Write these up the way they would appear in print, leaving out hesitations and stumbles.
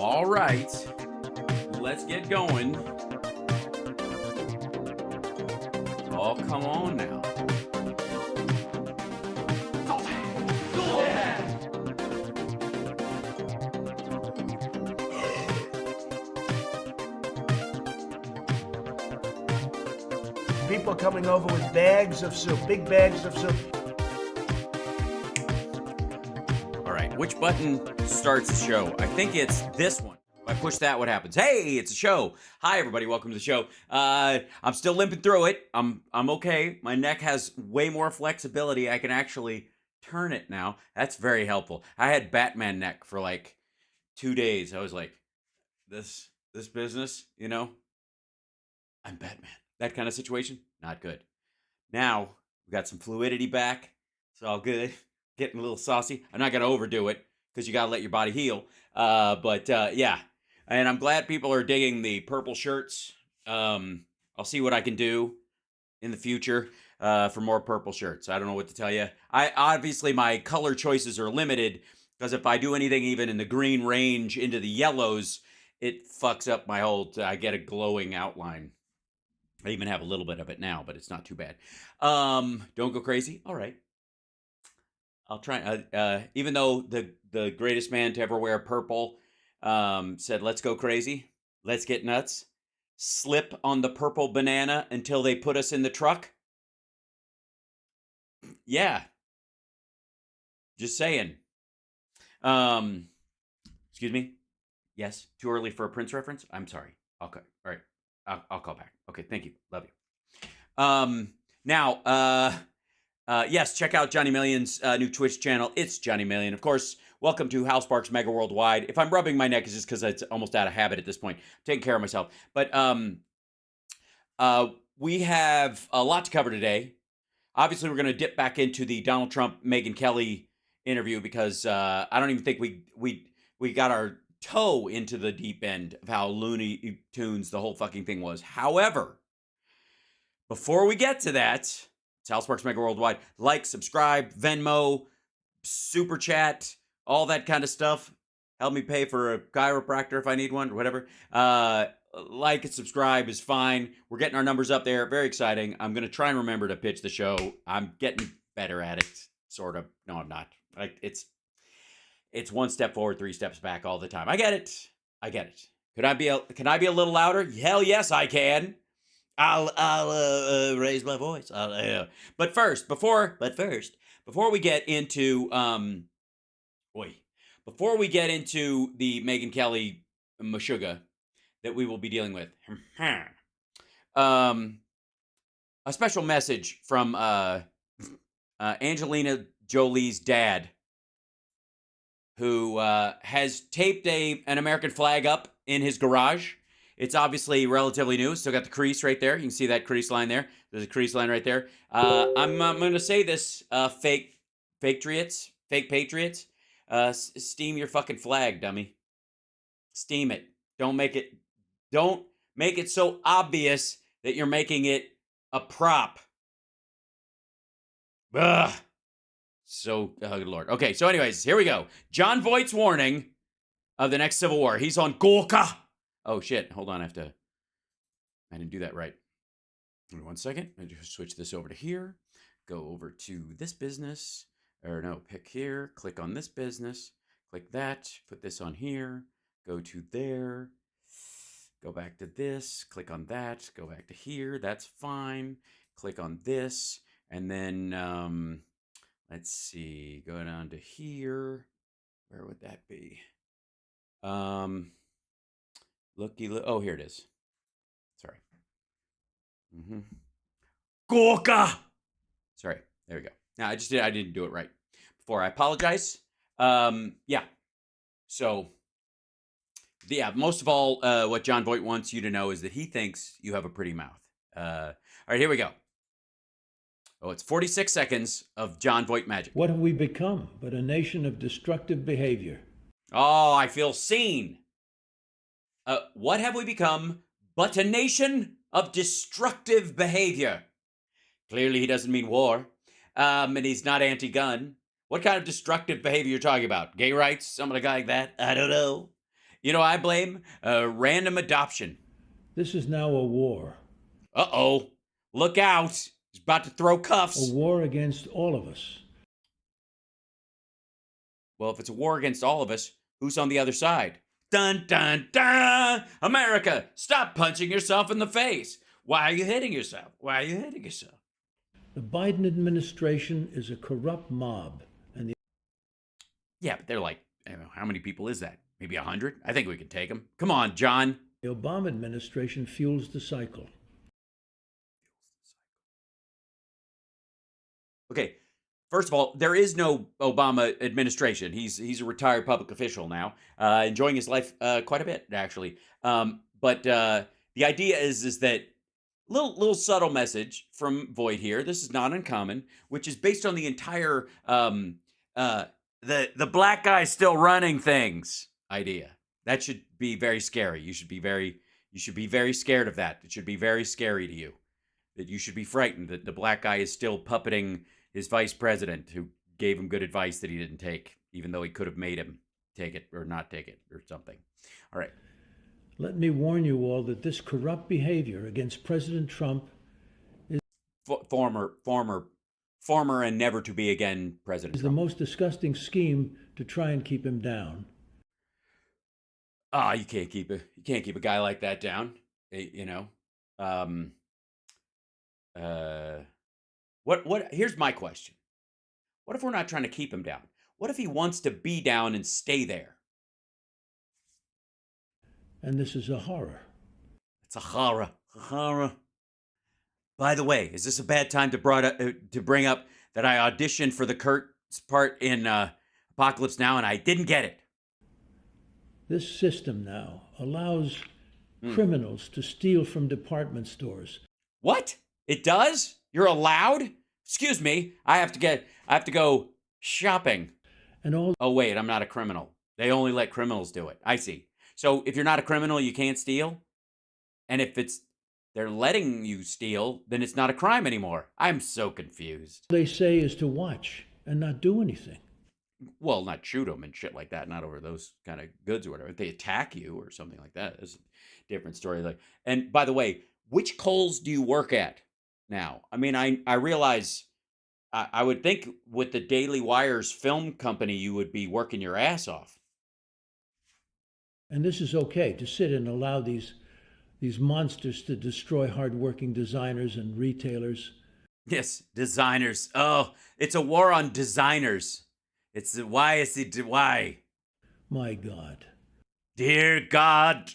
All right, let's get going. Oh, come on now. People coming over with bags of soup, big bags of soup. All right, which button starts the show? I think it's this one. If I push that, what happens? Hey, it's a show. Hi, everybody. Welcome to the show. I'm still limping through it. I'm okay. My neck has way more flexibility. I can actually turn it now. That's very helpful. I had Batman neck for like 2 days. I was like, this business, you know, I'm Batman. That kind of situation, not good. Now we got some fluidity back. It's all good. Getting a little saucy. I'm not gonna overdo it because you gotta let your body heal. But yeah, and I'm glad people are digging the purple shirts. I'll see what I can do in the future for more purple shirts. I don't know what to tell you. I obviously my color choices are limited because if I do anything even in the green range into the yellows, it fucks up my whole. I get a glowing outline. I even have a little bit of it now, but it's not too bad. Don't go crazy. All right. I'll try. Even though the greatest man to ever wear purple said, let's go crazy. Let's get nuts. Slip on the purple banana until they put us in the truck. Yeah. Just saying. Excuse me. Yes. Too early for a Prince reference? I'm sorry. Okay. All right. I'll call back. Okay, thank you. Love you. Now, yes, check out Johnny Million's new Twitch channel. It's Johnny Million. Of course, welcome to House Sparks Megaworldwide. If I'm rubbing my neck, it's just because it's almost out of habit at this point. I'm taking care of myself. But we have a lot to cover today. Obviously, we're going to dip back into the Donald Trump, Megyn Kelly interview because I don't even think we got our toe into the deep end of how Looney Tunes the whole fucking thing was. However, before we get to that, it's House Sparks Mega Worldwide. Like, subscribe, Venmo, Super Chat, all that kind of stuff. Help me pay for a chiropractor if I need one or whatever. Like and subscribe is fine. We're getting our numbers up there. Very exciting. I'm going to try and remember to pitch the show. I'm getting better at it, sort of. No, I'm not. It's one step forward, 3 steps back all the time. I get it. Can I be a little louder? Hell yes, I can. I'll raise my voice. But first, before we get into before we get into the Megyn Kelly Meshuggah that we will be dealing with, a special message from Angelina Jolie's dad, who has taped an American flag up in his garage. It's obviously relatively new. Still got the crease right there. You can see that crease line there. There's a crease line right there. I'm going to say this, fake patriots. Steam your fucking flag, dummy. Steam it. Don't make it so obvious that you're making it a prop. Ugh. So, good Lord. Okay, so anyways, here we go. John Voight's warning of the next civil war. He's on Gorka. Oh, shit. Hold on. I didn't do that right. Give me 1 second. I just switch this over to here. Go over to this business. Or no, pick here. Click on this business. Click that. Put this on here. Go to there. Go back to this. Click on that. Go back to here. That's fine. Click on this. And then, let's see, go down to here. Where would that be? Oh, here it is. Sorry. Gorka! Sorry, there we go. Now, I didn't do it right before. I apologize. Yeah. So, yeah, most of all, what John Voight wants you to know is that he thinks you have a pretty mouth. All right, here we go. Oh, it's 46 seconds of John Voight magic. What have we become but a nation of destructive behavior? Oh, I feel seen. What have we become but a nation of destructive behavior? Clearly, he doesn't mean war. And he's not anti-gun. What kind of destructive behavior you're talking about? Gay rights? Something like that? I don't know. You know, I blame random adoption. This is now a war. Uh-oh. Look out. He's about to throw cuffs. A war against all of us. Well, if it's a war against all of us, who's on the other side? Dun, dun, dun! America, stop punching yourself in the face. Why are you hitting yourself? Why are you hitting yourself? The Biden administration is a corrupt mob. Yeah, but they're like, how many people is that? Maybe 100? I think we can take them. Come on, John. The Obama administration fuels the cycle. Okay, first of all, there is no Obama administration. He's a retired public official now, enjoying his life quite a bit, actually. But the idea is that little subtle message from Voight here. This is not uncommon, which is based on the entire the black guy still running things idea. That should be very scary. You should be very scared of that. It should be very scary to you. That you should be frightened that the black guy is still puppeting his vice president who gave him good advice that he didn't take, even though he could have made him take it or not take it or something. All right. Let me warn you all that this corrupt behavior against President Trump is former and never to be again President the Trump. most disgusting scheme to try and keep him down. You can't keep a guy like that down. You know. What here's my question. What if we're not trying to keep him down? What if he wants to be down and stay there? And this is a horror. It's a horror. By the way, is this a bad time to bring up that I auditioned for the Kurt's part in Apocalypse Now and I didn't get it? This system now allows criminals to steal from department stores. What? It does? You're allowed? Excuse me. I have to go shopping. And all Oh wait, I'm not a criminal. They only let criminals do it. I see. So if you're not a criminal, you can't steal? And if they're letting you steal, then it's not a crime anymore. I'm so confused. they say is to watch and not do anything. Well, not shoot them and shit like that, not over those kind of goods or whatever. If they attack you or something like that, it's a different story. And by the way, which Kohl's do you work at now? I mean, I realize I would think with the Daily Wire's film company, you would be working your ass off. And this is okay to sit and allow these monsters to destroy hardworking designers and retailers. Yes, designers. Oh, it's a war on designers. Why? My God. Dear God,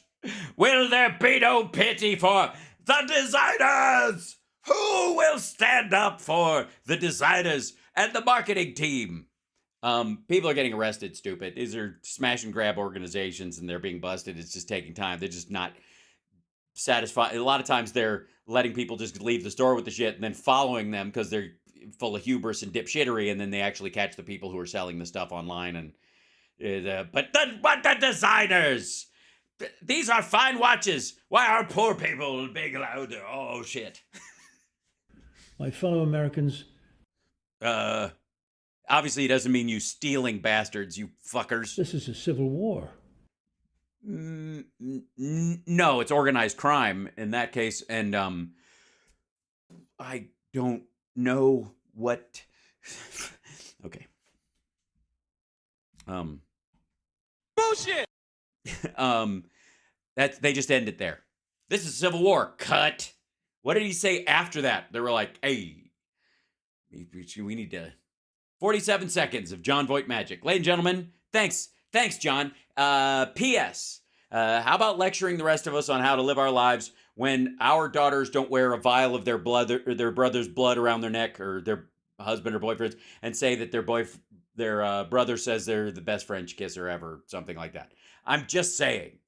will there be no pity for the designers? Who will stand up for the designers and the marketing team? People are getting arrested, stupid. These are smash and grab organizations and they're being busted. It's just taking time. They're just not satisfied. A lot of times they're letting people just leave the store with the shit and then following them because they're full of hubris and dipshittery, and then they actually catch the people who are selling the stuff online. And but the designers, these are fine watches. Why are poor people being allowed to? Oh shit. My fellow Americans, Obviously it doesn't mean you stealing bastards, you fuckers. this is a civil war. No, it's organized crime in that case, and I don't know what. Okay. Bullshit. That they just end it there. This is civil war. Cut. What did he say after that? They were like, "Hey, we need to." 47 seconds of John Voight magic, ladies and gentlemen. Thanks, John. P.S. How about lecturing the rest of us on how to live our lives when our daughters don't wear a vial of their blood or their brother's blood around their neck, or their husband or boyfriends, and say that their brother says they're the best French kisser ever, something like that. I'm just saying.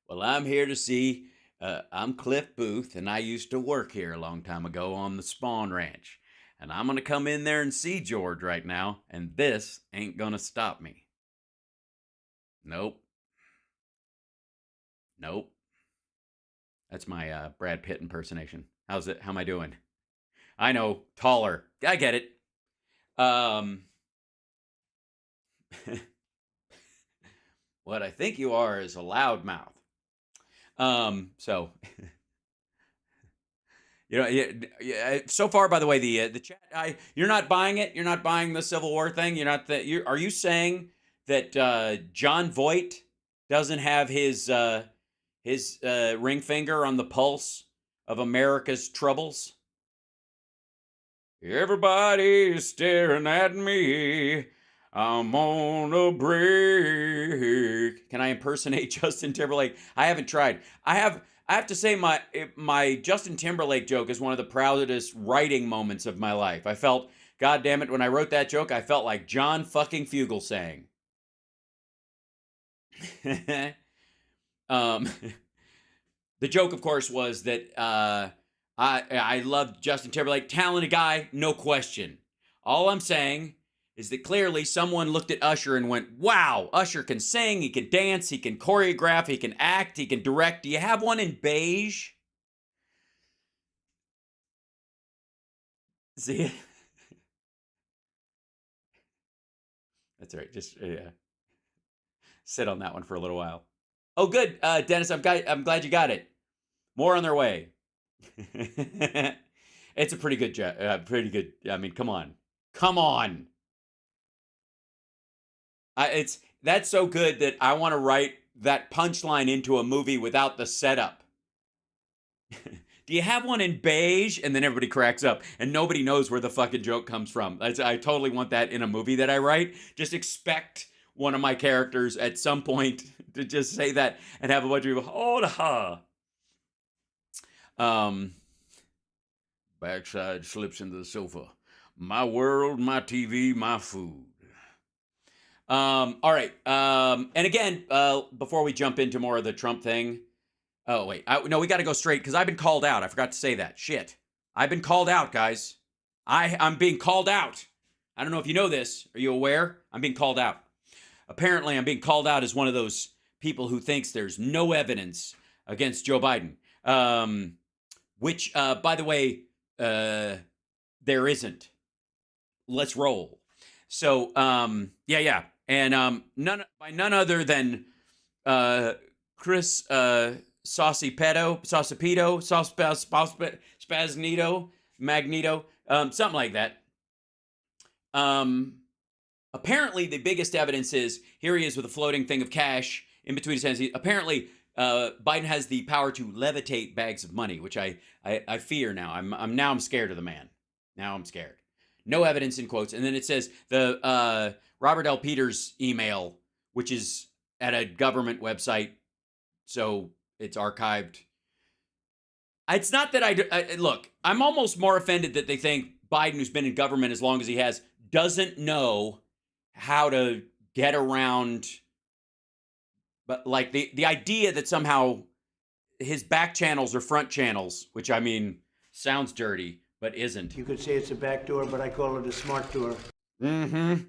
Well, I'm here to see. I'm Cliff Booth, and I used to work here a long time ago on the Spawn Ranch. And I'm going to come in there and see George right now, and this ain't going to stop me. Nope. That's my Brad Pitt impersonation. How's it? How am I doing? I know, taller. I get it. What I think you are is a loudmouth. So, so far, by the way, the chat, you're not buying it. You're not buying the Civil War thing. Are you saying that John Voight doesn't have his ring finger on the pulse of America's troubles? Everybody's staring at me. I'm on a break. Can I impersonate Justin Timberlake? I haven't tried. I have to say my Justin Timberlake joke is one of the proudest writing moments of my life. I felt, God damn it, when I wrote that joke, I felt like John fucking Fugelsang. The joke, of course, was that I loved Justin Timberlake, talented guy, no question. All I'm saying is that clearly someone looked at Usher and went, wow, Usher can sing, he can dance, he can choreograph, he can act, he can direct. Do you have one in beige? See? That's right. Just sit on that one for a little while. Oh, good, Dennis. I'm glad you got it. More on their way. It's a pretty good job. Pretty good. I mean, come on. That's so good that I want to write that punchline into a movie without the setup. Do you have one in beige? And then everybody cracks up and nobody knows where the fucking joke comes from. I totally want that in a movie that I write. Just expect one of my characters at some point to just say that and have a bunch of people, oh, ha. Backside slips into the sofa. My world, my TV, my food. All right. And again, before we jump into more of the Trump thing. Oh, wait. No, we got to go straight because I've been called out. I forgot to say that. Shit. I've been called out, guys. I'm being called out. I don't know if you know this. Are you aware? I'm being called out. Apparently, I'm being called out as one of those people who thinks there's no evidence against Joe Biden. Which, by the way, there isn't. Let's roll. So, yeah. And none other than Chris Saucepedo, Spaznito, Magneto, something like that. Apparently, the biggest evidence is here he is with a floating thing of cash in between his hands. Apparently, Biden has the power to levitate bags of money, which I fear now. I'm scared of the man. Now I'm scared. No evidence in quotes. And then it says the Robert L. Peters email, which is at a government website, so it's archived. It's not that look, I'm almost more offended that they think Biden, who's been in government as long as he has, doesn't know how to get around. But like the idea that somehow his back channels are front channels, which I mean, sounds dirty, but isn't. You could say it's a back door, but I call it a smart door. Mm-hmm.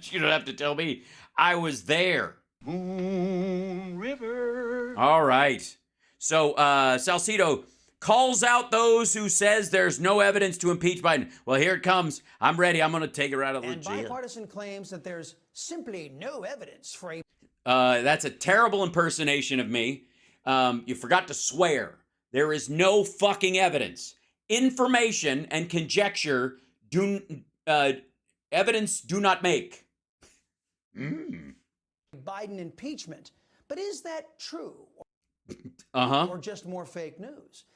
You don't have to tell me. I was there. Moon River. All right. So Salcido calls out those who says there's no evidence to impeach Biden. Well, here it comes. I'm ready. I'm going to take it right out of the jail. And bipartisan claims that there's simply no evidence for a... That's a terrible impersonation of me. You forgot to swear. There is no fucking evidence. Information and conjecture evidence do not make. Biden impeachment. But is that true? Or just more fake news?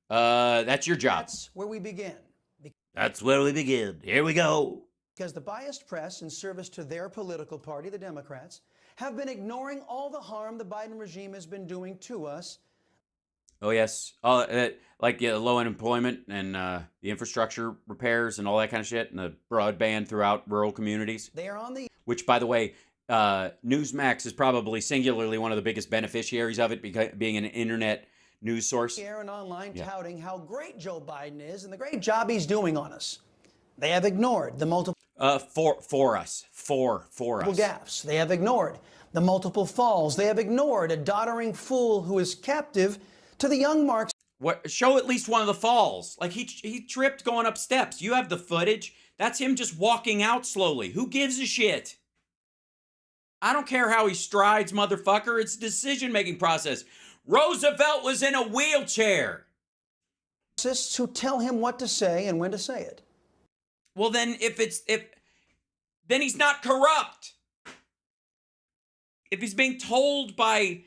That's your job. That's where we begin. That's where we begin. Here we go. Because the biased press, in service to their political party, the Democrats, have been ignoring all the harm the Biden regime has been doing to us. Oh, yes. Like low unemployment and the infrastructure repairs and all that kind of shit and the broadband throughout rural communities. They are on the... Which, by the way, Newsmax is probably singularly one of the biggest beneficiaries of it, being an internet news source. Air and online touting how great Joe Biden is and the great job he's doing on us. They have ignored the multiple... For us. gaffes. They have ignored the multiple falls. They have ignored a doddering fool who is captive to the young Marks. What? Show at least one of the falls. Like he tripped going up steps. You have the footage. That's him just walking out slowly. Who gives a shit? I don't care how he strides, motherfucker. It's a decision-making process. Roosevelt was in a wheelchair. Who tell him what to say and when to say it. Well, then then he's not corrupt. If he's being told by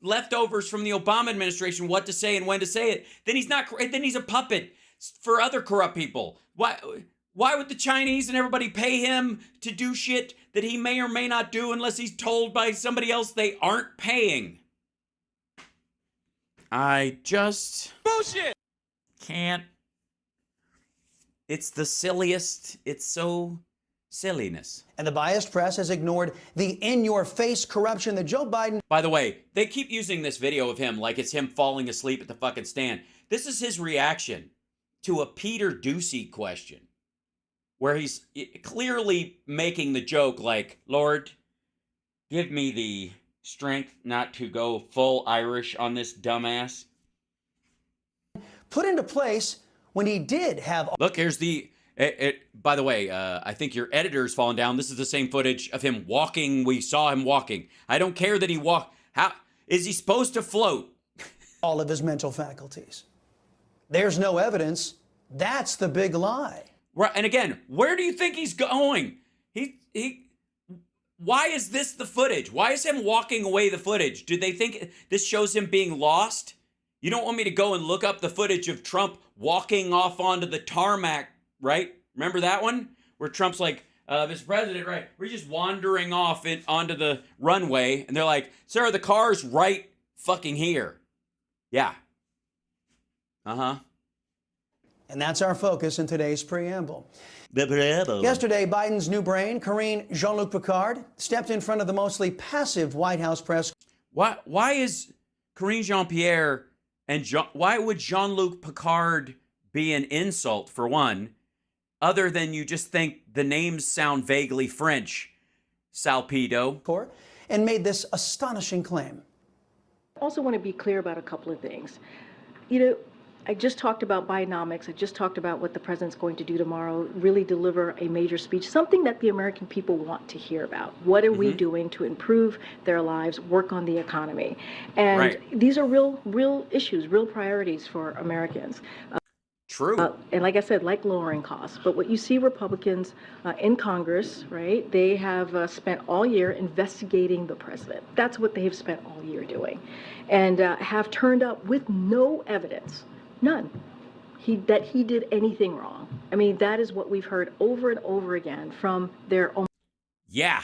leftovers from the Obama administration what to say and when to say it, then he's not. Then he's a puppet for other corrupt people. Why would the Chinese and everybody pay him to do shit that he may or may not do unless he's told by somebody else they aren't paying? I just Bullshit! can't. It's the silliest. It's so silliness. And the biased press has ignored the in-your-face corruption that Joe Biden... By the way, they keep using this video of him like it's him falling asleep at the fucking stand. This is his reaction to a Peter Doocy question, where he's clearly making the joke like, Lord, give me the strength not to go full Irish on this dumbass. put into place when he did have... Look, here's the... by the way, I think your editor's fallen down. This is the same footage of him walking. We saw him walking. I don't care that he walked. How is he supposed to float? all of his mental faculties. There's no evidence. That's the big lie. Right, and again, where do you think he's going? Why is this the footage? Why is him walking away the footage? Do they think this shows him being lost? You don't want me to go and look up the footage of Trump walking off onto the tarmac, right? Remember that one? Where Trump's like, Mr. President, right, we're just wandering off onto the runway, and they're like, sir, the car's right fucking here. Yeah. Uh-huh. And that's our focus in today's preamble. Yesterday, Biden's new brain, Karine Jean-Luc Picard, stepped in front of the mostly passive White House press. Why is Karine Jean-Pierre and why would Jean-Luc Picard be an insult, for one, other than you just think the names sound vaguely French, Salpedo? And made this astonishing claim. I also want to be clear about a couple of things. You know, I just talked about Bidenomics. I just talked about what the president's going to do tomorrow, really deliver a major speech, something that the American people want to hear about. What are we doing to improve their lives, work on the economy? And these are real issues, real priorities for Americans. True. And like I said, like lowering costs. But what you see Republicans in Congress, right, they have spent all year investigating the president. That's what they have spent all year doing. And have turned up with no evidence, none, that he did anything wrong. I mean, that is what we've heard over and over again from their own. Yeah.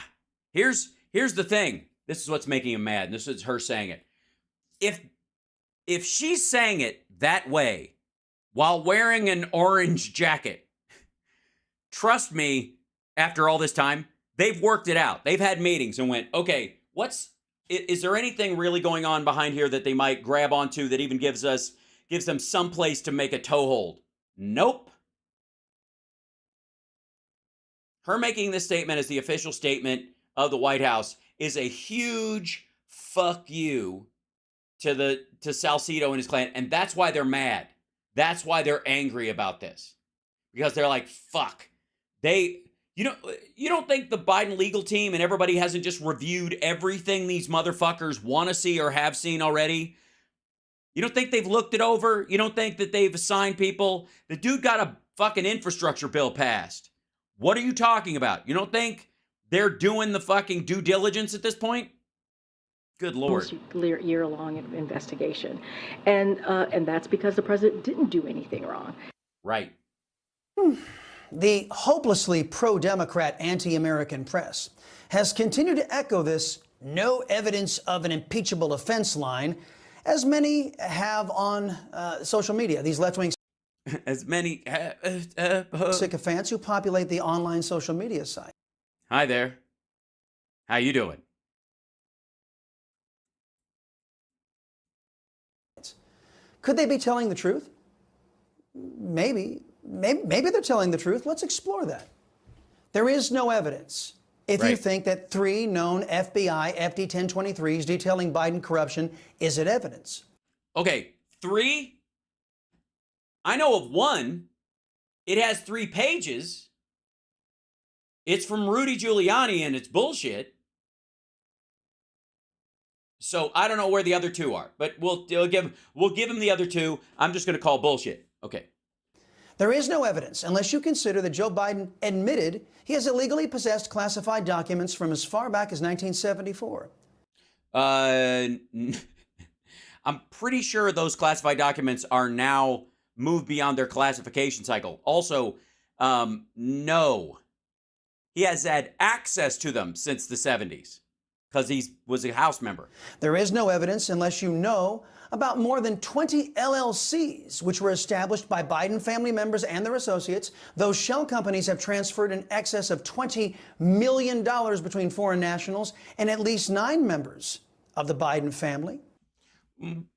Here's the thing. This is what's making him mad. And this is her saying it. If she's saying it that way, while wearing an orange jacket, trust me, after all this time, they've worked it out. They've had meetings and went, okay, is there anything really going on behind here that they might grab onto that even gives them some place to make a toehold? Nope. Her making this statement as the official statement of the White House is a huge fuck you to Salcedo and his clan, and that's why they're mad. That's why they're angry about this. Because they're like, fuck. You don't think the Biden legal team and everybody hasn't just reviewed everything these motherfuckers want to see or have seen already? You don't think they've looked it over? You don't think that they've assigned people? The dude got a fucking infrastructure bill passed. What are you talking about? You don't think they're doing the fucking due diligence at this point? Good Lord. Year-long investigation. And that's because the president didn't do anything wrong. Right. The hopelessly pro-Democrat anti-American press has continued to echo this no evidence of an impeachable offense line, as many have on social media. These left-wing as many sycophants who populate the online social media site. Hi there. How you doing? Could they be telling the truth? Maybe they're telling the truth. Let's explore that. There is no evidence. If you think that 3 known FBI FD 1023s detailing Biden corruption, is it evidence? Okay, 3? I know of one. It has 3 pages. It's from Rudy Giuliani and it's bullshit. So I don't know where the other two are, but we'll give him the other two. I'm just going to call bullshit. Okay. There is no evidence unless you consider that Joe Biden admitted he has illegally possessed classified documents from as far back as 1974. I'm pretty sure those classified documents are now moved beyond their classification cycle. Also, no, he has had access to them since the 70s because he was a House member. There is no evidence unless you know about more than 20 LLCs, which were established by Biden family members and their associates. Those shell companies have transferred in excess of $20 million between foreign nationals and at least 9 members of the Biden family.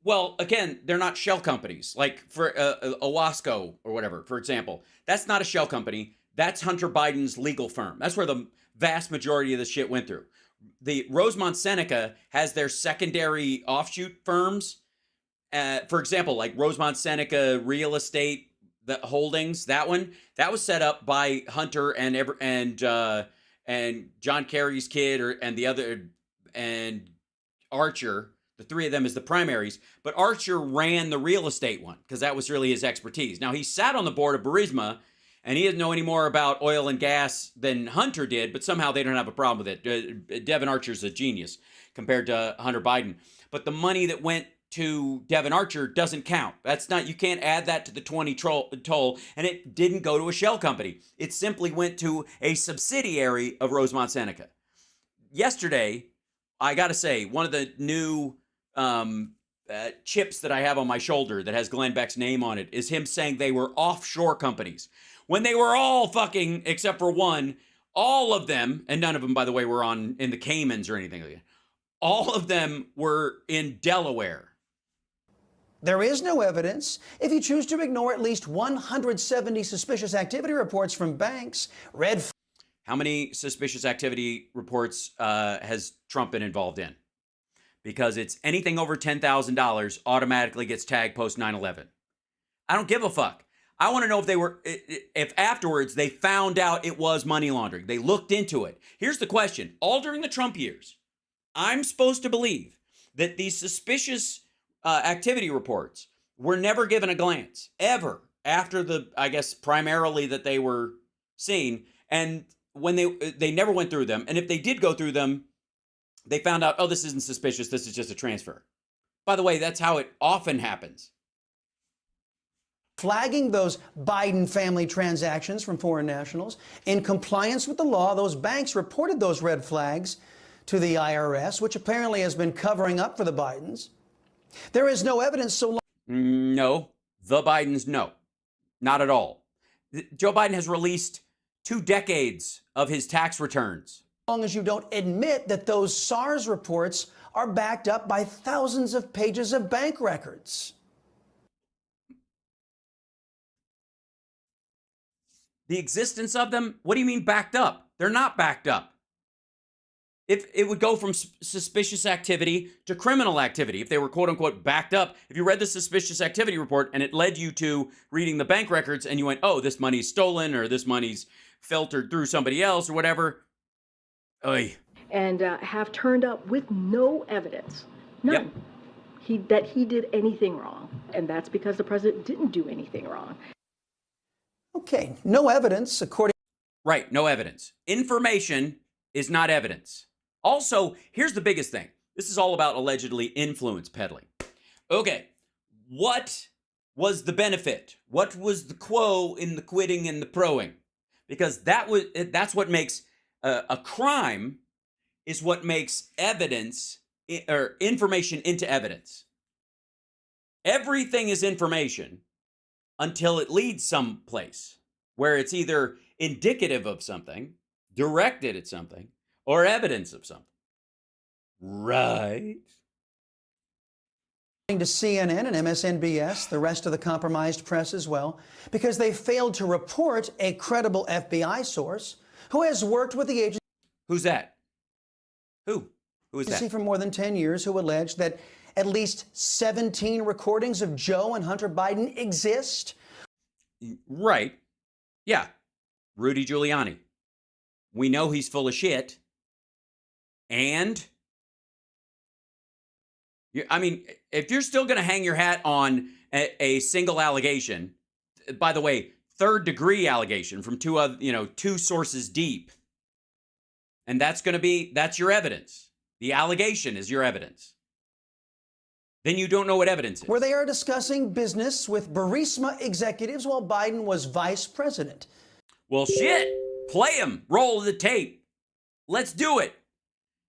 Well, again, they're not shell companies. Like for Owasco or whatever, for example. That's not a shell company. That's Hunter Biden's legal firm. That's where the vast majority of the shit went through. The Rosemont Seneca has their secondary offshoot firms. For example, like Rosemont Seneca Real Estate the Holdings, that one, that was set up by Hunter and John Kerry's kid and Archer. The three of them as the primaries, but Archer ran the real estate one because that was really his expertise. Now, he sat on the board of Burisma, and he doesn't know any more about oil and gas than Hunter did, but somehow they don't have a problem with it. Devin Archer's a genius compared to Hunter Biden. But the money that went to Devin Archer doesn't count. That's not, you can't add that to the 20 toll, and it didn't go to a shell company. It simply went to a subsidiary of Rosemont Seneca. Yesterday, I got to say, one of the new chips that I have on my shoulder that has Glenn Beck's name on it is him saying they were offshore companies. When they were all fucking, except for one, all of them, and none of them, by the way, were in the Caymans or anything like that. All of them were in Delaware. There is no evidence. If you choose to ignore at least 170 suspicious activity reports from banks, How many suspicious activity reports has Trump been involved in? Because it's anything over $10,000 automatically gets tagged post 9/11. I don't give a fuck. I want to know if afterwards they found out it was money laundering. They looked into it. Here's the question. All during the Trump years, I'm supposed to believe that these suspicious activity reports were never given a glance, ever, after I guess, primarily that they were seen. And when they never went through them. And if they did go through them, they found out, oh, this isn't suspicious. This is just a transfer. By the way, that's how it often happens. Flagging those Biden family transactions from foreign nationals. In compliance with the law, those banks reported those red flags to the IRS, which apparently has been covering up for the Bidens. There is no evidence so long. No, the Bidens, no, not at all. Joe Biden has released 2 decades of his tax returns. Long as you don't admit that those SARS reports are backed up by thousands of pages of bank records. The existence of them, what do you mean backed up? They're not backed up. If it would go from suspicious activity to criminal activity, if they were quote unquote backed up, if you read the suspicious activity report and it led you to reading the bank records and you went, oh, this money's stolen or this money's filtered through somebody else or whatever. Oy. And have turned up with no evidence, none, Yep. that he did anything wrong. And that's because the president didn't do anything wrong. Okay, no evidence, according. Right, no evidence. Information is not evidence. Also, here's the biggest thing. This is all about allegedly influence peddling. Okay, what was the benefit? What was the quo in the quitting and the proing? Because that's what makes a crime is what makes evidence or information into evidence. Everything is information until it leads someplace where it's either indicative of something, directed at something, or evidence of something. Right? To CNN and MSNBS, the rest of the compromised press as well, because they failed to report a credible FBI source who has worked with the agency. Who's that? Who is that? For more than 10 years, who alleged that at least 17 recordings of Joe and Hunter Biden exist. Right. Yeah. Rudy Giuliani. We know he's full of shit. And I mean, if you're still going to hang your hat on a single allegation, by the way, third degree allegation from two sources deep, and that's your evidence. The allegation is your evidence. Then you don't know what evidence is. Where they are discussing business with Burisma executives while Biden was vice president. Well, shit. Play him. Roll the tape. Let's do it.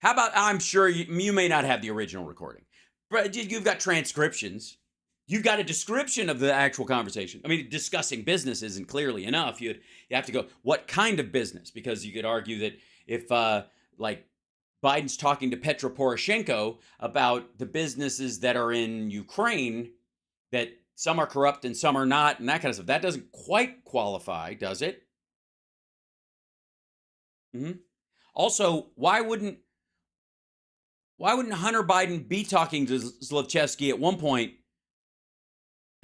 How about, I'm sure you may not have the original recording, but you've got transcriptions. You've got a description of the actual conversation. I mean, discussing business isn't clearly enough. You have to go, what kind of business? Because you could argue that if, Biden's talking to Petro Poroshenko about the businesses that are in Ukraine, that some are corrupt and some are not, and that kind of stuff. That doesn't quite qualify, does it? Also, why wouldn't Hunter Biden be talking to Zlochevsky at one point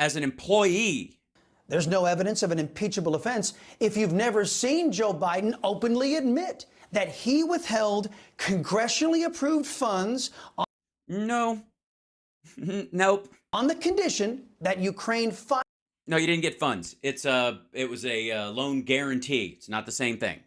as an employee? There's no evidence of an impeachable offense if you've never seen Joe Biden openly admit that he withheld congressionally approved funds No. Nope. on the condition that Ukraine fired. No, you didn't get funds. It was a loan guarantee. It's not the same thing.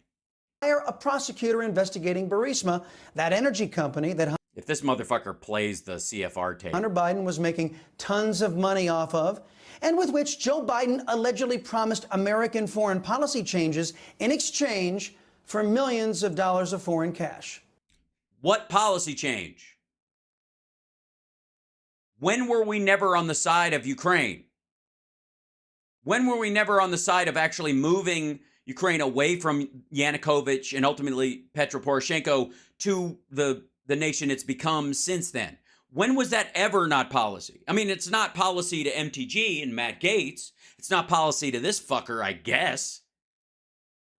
A prosecutor investigating Burisma, that energy company that If this motherfucker plays the CFR tape. Hunter Biden was making tons of money off of, and with which Joe Biden allegedly promised American foreign policy changes in exchange for millions of dollars of foreign cash. What policy change? When were we never on the side of Ukraine? When were we never on the side of actually moving Ukraine away from Yanukovych and ultimately Petro Poroshenko to the nation it's become since then? When was that ever not policy? I mean, it's not policy to MTG and Matt Gaetz. It's not policy to this fucker, I guess.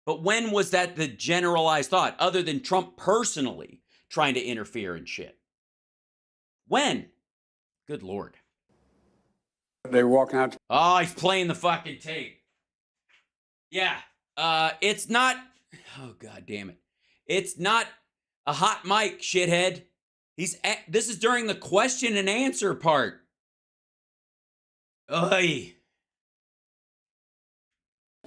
But when was that the generalized thought, other than Trump personally trying to interfere and shit? When? Good Lord. They were walking out. Oh, he's playing the fucking tape. Yeah. It's not. Oh, God damn it. It's not a hot mic, shithead. This is during the question and answer part. Oy.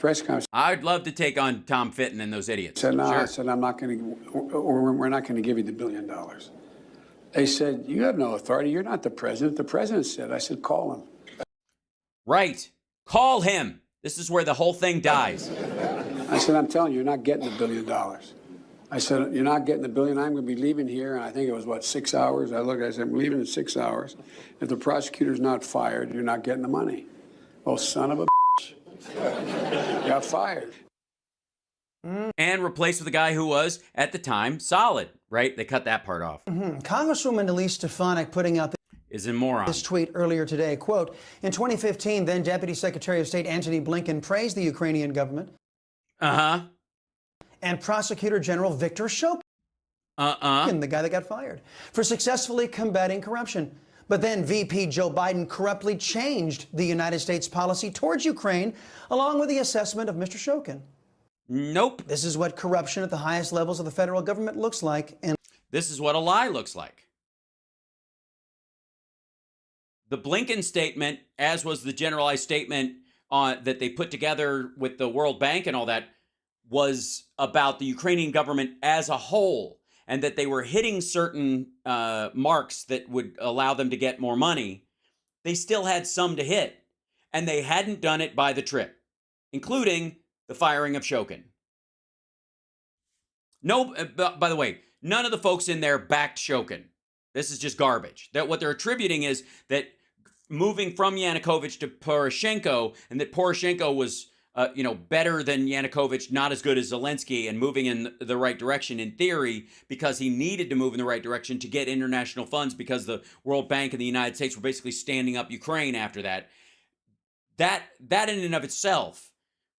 Press conference. I'd love to take on Tom Fitton and those idiots. Said, no, Sure. I said, I'm not going to, or we're not going to give you the $1 billion. They said, you have no authority. You're not the president. The president said. I said, call him. Right. Call him. This is where the whole thing dies. I said, I'm telling you, you're not getting the $1 billion. I said, you're not getting the $1 billion. I'm going to be leaving here. And I think it was, 6 hours? I said, I'm leaving in 6 hours. If the prosecutor's not fired, you're not getting the money. Oh, son of a bitch. Got fired. And replaced with a guy who was, at the time, solid, right? They cut that part off. Congresswoman Elise Stefanik putting out Is a moron. this tweet earlier today, quote, in 2015, then Deputy Secretary of State Antony Blinken praised the Ukrainian government and Prosecutor General Viktor Shokin, the guy that got fired, for successfully combating corruption. But then VP Joe Biden corruptly changed the United States policy towards Ukraine, along with the assessment of Mr. Shokin. Nope. This is what corruption at the highest levels of the federal government looks like. And This is what a lie looks like. The Blinken statement, as was the generalized statement that they put together with the World Bank and all that, was about the Ukrainian government as a whole, and that they were hitting certain marks that would allow them to get more money. They still had some to hit, and they hadn't done it by the trip, including the firing of Shokin. No, by the way, none of the folks in there backed Shokin. This is just garbage. That what they're attributing is that moving from Yanukovych to Poroshenko, and that Poroshenko was, better than Yanukovych, not as good as Zelensky, and moving in the right direction in theory because he needed to move in the right direction to get international funds because the World Bank and the United States were basically standing up Ukraine after that. That in and of itself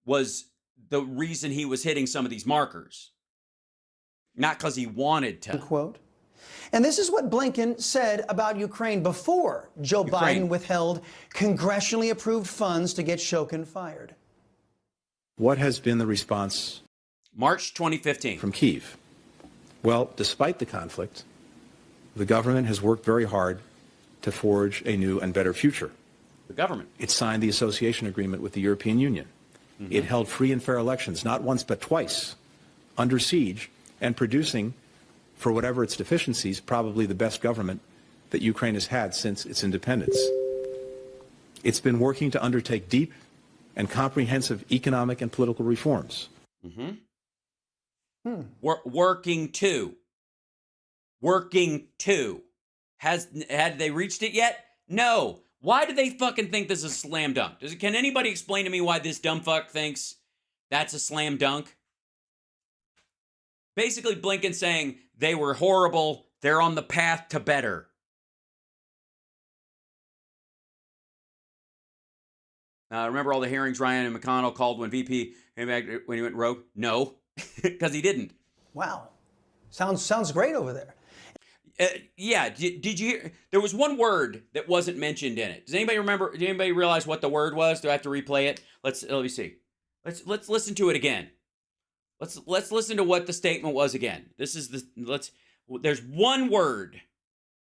was the reason he was hitting some of these markers. Not because he wanted to. quote. And this is what Blinken said about Ukraine before Joe Biden withheld congressionally approved funds to get Shokin fired. What has been the response? March 2015. From Kyiv? Well, despite the conflict, the government has worked very hard to forge a new and better future. The government. It signed the association agreement with the European Union. It held free and fair elections, not once but twice, under siege, and producing, for whatever its deficiencies, probably the best government that Ukraine has had since its independence. It's been working to undertake deep and comprehensive economic and political reforms. Working to. Had they reached it yet? No. Why do they fucking think this is a slam dunk? Can anybody explain to me why this dumb fuck thinks that's a slam dunk? Basically, Blinken saying they were horrible. They're on the path to better. Remember all the hearings Ryan and McConnell called when VP came back when he went rogue? No, because he didn't. Wow. Sounds great over there. Yeah, did you hear? There was one word that wasn't mentioned in it. Does anybody remember? Did anybody realize what the word was? Do I have to replay it? Let me see. Let's listen to it again. Let's listen to what the statement was again. There's one word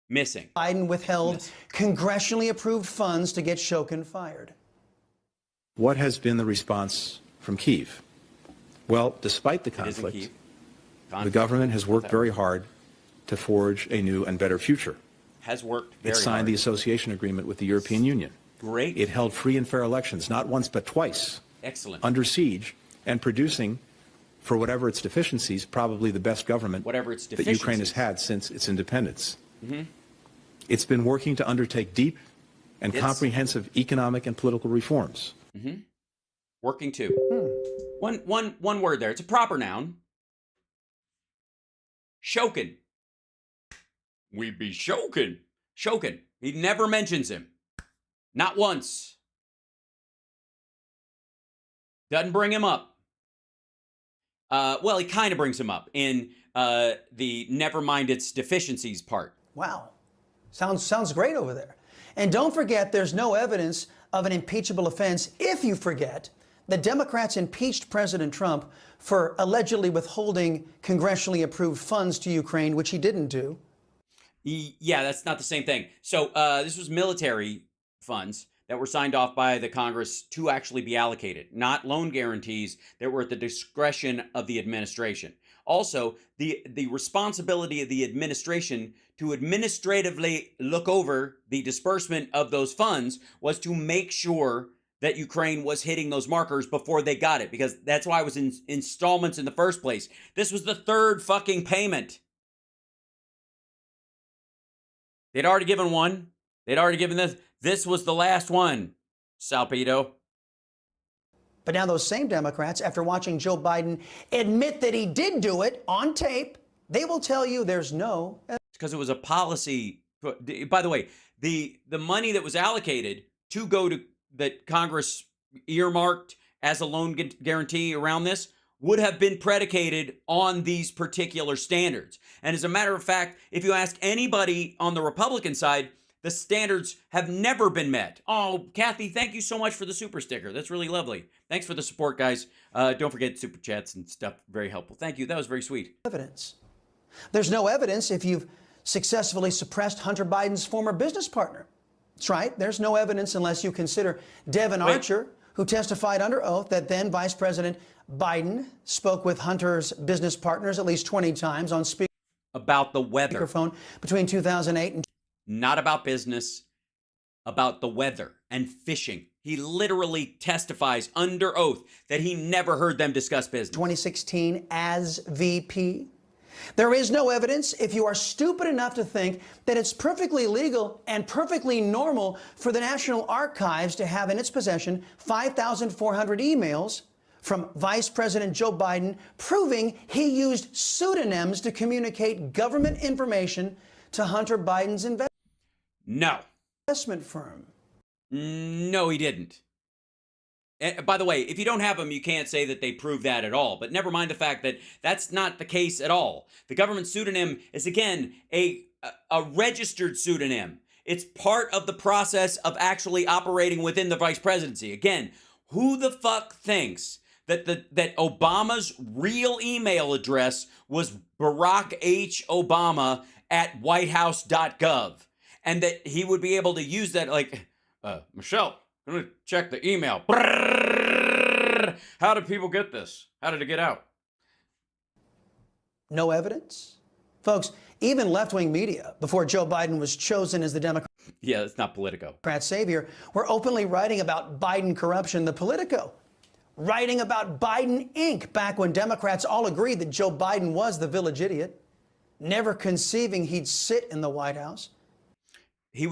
missing. Biden withheld congressionally approved funds to get Shokin fired. What has been the response from Kyiv? Well, despite the conflict, the government has worked very hard to forge a new and better future. Has worked very hard. It signed the association agreement with the European Union. Great. It held free and fair elections, not once but twice. Excellent. Under siege, and producing, for whatever its deficiencies, probably the best government that Ukraine has had since its independence. It's been working to undertake deep and comprehensive economic and political reforms. Working to. One word there. It's a proper noun. Shokin. We be Shokin. Shokin. He never mentions him. Not once. Doesn't bring him up. Well, he kind of brings him up in the never mind its deficiencies part. Wow. Sounds great over there. And don't forget, there's no evidence of an impeachable offense if you forget the Democrats impeached President Trump for allegedly withholding congressionally approved funds to Ukraine, which he didn't do. Yeah, that's not the same thing. So this was military funds that were signed off by the Congress to actually be allocated, not loan guarantees that were at the discretion of the administration. Also, the responsibility of the administration to administratively look over the disbursement of those funds was to make sure that Ukraine was hitting those markers before they got it, because that's why it was in installments in the first place. This was the third fucking payment. They'd already given one. They'd already given this. This was the last one, Salpedo. But now those same Democrats, after watching Joe Biden admit that he did do it on tape, they will tell you there's no... Because it was a policy. By the way, the money that was allocated to go to that Congress earmarked as a loan guarantee around this would have been predicated on these particular standards. And as a matter of fact, if you ask anybody on the Republican side, the standards have never been met. Oh, Kathy, thank you so much for the super sticker. That's really lovely. Thanks for the support, guys. Don't forget super chats and stuff. Very helpful. Thank you. That was very sweet. Evidence. There's no evidence if you've successfully suppressed Hunter Biden's former business partner. That's right. There's no evidence unless you consider Devin Archer, who testified under oath that then Vice President Biden spoke with Hunter's business partners at least 20 times on speakerphone about the weather between 2008 and... Not about business, about the weather and fishing. He literally testifies under oath that he never heard them discuss business. 2016 as VP. There is no evidence if you are stupid enough to think that it's perfectly legal and perfectly normal for the National Archives to have in its possession 5,400 emails from Vice President Joe Biden proving he used pseudonyms to communicate government information to Hunter Biden's investment firm. No, he didn't. And by the way, if you don't have them, you can't say that they prove that at all. But never mind the fact that that's not the case at all. The government pseudonym is, again, a registered pseudonym. It's part of the process of actually operating within the vice presidency. Again, who the fuck thinks that that Obama's real email address was Barack H. Obama at whitehouse.gov? and that he would be able to use that, like, Michelle, I'm going to check the email. Brrr. How did people get this? How did it get out? No evidence? Folks, even left-wing media, before Joe Biden was chosen as the Democrat Yeah, it's not Politico. savior, were openly writing about Biden corruption. The Politico writing about Biden Inc. back when Democrats all agreed that Joe Biden was the village idiot, never conceiving he'd sit in the White House. He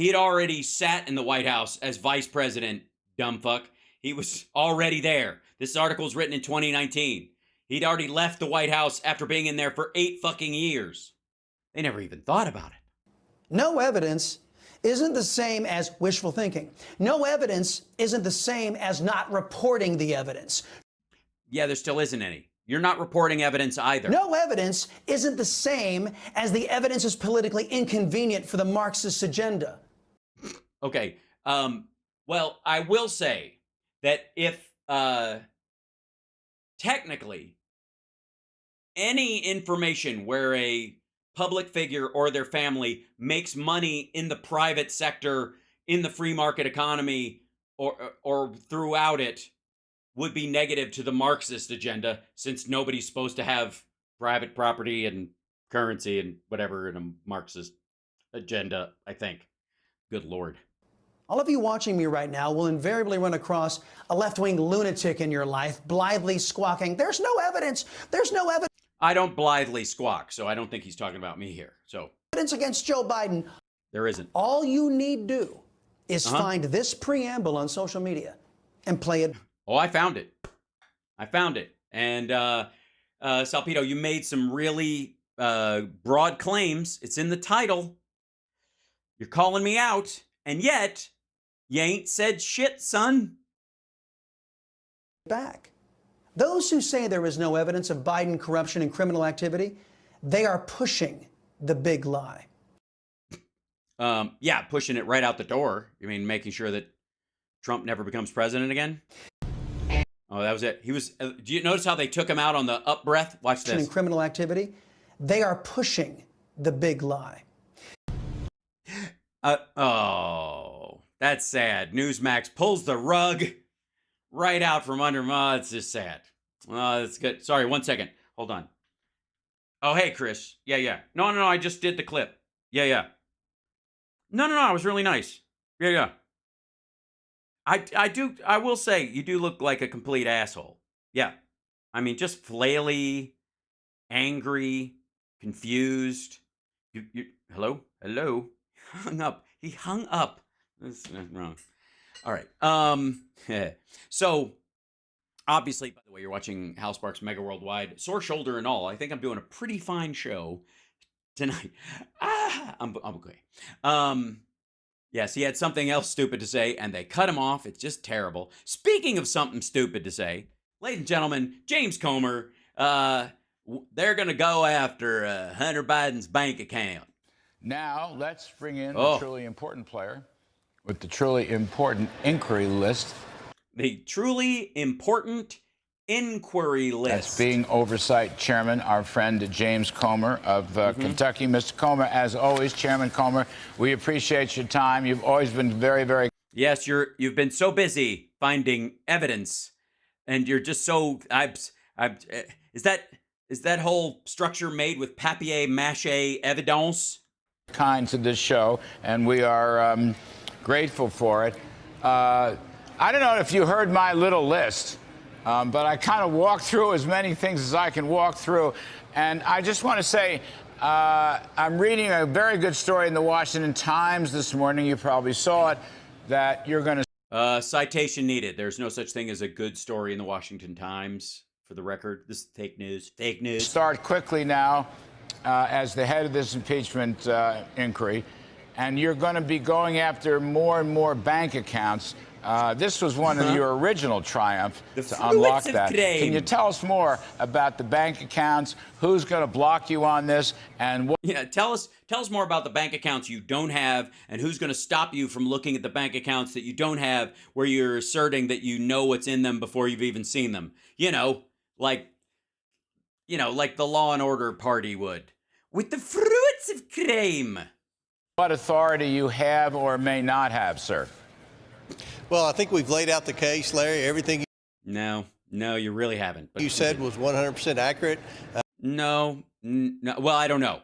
had already sat in the White House as vice president, dumb fuck. He was already there. This article was written in 2019. He'd already left the White House after being in there for 8 fucking years. They never even thought about it. No evidence isn't the same as wishful thinking. No evidence isn't the same as not reporting the evidence. Yeah, there still isn't any. You're not reporting evidence either. No evidence isn't the same as the evidence is politically inconvenient for the Marxist agenda. Okay. Well, I will say that if technically any information where a public figure or their family makes money in the private sector, in the free market economy, or throughout it, would be negative to the Marxist agenda, since nobody's supposed to have private property and currency and whatever in a Marxist agenda, I think. Good Lord. All of you watching me right now will invariably run across a left-wing lunatic in your life, blithely squawking, "There's no evidence! There's no evidence!" I don't blithely squawk, so I don't think he's talking about me here. So Evidence against Joe Biden. there isn't. All you need do is find this preamble on social media and play it. Oh, I found it. And Salpito, you made some really broad claims. It's in the title. You're calling me out, and yet you ain't said shit, son. Back. Those who say there is no evidence of Biden corruption and criminal activity, they are pushing the big lie. Yeah, pushing it right out the door. You mean making sure that Trump never becomes president again? Oh, that was it. He was. Do you notice how they took him out on the up breath? Watch this. And criminal activity, they are pushing the big lie. Oh, that's sad. Newsmax pulls the rug right out from under. Oh, it's just sad. Oh, that's good. Sorry, 1 second. Hold on. Oh, hey, Chris. Yeah. No, I just did the clip. Yeah. No, I was really nice. Yeah. I will say, you do look like a complete asshole. Yeah. I mean, just flaily, angry, confused. You hello? He hung up. That's wrong. All right. So, obviously, by the way, you're watching Hal Sparks Megaworldwide, sore shoulder and all. I think I'm doing a pretty fine show tonight. I'm okay. Yes, he had something else stupid to say, and they cut him off. It's just terrible. Speaking of something stupid to say, ladies and gentlemen, James Comer, they're going to go after Hunter Biden's bank account. Now, let's bring in the truly important player with the truly important inquiry list. The truly important inquiry list. That's being oversight chairman, our friend James Comer of Kentucky. Mr. Comer, as always, Chairman Comer, we appreciate your time. You've always been very, very... Yes, you've been so busy finding evidence, and you're just so... Is that whole structure made with papier-mâché evidence? Kind to this show, and we are grateful for it. I don't know if you heard my little list, but I kind of walked through as many things as I can walk through. And I just want to say, I'm reading a very good story in the Washington Times this morning. You probably saw it, that you're going to... citation needed. There's no such thing as a good story in the Washington Times, for the record. This is fake news. Fake news. Start quickly now as the head of this impeachment inquiry. And you're going to be going after more and more bank accounts. This was one of your original triumphs to unlock that. Can you tell us more about the bank accounts? Who's going to block you on this? And what? Yeah, tell us more about the bank accounts you don't have, and who's going to stop you from looking at the bank accounts that you don't have, where you're asserting that you know what's in them before you've even seen them. Like the Law and Order party would, with the fruits of crime. what authority you have or may not have, sir. Well, I think we've laid out the case, Larry. Everything No, you really haven't. But you said was 100% accurate. No. Well, I don't know.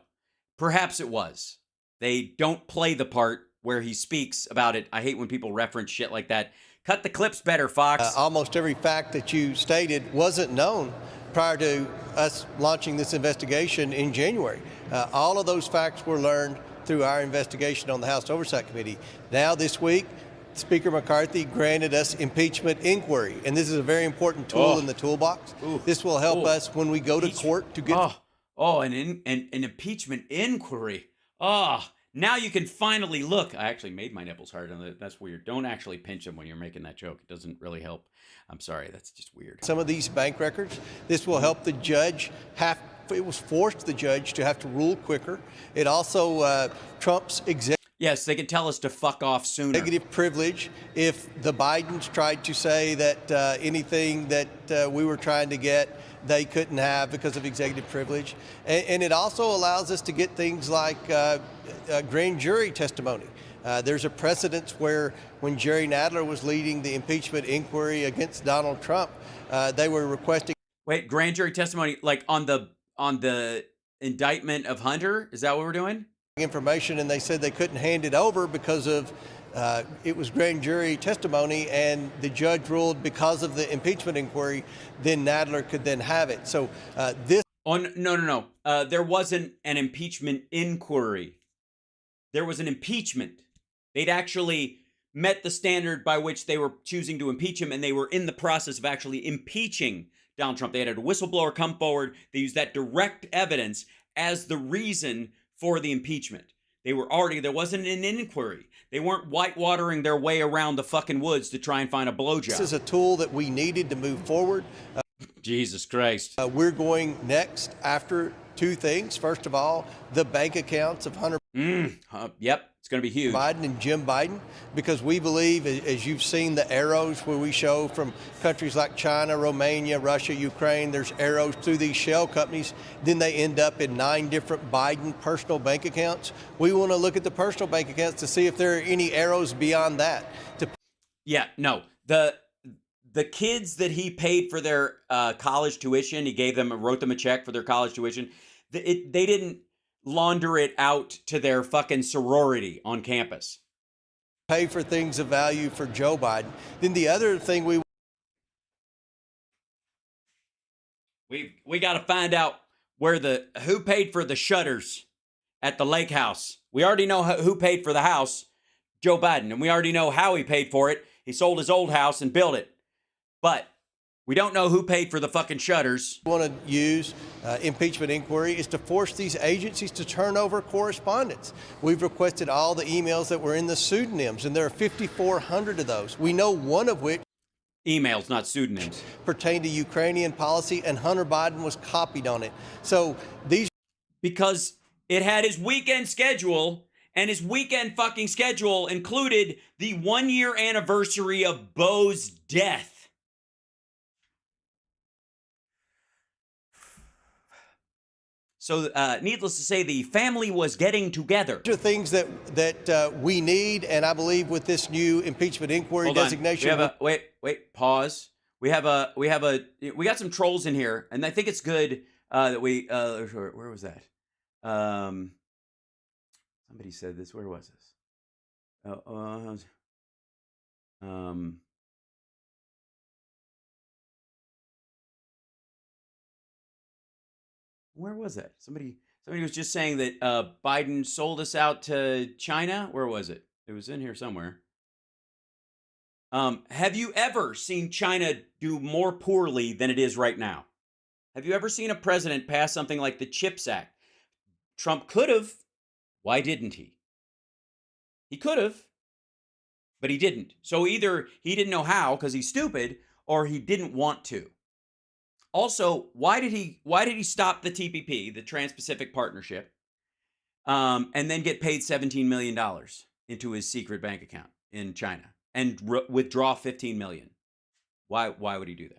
Perhaps it was. They don't play the part where he speaks about it. I hate when people reference shit like that. Cut the clips better, Fox. Almost every fact that you stated wasn't known prior to us launching this investigation in January. All of those facts were learned through our investigation on the House Oversight Committee. Now, this week, Speaker McCarthy granted us impeachment inquiry, and this is a very important tool in the toolbox. This will help us when we go to court to get... An impeachment inquiry. Now you can finally look. I actually made my nipples hard on that. That's weird. Don't actually pinch them when you're making that joke. It doesn't really help. I'm sorry. That's just weird. Some of these bank records. This will help the judge it was forced the judge to have to rule quicker. It also trumps Yes, they can tell us to fuck off sooner. Executive privilege if the Bidens tried to say that anything that we were trying to get, they couldn't have because of executive privilege. And it also allows us to get things like grand jury testimony. There's a precedence where when Jerry Nadler was leading the impeachment inquiry against Donald Trump, they were requesting... Wait, grand jury testimony like on the indictment of Hunter? Is that what we're doing? Information, and they said they couldn't hand it over because of it was grand jury testimony, and the judge ruled because of the impeachment inquiry, then Nadler could then have it. So this... No. There wasn't an impeachment inquiry. There was an impeachment. They'd actually met the standard by which they were choosing to impeach him, and they were in the process of actually impeaching Donald Trump. They had a whistleblower come forward. They used that direct evidence as the reason for the impeachment. There wasn't an inquiry. They weren't whitewatering their way around the fucking woods to try and find a blowjob. This is a tool that we needed to move forward. Jesus Christ. We're going next after two things. First of all, the bank accounts of Hunter Yep, it's going to be huge. Biden and Jim Biden, because we believe, as you've seen the arrows where we show from countries like China, Romania, Russia, Ukraine, there's arrows through these shell companies. Then they end up in 9 different Biden personal bank accounts. We want to look at the personal bank accounts to see if there are any arrows beyond that. Yeah, no. The kids that he paid for their college tuition, he wrote them a check for their college tuition. They didn't launder it out to their fucking sorority on campus. Pay for things of value for Joe Biden. Then the other thing we got to find out who paid for the shutters at the lake house. We already know who paid for the house, Joe Biden, and we already know how he paid for it. He sold his old house and built it. But we don't know who paid for the fucking shutters. We want to use impeachment inquiry is to force these agencies to turn over correspondence. We've requested all the emails that were in the pseudonyms, and there are 5,400 of those. We know one of which... Emails, not pseudonyms. ...pertain to Ukrainian policy, and Hunter Biden was copied on it. So these... Because it had his weekend schedule, and his weekend fucking schedule included the 1-year anniversary of Bo's death. So, needless to say, the family was getting together. These are things that we need, and I believe with this new impeachment inquiry designation. Wait, pause. We got some trolls in here, and I think it's good that we. Where was that? Somebody said this. Where was this? Where was that? Somebody was just saying that Biden sold us out to China. Where was it? It was in here somewhere. Have you ever seen China do more poorly than it is right now? Have you ever seen a president pass something like the CHIPS Act? Trump could have. Why didn't he? He could have, but he didn't. So either he didn't know how because he's stupid, or he didn't want to. Also, why did he stop the TPP, the Trans-Pacific Partnership, and then get paid $17 million into his secret bank account in China and withdraw $15 million? Why would he do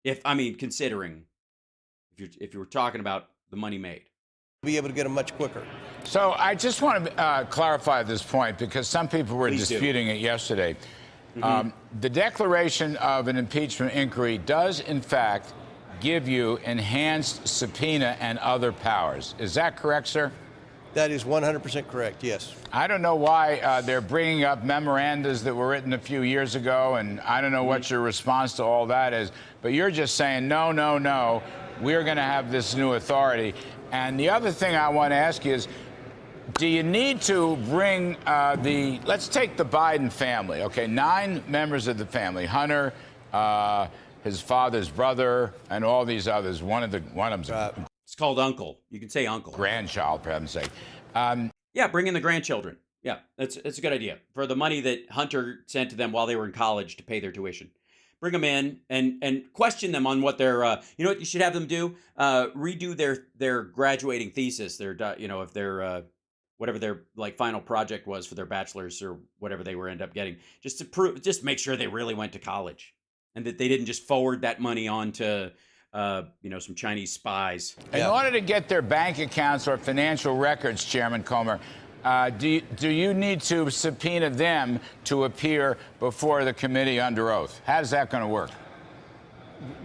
that? Considering if you were talking about the money made. be able to get them much quicker. So I just want to clarify this point because some people were disputing it yesterday. The declaration of an impeachment inquiry does, in fact, give you enhanced subpoena and other powers. Is that correct, sir? That is 100% correct, yes. I don't know why they're bringing up memorandas that were written a few years ago, and I don't know what your response to all that is, but you're just saying, no, no, no, we're going to have this new authority. And the other thing I want to ask you is, do you need to bring let's take the Biden family, okay, 9 members of the family, Hunter, his father's brother, and all these others. One of them's It's called uncle. You can say uncle. grandchild, for heaven's sake. Yeah, bring in the grandchildren. Yeah, it's a good idea. For the money that Hunter sent to them while they were in college to pay their tuition. Bring them in and question them on what their, you know what you should have them do? Redo their graduating thesis, if their, whatever their like final project was for their bachelor's or whatever they end up getting, just to prove, just make sure they really went to college and that they didn't just forward that money on to, some Chinese spies. In order to get their bank accounts or financial records, Chairman Comer, do you need to subpoena them to appear before the committee under oath? How's that going to work?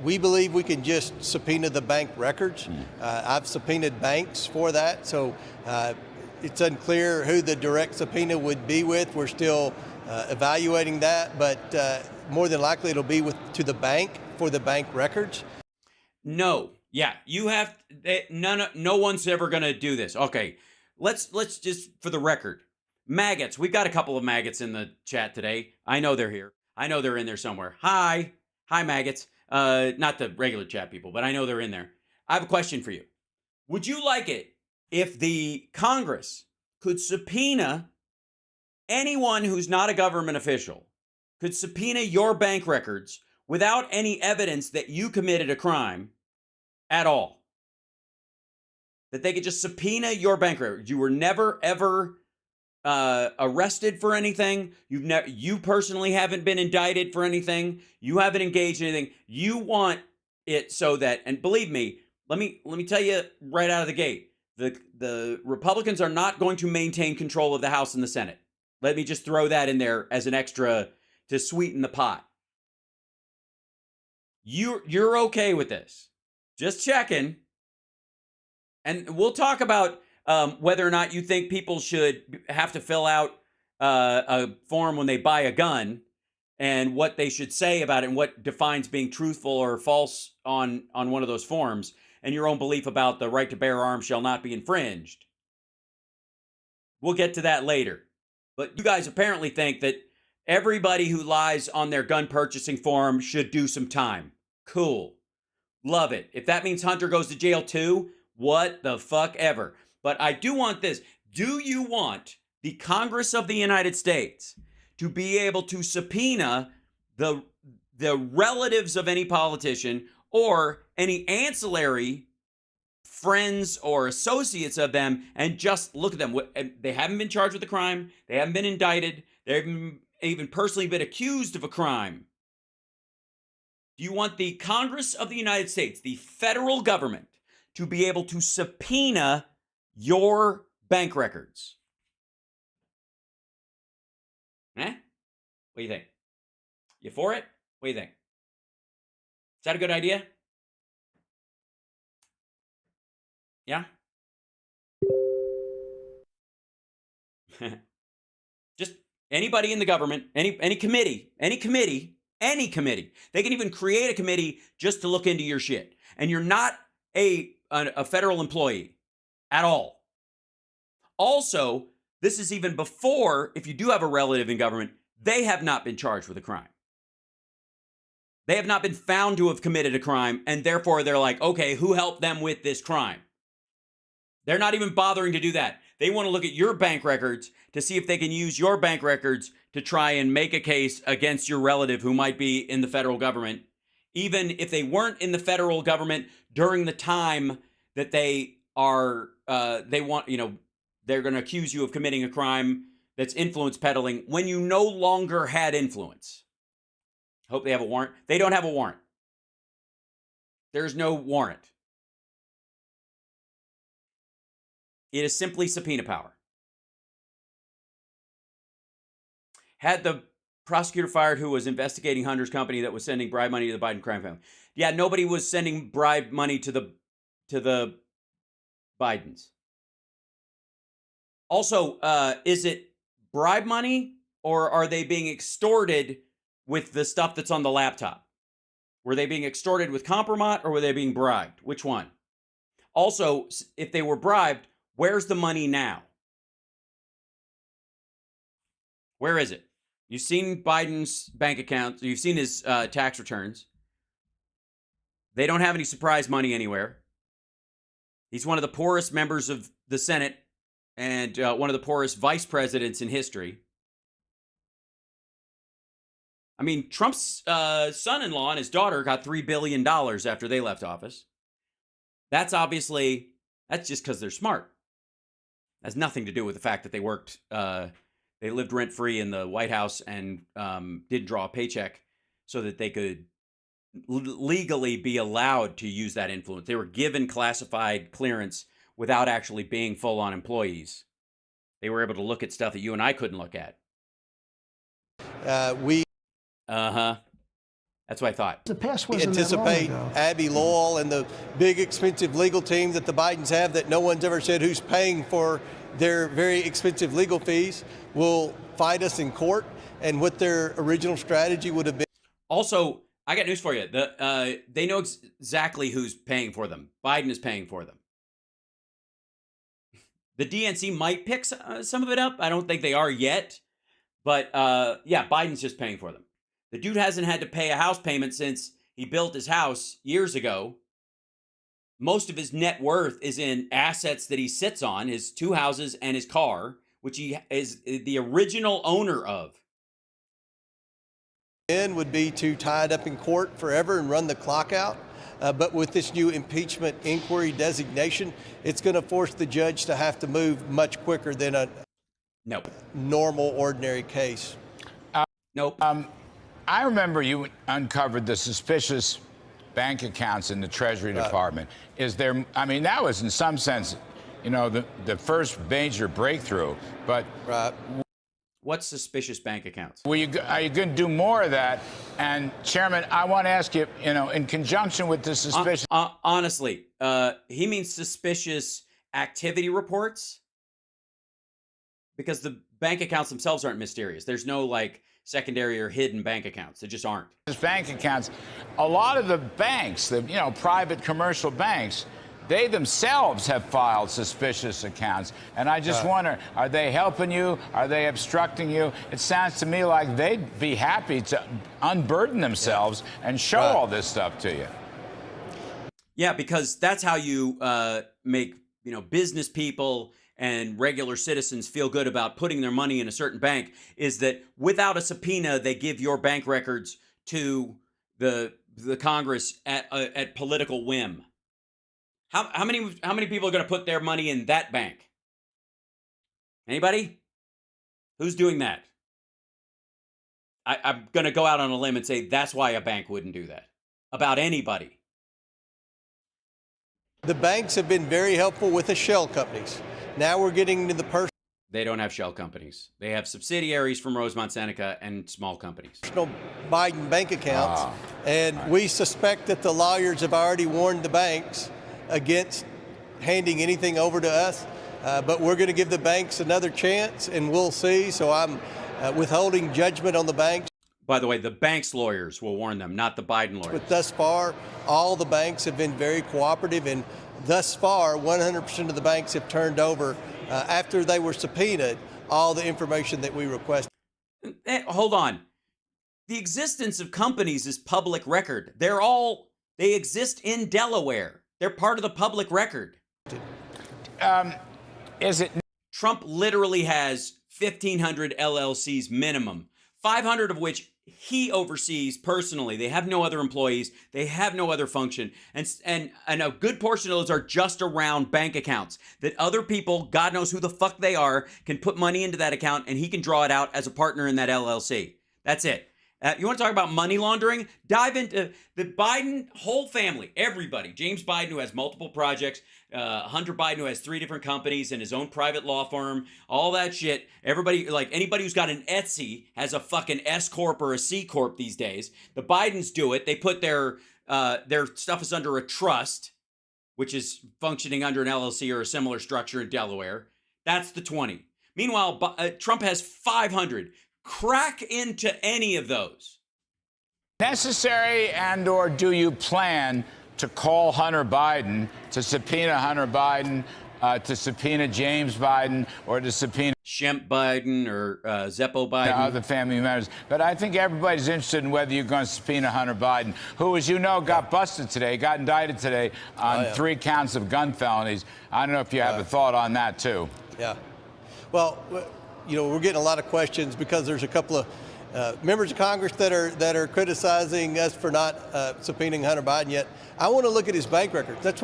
We believe we can just subpoena the bank records. I've subpoenaed banks for that, so it's unclear who the direct subpoena would be with. We're still evaluating that, but more than likely it'll be to the bank for the bank records. No, yeah, you have no one's ever going to do this. Okay, let's just for the record, maggots. We've got a couple of maggots in the chat today. I know they're here. I know they're in there somewhere. Hi, maggots. Not the regular chat people, but I know they're in there. I have a question for you. Would you like it if the Congress could subpoena anyone who's not a government official, could subpoena your bank records without any evidence that you committed a crime at all? That they could just subpoena your bank records. You were never, ever arrested for anything. You personally haven't been indicted for anything. You haven't engaged in anything. You want it so that, and believe me, let me tell you right out of the gate, the Republicans are not going to maintain control of the House and the Senate. Let me just throw that in there as an extra to sweeten the pot. You're okay with this? Just checking. And we'll talk about whether or not you think people should have to fill out a form when they buy a gun and what they should say about it and what defines being truthful or false on one of those forms, and your own belief about the right to bear arms shall not be infringed. We'll get to that later. But you guys apparently think that everybody who lies on their gun purchasing form should do some time. Cool. Love it. If that means Hunter goes to jail too, what the fuck ever. But I do want this. Do you want the Congress of the United States to be able to subpoena the relatives of any politician or any ancillary friends or associates of them and just look at them? They haven't been charged with a crime. They haven't been indicted. They haven't even personally been accused of a crime. Do you want the Congress of the United States, the federal government, to be able to subpoena your bank records? What do you think? You for it? What do you think? Is that a good idea? Yeah? Just anybody in the government, any committee. They can even create a committee just to look into your shit. And you're not a federal employee at all. Also, this is even before, if you do have a relative in government, they have not been charged with a crime. They have not been found to have committed a crime, and therefore they're like, okay, who helped them with this crime? They're not even bothering to do that. They want to look at your bank records to see if they can use your bank records to try and make a case against your relative who might be in the federal government, even if they weren't in the federal government during the time that they are, they're going to accuse you of committing a crime that's influence peddling when you no longer had influence. Hope they have a warrant. They don't have a warrant. There's no warrant. It is simply subpoena power. Had the prosecutor fired who was investigating Hunter's company that was sending bribe money to the Biden crime family? Yeah, nobody was sending bribe money to the Bidens. Also, is it bribe money or are they being extorted with the stuff that's on the laptop? Were they being extorted with compromise or were they being bribed? Which one? Also, if they were bribed, where's the money now? Where is it? You've seen Biden's bank accounts. You've seen his tax returns. They don't have any surprise money anywhere. He's one of the poorest members of the Senate and one of the poorest vice presidents in history. I mean, Trump's son-in-law and his daughter got $3 billion after they left office. That's just because they're smart. Has nothing to do with the fact that they worked, they lived rent-free in the White House and didn't draw a paycheck so that they could legally be allowed to use that influence. They were given classified clearance without actually being full-on employees. They were able to look at stuff that you and I couldn't look at. That's what I thought. The past We wasn't that long anticipate ago. Abby Lowell and the big expensive legal team that the Bidens have that no one's ever said who's paying for their very expensive legal fees will fight us in court and what their original strategy would have been. Also, I got news for you. They know exactly who's paying for them. Biden is paying for them. The DNC might pick some of it up. I don't think they are yet. But yeah, Biden's just paying for them. The dude hasn't had to pay a house payment since he built his house years ago. Most of his net worth is in assets that he sits on, his 2 houses and his car, which he is the original owner of. Would be to tie it up in court forever and run the clock out. But with this new impeachment inquiry designation, it's going to force the judge to have to move much quicker than a normal, ordinary case. Nope. I remember you uncovered the suspicious bank accounts in the Treasury Department. Is there, I mean, that was in some sense, you know, the first major breakthrough, but what's suspicious bank accounts? Are you going to do more of that? And Chairman, I want to ask you, you know, in conjunction with the suspicious... honestly, he means suspicious activity reports because the bank accounts themselves aren't mysterious. There's no like secondary or hidden bank accounts. They just aren't. Bank accounts, a lot of the banks, the private commercial banks, they themselves have filed suspicious accounts. And I just wonder, are they helping you? Are they obstructing you? It sounds to me like they'd be happy to unburden themselves and show all this stuff to you. Yeah, because that's how you make, business people and regular citizens feel good about putting their money in a certain bank, is that without a subpoena, they give your bank records to the Congress at political whim. How many people are going to put their money in that bank? Anybody? Who's doing that? I'm going to go out on a limb and say that's why a bank wouldn't do that about anybody. The banks have been very helpful with the shell companies. Now we're getting to the personal. They don't have shell companies. They have subsidiaries from Rosemont Seneca and small companies. Personal Biden bank accounts. And we suspect that the lawyers have already warned the banks against handing anything over to us. But we're going to give the banks another chance, and we'll see. So I'm withholding judgment on the banks. By the way, the bank's lawyers will warn them, not the Biden lawyers. But thus far, all the banks have been very cooperative, and thus far, 100% of the banks have turned over, after they were subpoenaed, all the information that we requested. Hold on. The existence of companies is public record. They exist in Delaware. They're part of the public record. Is it? Trump literally has 1,500 LLCs minimum, 500 of which he oversees personally. They have no other employees. They have no other function. And a good portion of those are just around bank accounts that other people, God knows who the fuck they are, can put money into that account and he can draw it out as a partner in that LLC. That's it. You want to talk about money laundering? Dive into the Biden whole family, everybody. James Biden, who has multiple projects, Hunter Biden, who has 3 different companies and his own private law firm, all that shit. Everybody, like anybody who's got an Etsy has a fucking S Corp or a C Corp these days. The Bidens do it. They put their stuff is under a trust, which is functioning under an LLC or a similar structure in Delaware. That's the 20. Meanwhile, Trump has 500. Crack into any of those. Necessary and or do you plan to call Hunter Biden, to subpoena Hunter Biden, to subpoena James Biden, or to subpoena Shemp Biden or Zeppo Biden? Other family members. But I think everybody's interested in whether you're going to subpoena Hunter Biden, who, as you know, got busted today, got indicted today on 3 counts of gun felonies. I don't know if you have a thought on that, too. Yeah. Well, you know, we're getting a lot of questions because there's a couple of members of Congress that are criticizing us for not subpoenaing Hunter Biden yet. I want to look at his bank records. That's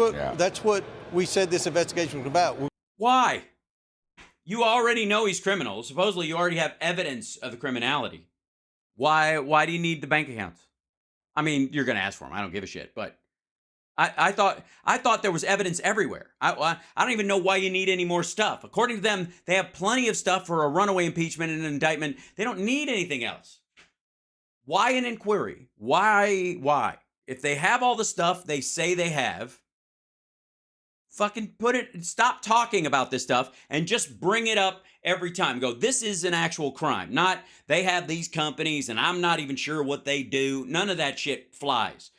what we said this investigation was about. Why? You already know he's criminal. Supposedly, you already have evidence of the criminality. Why do you need the bank accounts? I mean, you're going to ask for them. I don't give a shit. But I thought there was evidence everywhere. I don't even know why you need any more stuff. According to them, they have plenty of stuff for a runaway impeachment and an indictment. They don't need anything else. Why an inquiry? Why? If they have all the stuff they say they have, fucking stop talking about this stuff and just bring it up every time. Go, this is an actual crime. Not, they have these companies and I'm not even sure what they do. None of that shit flies.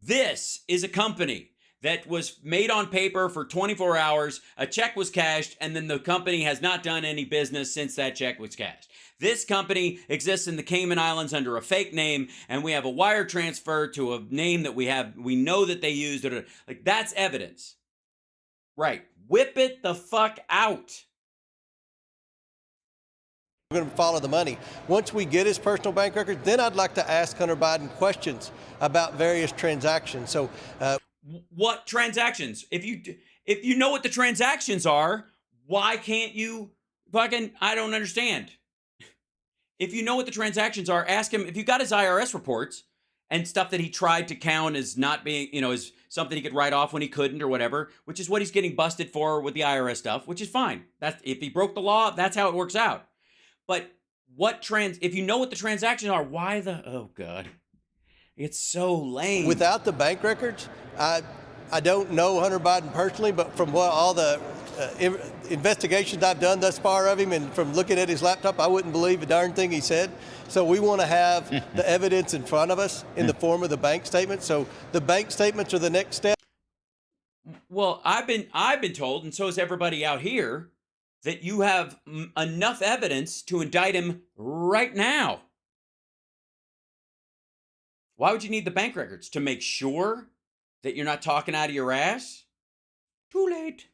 This is a company that was made on paper for 24 hours, a check was cashed, and then the company has not done any business since that check was cashed. This company exists in the Cayman Islands under a fake name, and we have a wire transfer to a name that we know that they used. Like, that's evidence. Right. Whip it the fuck out. We're going to follow the money. Once we get his personal bank records, then I'd like to ask Hunter Biden questions about various transactions. So, what transactions? If you know what the transactions are, why can't you fucking? I don't understand. If you know what the transactions are, ask him. If you got his IRS reports and stuff that he tried to count as not being, as something he could write off when he couldn't or whatever, which is what he's getting busted for with the IRS stuff, which is fine. That's if he broke the law, that's how it works out. But if you know what the transactions are, why oh God, it's so lame. Without the bank records, I don't know Hunter Biden personally, but from all the investigations I've done thus far of him and from looking at his laptop, I wouldn't believe a darn thing he said. So we want to have the evidence in front of us in the form of the bank statement. So the bank statements are the next step. Well, I've been told, and so is everybody out here, that you have enough evidence to indict him right now. Why would you need the bank records? To make sure that you're not talking out of your ass? Too late.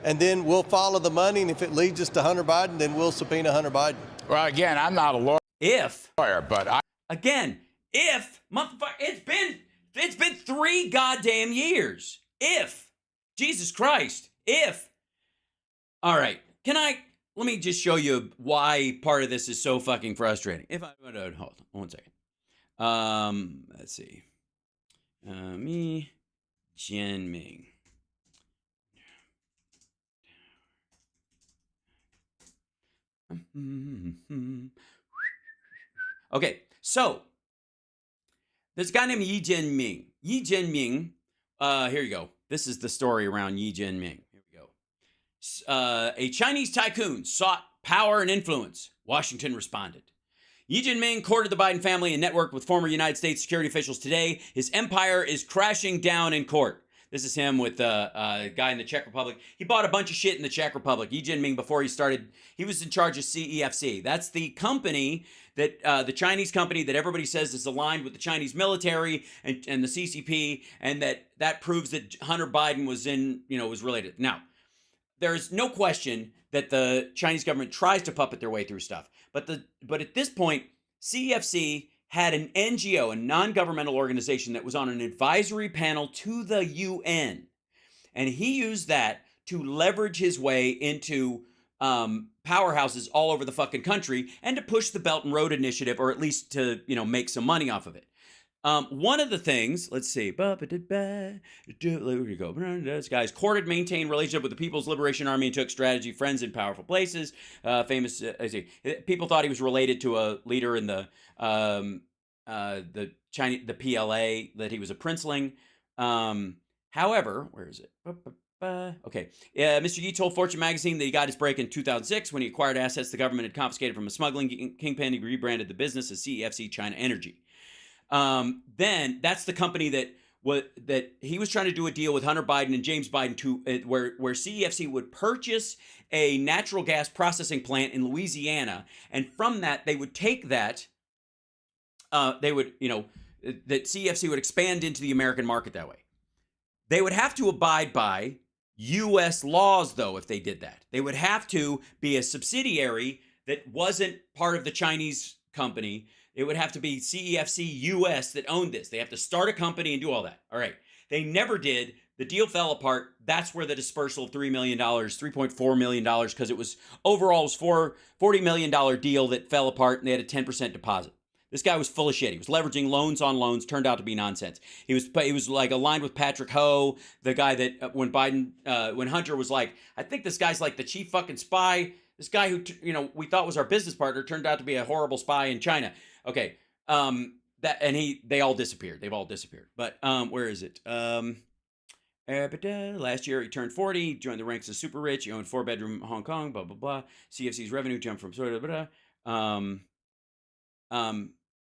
And then we'll follow the money, and if it leads us to Hunter Biden, then we'll subpoena Hunter Biden. Well, again, I'm not a lawyer. But motherfucker, it's been 3 goddamn years. Jesus Christ, all right, let me just show you why part of this is so fucking frustrating. Hold on 1 second. Let's see. Me, Jian Ming. Okay, so there's a guy named Yi Jianming. Yi Jianming, here you go. This is the story around Yi Jianming. Here we go. A Chinese tycoon sought power and influence. Washington responded. Yi Jianming courted the Biden family and networked with former United States security officials today. His empire is crashing down in court. This is him with a guy in the Czech Republic. He bought a bunch of shit in the Czech Republic. Yi Jianming, before he was in charge of CEFC. That's the company that, the Chinese company that everybody says is aligned with the Chinese military and the CCP, and that proves that Hunter Biden was related. Now, there's no question that the Chinese government tries to puppet their way through stuff. But at this point, CEFC had an NGO, a non-governmental organization that was on an advisory panel to the UN. And he used that to leverage his way into powerhouses all over the fucking country and to push the Belt and Road Initiative, or at least to, make some money off of it. One of the things, let's see, there we go. This guy's courted, maintained relationship with the People's Liberation Army and took strategy, friends in powerful places. Famous, people thought he was related to a leader in the Chinese, the PLA, that he was a princeling. However, where is it? Okay. Mr. Yi told Fortune magazine that he got his break in 2006 when he acquired assets the government had confiscated from a smuggling kingpin. He rebranded the business as CEFC China Energy. Then that's the company that he was trying to do a deal with Hunter Biden and James Biden to where CEFC would purchase a natural gas processing plant in Louisiana, and from that they would take that that CEFC would expand into the American market that way. They would have to abide by U.S. laws, though, if they did that. They would have to be a subsidiary that wasn't part of the Chinese company. It would have to be CEFC US that owned this. They have to start a company and do all that. All right. They never did. The deal fell apart. That's where the dispersal of $3 million, $3.4 million, because it was overall it was $40 million deal that fell apart, and they had a 10% deposit. This guy was full of shit. He was leveraging loans on loans. Turned out to be nonsense. He was like aligned with Patrick Ho, the guy that when Hunter was like, I think this guy's like the chief fucking spy. This guy who we thought was our business partner turned out to be a horrible spy in China. Okay, they all disappeared. They've all disappeared. But where is it? Last year he turned 40, joined the ranks of super rich. He owned 4-bedroom Hong Kong. Blah blah blah. CFC's revenue jumped from sort of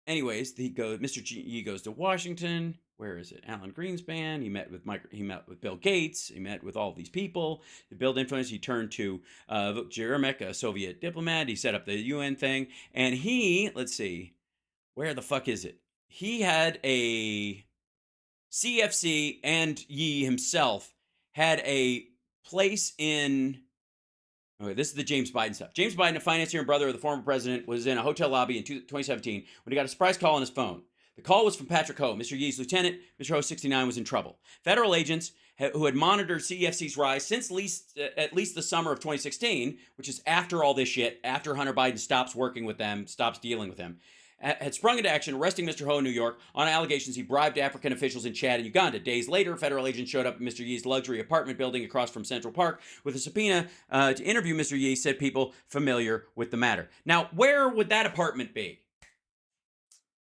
anyways, Mr. Yi goes to Washington. Where is it? Alan Greenspan. He met with Bill Gates. He met with all these people to build influence. He turned to Jeremik, a Soviet diplomat. He set up the UN thing. And let's see, where the fuck is it? He had a CFC, and Yi himself had a place in. Okay, this is the James Biden stuff. James Biden, a financier and brother of the former president, was in a hotel lobby in 2017 when he got a surprise call on his phone. The call was from Patrick Ho, Mr. Yi's lieutenant. Mr. Ho, 69, was in trouble. Federal agents who had monitored CEFC's rise since at least the summer of 2016, which is after all this shit, after Hunter Biden stops working with them, stops dealing with them, had sprung into action, arresting Mr. Ho in New York on allegations he bribed African officials in Chad and Uganda. Days later, federal agents showed up at Mr. Yi's luxury apartment building across from Central Park with a subpoena to interview Mr. Yi, said people familiar with the matter. Now, where would that apartment be?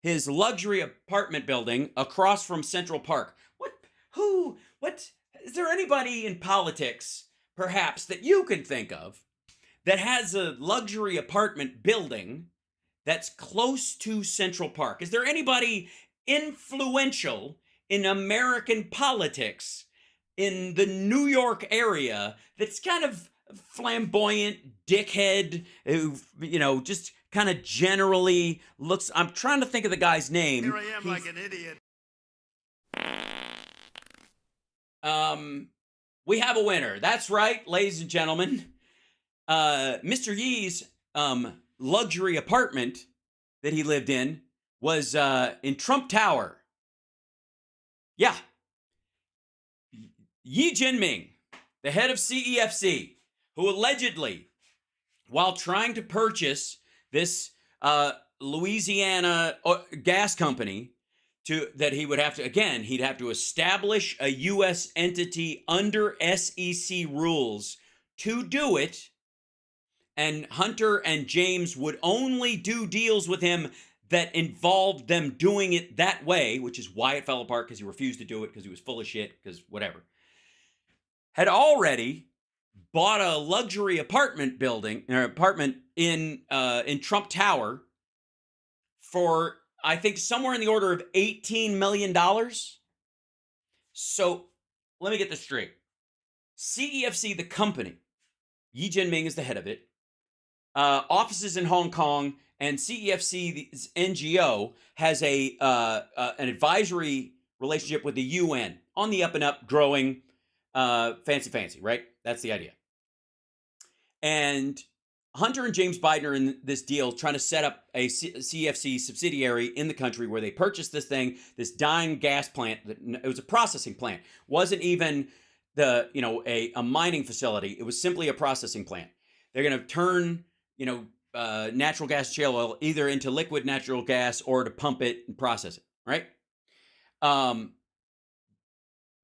His luxury apartment building across from Central Park. What? Is there anybody in politics, perhaps, that you can think of that has a luxury apartment building that's close to Central Park? Is there anybody influential in American politics in the New York area that's kind of flamboyant dickhead who, just kind of generally looks... I'm trying to think of the guy's name. Here I am like an idiot. We have a winner. That's right, ladies and gentlemen. Mr. Yi's luxury apartment that he lived in was in Trump Tower. Yeah. Yi Jinping, the head of CEFC, who allegedly, while trying to purchase this Louisiana gas company, he'd have to establish a U.S. entity under SEC rules to do it. And Hunter and James would only do deals with him that involved them doing it that way, which is why it fell apart, because he refused to do it, because he was full of shit, because whatever. Had already bought a luxury apartment in Trump Tower for, I think, somewhere in the order of $18 million. So let me get this straight. CEFC, the company, Yi Jinping is the head of it, offices in Hong Kong, and CEFC, the NGO, has an advisory relationship with the UN on the up and up, growing, fancy, right? That's the idea. And Hunter and James Biden are in this deal trying to set up a CEFC subsidiary in the country where they purchased this thing, this dying gas plant. It was a processing plant. Wasn't even a mining facility. It was simply a processing plant. They're going to turn, natural gas shale oil either into liquid natural gas or to pump it and process it, right?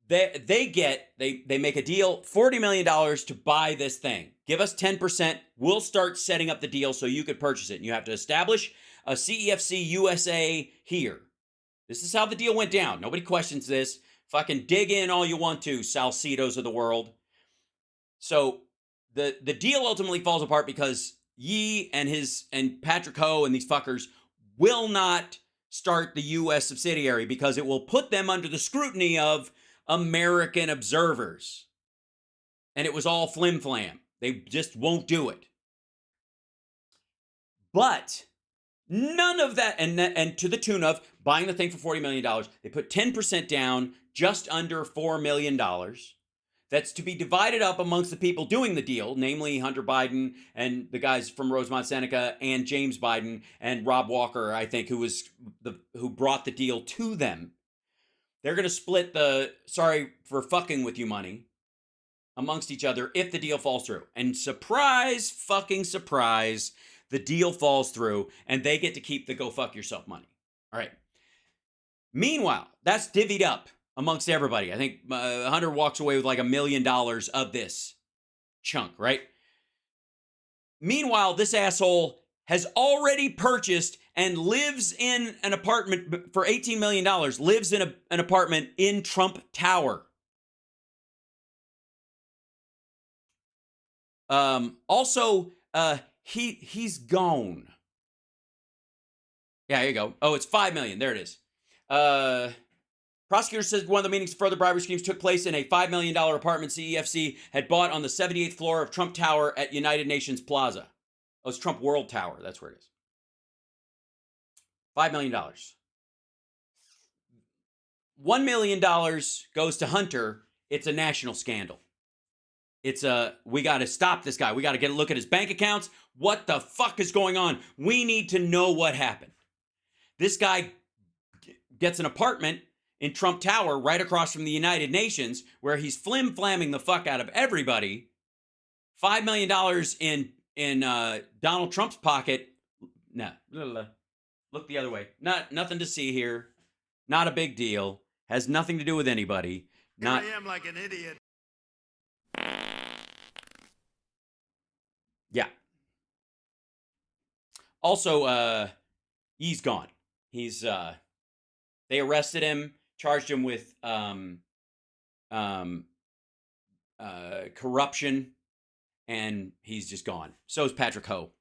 They make a deal, $40 million to buy this thing. Give us 10%. We'll start setting up the deal so you could purchase it. And you have to establish a CEFC USA here. This is how the deal went down. Nobody questions this. Fucking dig in all you want to, Salcidos of the world. So the deal ultimately falls apart because Yi and Patrick Ho and these fuckers will not start the U.S. subsidiary because it will put them under the scrutiny of American observers. And it was all flim-flam. They just won't do it. But none of that, and to the tune of buying the thing for $40 million, they put 10% down, just under $4 million. That's to be divided up amongst the people doing the deal, namely Hunter Biden and the guys from Rosemont Seneca and James Biden and Rob Walker, I think, who brought the deal to them. They're going to split the sorry for fucking with you money amongst each other if the deal falls through. And surprise, fucking surprise, the deal falls through and they get to keep the go fuck yourself money. All right. Meanwhile, that's divvied up amongst everybody. I think Hunter walks away with like $1 million of this chunk, right? Meanwhile, this asshole has already purchased and lives in an apartment for $18 million, lives in an apartment in Trump Tower. Also, he's gone. Yeah, here you go. Oh, it's $5 million. There it is. Prosecutor says one of the meetings for further bribery schemes took place in a $5 million apartment CEFC had bought on the 78th floor of Trump Tower at United Nations Plaza. Oh, it's Trump World Tower. That's where it is. $5 million. $1 million goes to Hunter. It's a national scandal. We got to stop this guy. We got to get a look at his bank accounts. What the fuck is going on? We need to know what happened. This guy gets an apartment in Trump Tower right across from the United Nations where he's flim-flamming the fuck out of everybody. $5 million in Donald Trump's pocket. No. Look the other way. Nothing to see here. Not a big deal. Has nothing to do with anybody. Here I am like an idiot. Yeah. Also, he's gone. He's they arrested him, charged him with corruption, and he's just gone. So is Patrick Ho.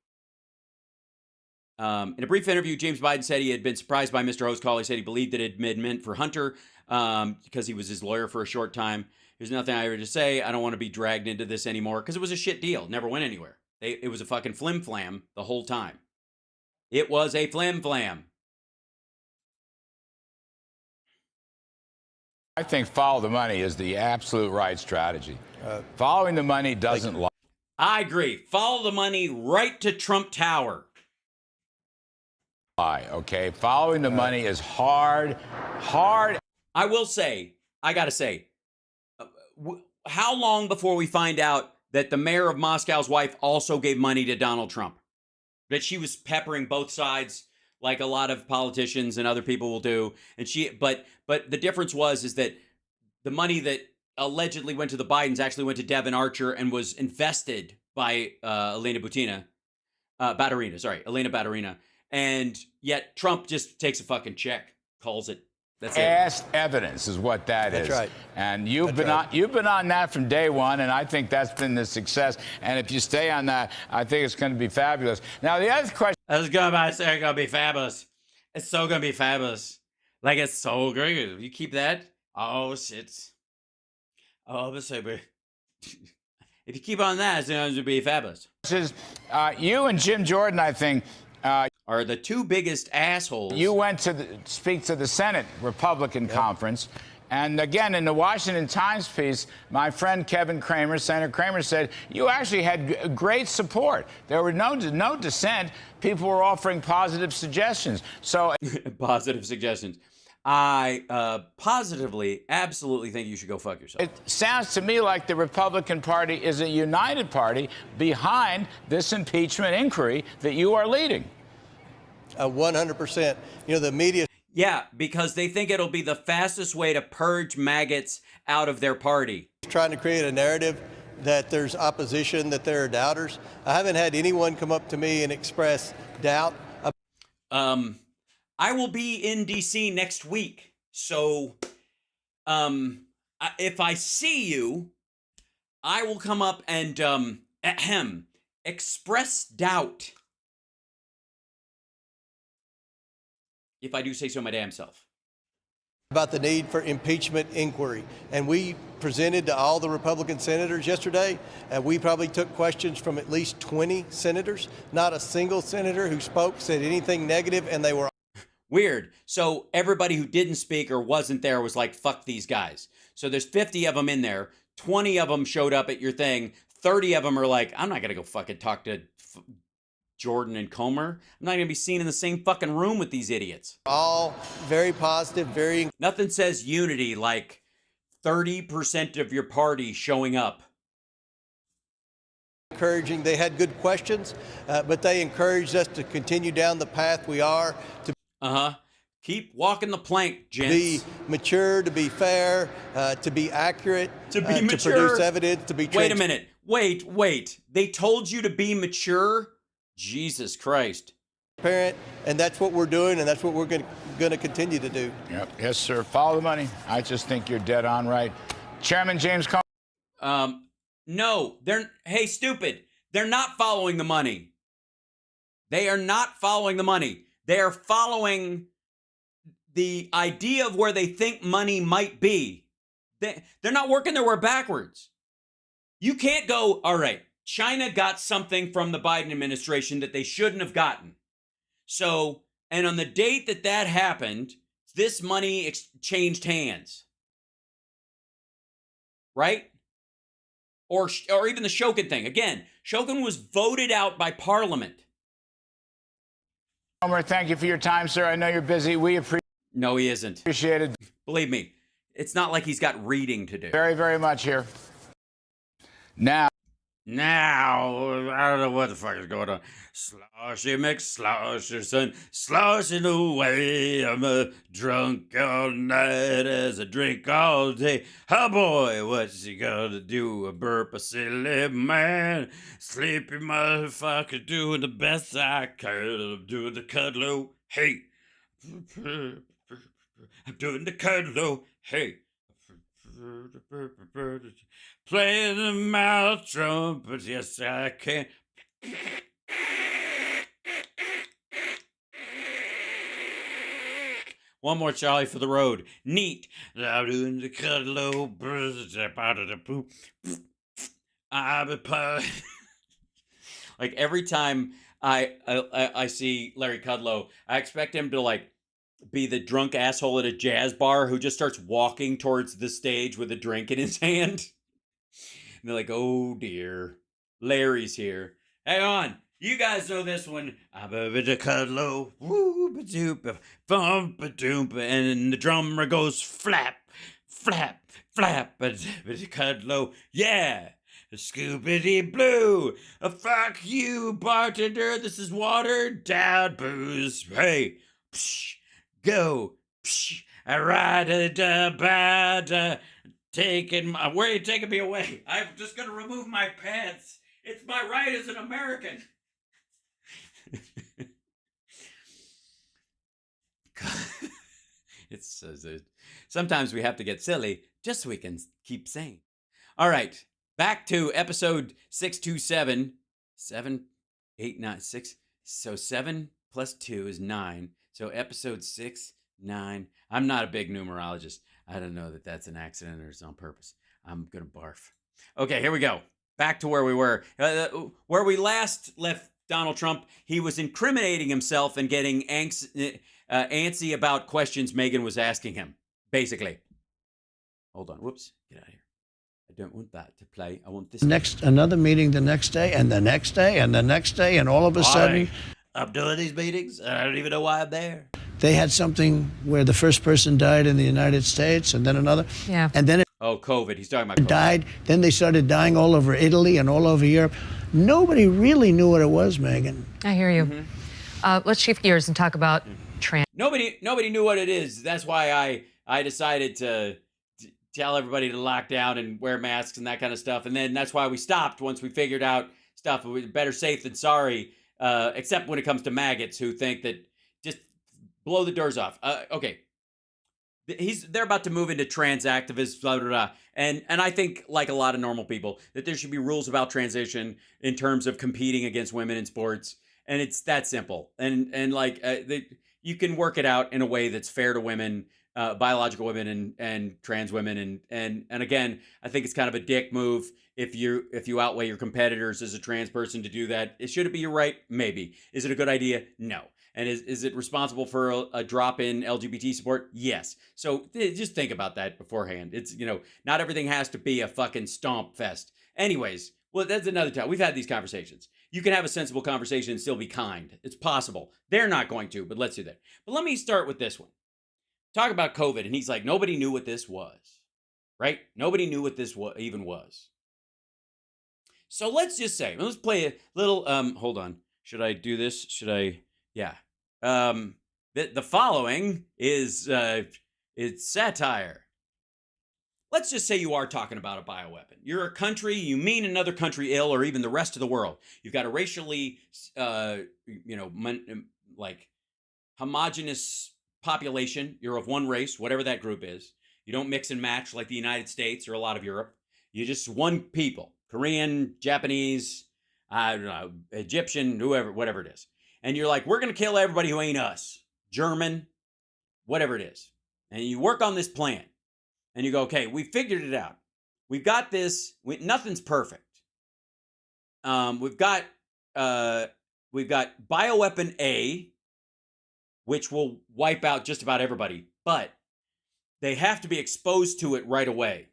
In a brief interview, James Biden said he had been surprised by Mr. Ho's call. He said he believed that it had been meant for Hunter because he was his lawyer for a short time. There's nothing I ever to say. I don't want to be dragged into this anymore because it was a shit deal. Never went anywhere. It was a fucking flim-flam the whole time. It was a flim-flam. I think follow the money is the absolute right strategy. Following the money doesn't lie. I agree. Follow the money right to Trump Tower. Okay, following the money is hard. I will say, I gotta say, how long before we find out that the mayor of Moscow's wife also gave money to Donald Trump? That she was peppering both sides like a lot of politicians and other people will do. And but the difference is that the money that allegedly went to the Bidens actually went to Devin Archer and was invested by Elena Baturina. And yet Trump just takes a fucking check, calls it. That's it. Past evidence is what that is. That's right. And you've been on that from day one, and I think that's been the success. And if you stay on that, I think it's going to be fabulous. Now, the other question. It's going to be fabulous. It's so going to be fabulous. Like, it's so great. If you keep that, oh, shit. Oh, this will be. If you keep on that, it's going to be fabulous. You and Jim Jordan, I think, are the two biggest assholes. You went to speak to the Senate Republican Conference. And again, in the Washington Times piece, my friend Kevin Kramer, Senator Kramer, said you actually had great support. There were no dissent. People were offering positive suggestions. So positive suggestions. I positively, absolutely think you should go fuck yourself. It sounds to me like the Republican Party is a united party behind this impeachment inquiry that you are leading. 100%. You know, the media. Yeah, because they think it'll be the fastest way to purge maggots out of their party. Trying to create a narrative that there's opposition, that there are doubters. I haven't had anyone come up to me and express doubt. I will be in DC next week, so if I see you, I will come up and express doubt. If I do say so my damn self. About the need for impeachment inquiry. And we presented to all the Republican senators yesterday. We probably took questions from at least 20 senators. Not a single senator who spoke said anything negative, and they were weird. So everybody who didn't speak or wasn't there was like, fuck these guys. So there's 50 of them in there. 20 of them showed up at your thing. 30 of them are like, I'm not going to go fucking talk to Jordan and Comer. I'm not going to be seen in the same fucking room with these idiots. All very positive, very... Nothing says unity like 30% of your party showing up. Encouraging. They had good questions, but they encouraged us to continue down the path we are. To Keep walking the plank, gents. Be mature, to be fair, to be accurate, to be mature, to produce evidence, to be Wait a minute. Wait. They told you to be mature? Jesus Christ. Parent, and that's what we're doing, and that's what we're going to continue to do. Yep. Yes, sir. Follow the money. I just think you're dead on right. Chairman James Comer. No, hey, stupid. They're not following the money. They are not following the money. They are following the idea of where they think money might be. They're not working their way backwards. You can't go, all right, China got something from the Biden administration that they shouldn't have gotten. So, and on the date that happened, this money changed hands. Right? Or even the Shokin thing. Again, Shokin was voted out by Parliament. Comer, thank you for your time, sir. I know you're busy. We appreciate it. No, he isn't. Appreciate it. Believe me, it's not like he's got reading to do. Very, very much here. Now, I don't know what the fuck is going on. Sloshy McSlosher, son, sloshing away. I'm a drunk all night as I drink all day. Oh boy, what's he gonna do? A burp, a silly man. Sleepy motherfucker, doing the best I can. I'm doing the cuddle, hey. I'm doing the cuddle, hey. Play the mouth trumpet, yes I can. One more, Charlie, for the road. Neat. I'm doing the cuddle. Like every time I see Larry Kudlow, I expect him to like be the drunk asshole at a jazz bar who just starts walking towards the stage with a drink in his hand. And they're like, oh dear, Larry's here. Hang on, you guys know this one. I'm a bit of cuddle, woo-ba-doop, bump-a-doompa, and the drummer goes flap, flap, flap, a bit of cuddle, yeah. Scoopity blue, fuck you, bartender. This is watered down booze. Hey, psh, go, psh, I ride a taking my, where are you taking me away? I'm just gonna remove my pants. It's my right as an American. It's sometimes we have to get silly just so we can keep sane. All right, back to episode 627. 7, 8, 9, 6. So 7 plus 2 is 9. So episode 6, 9. I'm not a big numerologist. I don't know that that's an accident or it's on purpose. I'm gonna barf. Okay, here we go. Back to where we were. Where we last left Donald Trump, he was incriminating himself and getting antsy about questions Megyn was asking him, basically. Hold on. Whoops. Get out of here. I don't want that to play. I want this. Another meeting the next day, and the next day, and the next day, and all of a sudden... I'm doing these meetings, and I don't even know why I'm there. they had something where the first person died in the United States and then another. Yeah. And then it Oh, COVID. He's talking about COVID. died. Then they started dying all over Italy and all over Europe. Nobody really knew what it was, Megan. I hear you. Let's shift gears and talk about trans. Nobody knew what it is. That's why I decided to tell everybody to lock down and wear masks and that kind of stuff. And then that's why we stopped once we figured out stuff. It was better safe than sorry, except when it comes to maggots who think that just blow the doors off. Okay. They're about to move into trans activists, blah, blah, blah. And I think, like a lot of normal people, that there should be rules about transition in terms of competing against women in sports. And it's that simple. And you can work it out in a way that's fair to women, biological women and trans women. And again, I think it's kind of a dick move if you outweigh your competitors as a trans person to do that. Should it be your right? Maybe. Is it a good idea? No. And is it responsible for a drop in LGBT support? Yes. So just think about that beforehand. It's, not everything has to be a fucking stomp fest. Anyways, well, that's another time. We've had these conversations. You can have a sensible conversation and still be kind. It's possible. They're not going to, but let's do that. But let me start with this one. Talk about COVID. And he's like, nobody knew what this was, right? Nobody knew what this even was. So let's just say, let's play a little, hold on. Should I do this? Yeah. The following is it's satire. Let's just say you are talking about a bioweapon. You're a country, you mean another country ill, or even the rest of the world. You've got a racially, homogenous population. You're of one race, whatever that group is. You don't mix and match like the United States or a lot of Europe. You're just one people. Korean, Japanese, I don't know, Egyptian, whatever it is. And you're like, we're going to kill everybody who ain't us. German, whatever it is. And you work on this plan. And you go, okay, we figured it out. We've got this. Nothing's perfect. We've got bioweapon A, which will wipe out just about everybody. But they have to be exposed to it right away.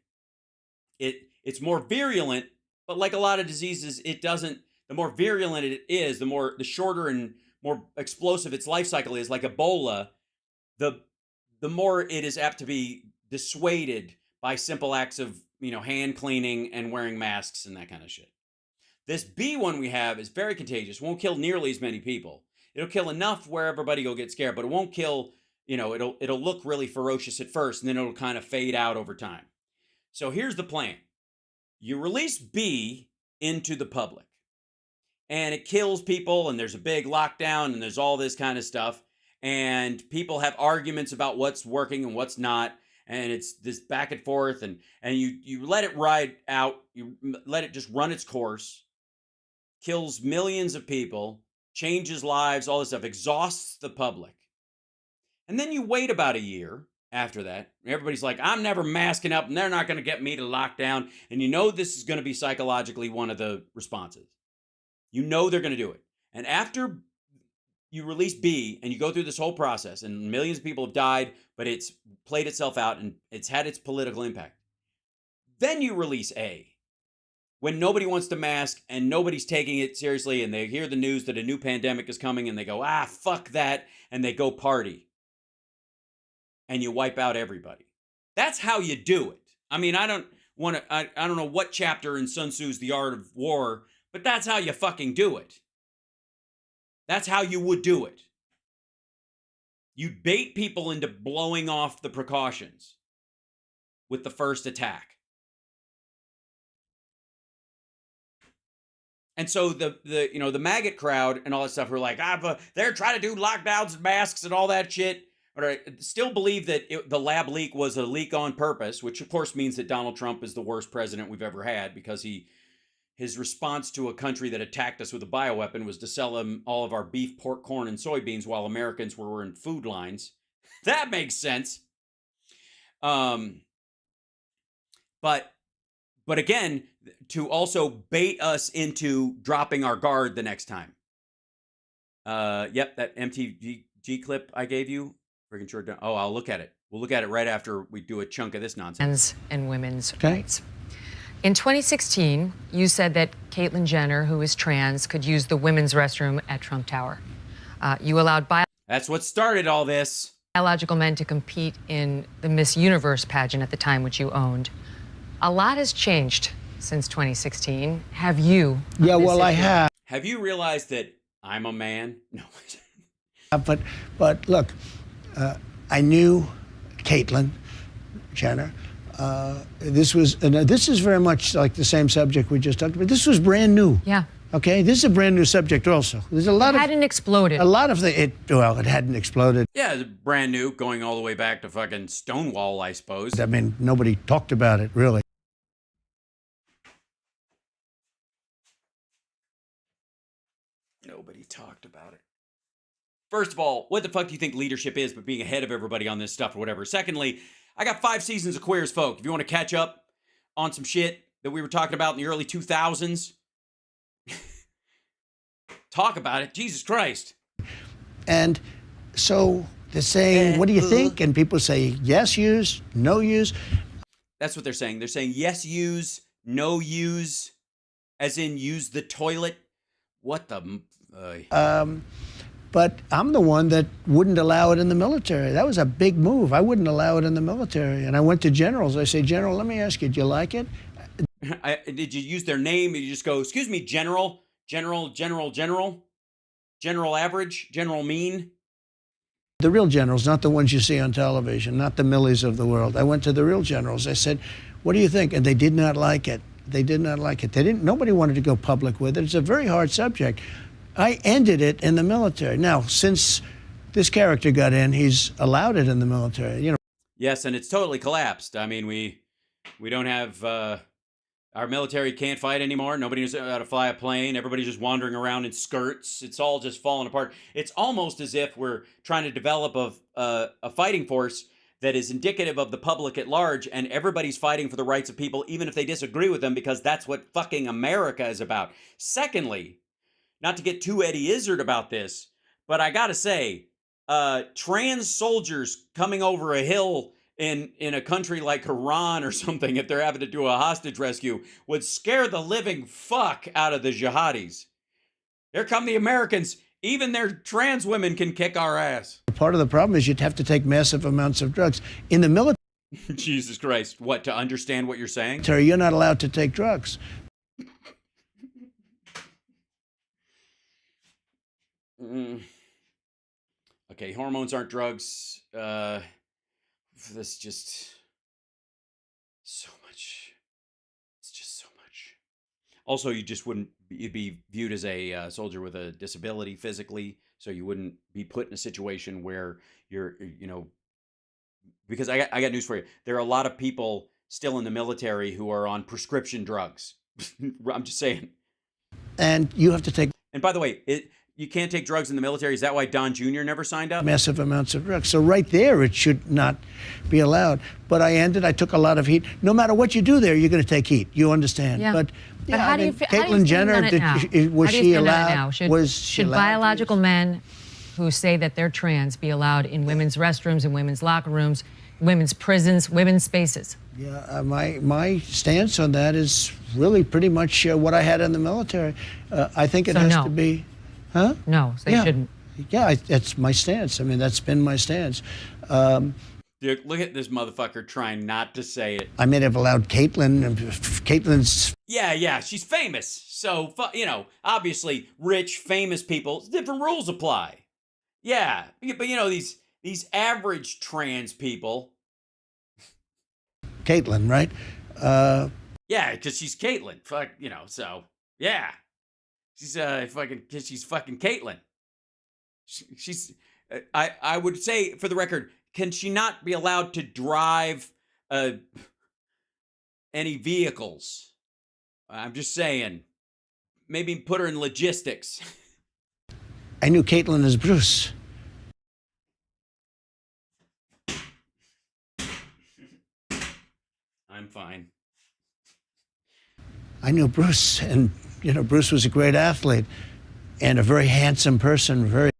It's more virulent, but like a lot of diseases, it doesn't. The more virulent it is, the shorter and more explosive its life cycle is. Like Ebola, the more it is apt to be dissuaded by simple acts of, hand cleaning and wearing masks and that kind of shit. This B one we have is very contagious. Won't kill nearly as many people. It'll kill enough where everybody will get scared, but it won't kill. It'll look really ferocious at first, and then it'll kind of fade out over time. So here's the plan: you release B into the public. And it kills people, and there's a big lockdown, and there's all this kind of stuff. And people have arguments about what's working and what's not. And it's this back and forth, and you let it ride out. You let it just run its course. Kills millions of people, changes lives, all this stuff, exhausts the public. And then you wait about a year after that. Everybody's like, I'm never masking up, and they're not going to get me to lock down. And this is going to be psychologically one of the responses. They're going to do it. And after you release B and you go through this whole process and millions of people have died, but it's played itself out and it's had its political impact. Then you release A when nobody wants to mask and nobody's taking it seriously and they hear the news that a new pandemic is coming and they go, fuck that. And they go party and you wipe out everybody. That's how you do it. I mean, I don't know what chapter in Sun Tzu's The Art of War, but that's how you fucking do it. That's how you would do it. You'd bait people into blowing off the precautions with the first attack. And so the maggot crowd and all that stuff were like, they're trying to do lockdowns and masks and all that shit. But I still believe that the lab leak was a leak on purpose, which of course means that Donald Trump is the worst president we've ever had because his response to a country that attacked us with a bioweapon was to sell them all of our beef, pork, corn, and soybeans while Americans were in food lines. That makes sense. But again, to also bait us into dropping our guard the next time. Yep, that MTG clip I gave you. Freaking short down. Oh, I'll look at it. We'll look at it right after we do a chunk of this nonsense. And women's rights. In 2016, you said that Caitlyn Jenner, who is trans, could use the women's restroom at Trump Tower. You allowed That's what started all this. Biological men to compete in the Miss Universe pageant at the time, which you owned. A lot has changed since 2016. Have you? Yeah, well, I have. Have you realized that I'm a man? No. But look, I knew Caitlyn Jenner. This is very much like the same subject we just talked about. This was brand new. Yeah. Okay, this is a brand new subject also. There's a lot it hadn't exploded. A lot of it hadn't exploded. Yeah, it's brand new, going all the way back to fucking Stonewall, I suppose. I mean, nobody talked about it, really. Nobody talked about it. First of all, what the fuck do you think leadership is but being ahead of everybody on this stuff or whatever? Secondly, I got 5 seasons of Queer as Folk. If you want to catch up on some shit that we were talking about in the early 2000s, talk about it. Jesus Christ. And so they're saying, what do you think? And people say, yes, use, no use. That's what they're saying. They're saying yes, use, no use, as in use the toilet. What the... But I'm the one that wouldn't allow it in the military. That was a big move. I wouldn't allow it in the military. And I went to generals. I say, General, let me ask you, do you like it? Did you use their name? Did you just go, excuse me, General, General, General, General, General Average, General Mean? The real generals, not the ones you see on television, not the Millies of the world. I went to the real generals. I said, what do you think? And they did not like it. They did not like it. Nobody wanted to go public with it. It's a very hard subject. I ended it in the military. Now, since this character got in, he's allowed it in the military. You know. Yes, and it's totally collapsed. I mean, we don't have our military can't fight anymore. Nobody knows how to fly a plane. Everybody's just wandering around in skirts. It's all just falling apart. It's almost as if we're trying to develop a fighting force that is indicative of the public at large, and everybody's fighting for the rights of people, even if they disagree with them, because that's what fucking America is about. Secondly, not to get too Eddie Izzard about this, but I gotta say, trans soldiers coming over a hill in a country like Iran or something, if they're having to do a hostage rescue, would scare the living fuck out of the jihadis. Here come the Americans. Even their trans women can kick our ass. Part of the problem is you'd have to take massive amounts of drugs. In the military, Jesus Christ. What, to understand what you're saying? You're not allowed to take drugs. Okay, hormones aren't drugs. This just so much. It's just so much. Also, you'd be viewed as a soldier with a disability physically, so you wouldn't be put in a situation where you're, because I got news for you. There are a lot of people still in the military who are on prescription drugs. I'm just saying. And you have to take. And by the way, you can't take drugs in the military. Is that why Don Jr. never signed up? Massive amounts of drugs. So right there, it should not be allowed. But I took a lot of heat. No matter what you do there, you're going to take heat. You understand? Yeah. But how do you Caitlyn Jenner, was she allowed? Should biological men who say that they're trans be allowed in women's restrooms, in women's locker rooms, women's prisons, women's spaces? Yeah, my stance on that is really pretty much what I had in the military. I think it has to be. Huh? No, they shouldn't. Yeah, that's my stance. I mean, that's been my stance. Dude, look at this motherfucker trying not to say it. I may have allowed Caitlyn. Caitlyn's... Yeah, she's famous. So, obviously, rich, famous people, different rules apply. Yeah, but these average trans people. Caitlyn, right? Yeah, because she's Caitlyn. Fuck, so, yeah. She's fucking Caitlyn. She's I would say, for the record, can she not be allowed to drive any vehicles? I'm just saying, maybe put her in logistics. I knew Caitlyn as Bruce. I'm fine. I knew Bruce, and Bruce was a great athlete and a very handsome person. Very.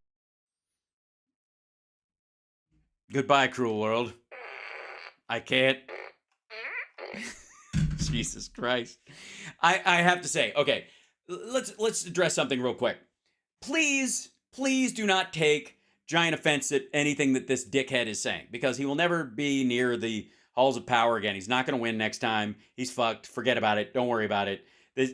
Goodbye, cruel world. I can't. Jesus Christ. I have to say, okay, let's address something real quick. Please do not take giant offense at anything that this dickhead is saying, because he will never be near the halls of power again. He's not going to win next time. He's fucked. Forget about it. Don't worry about it.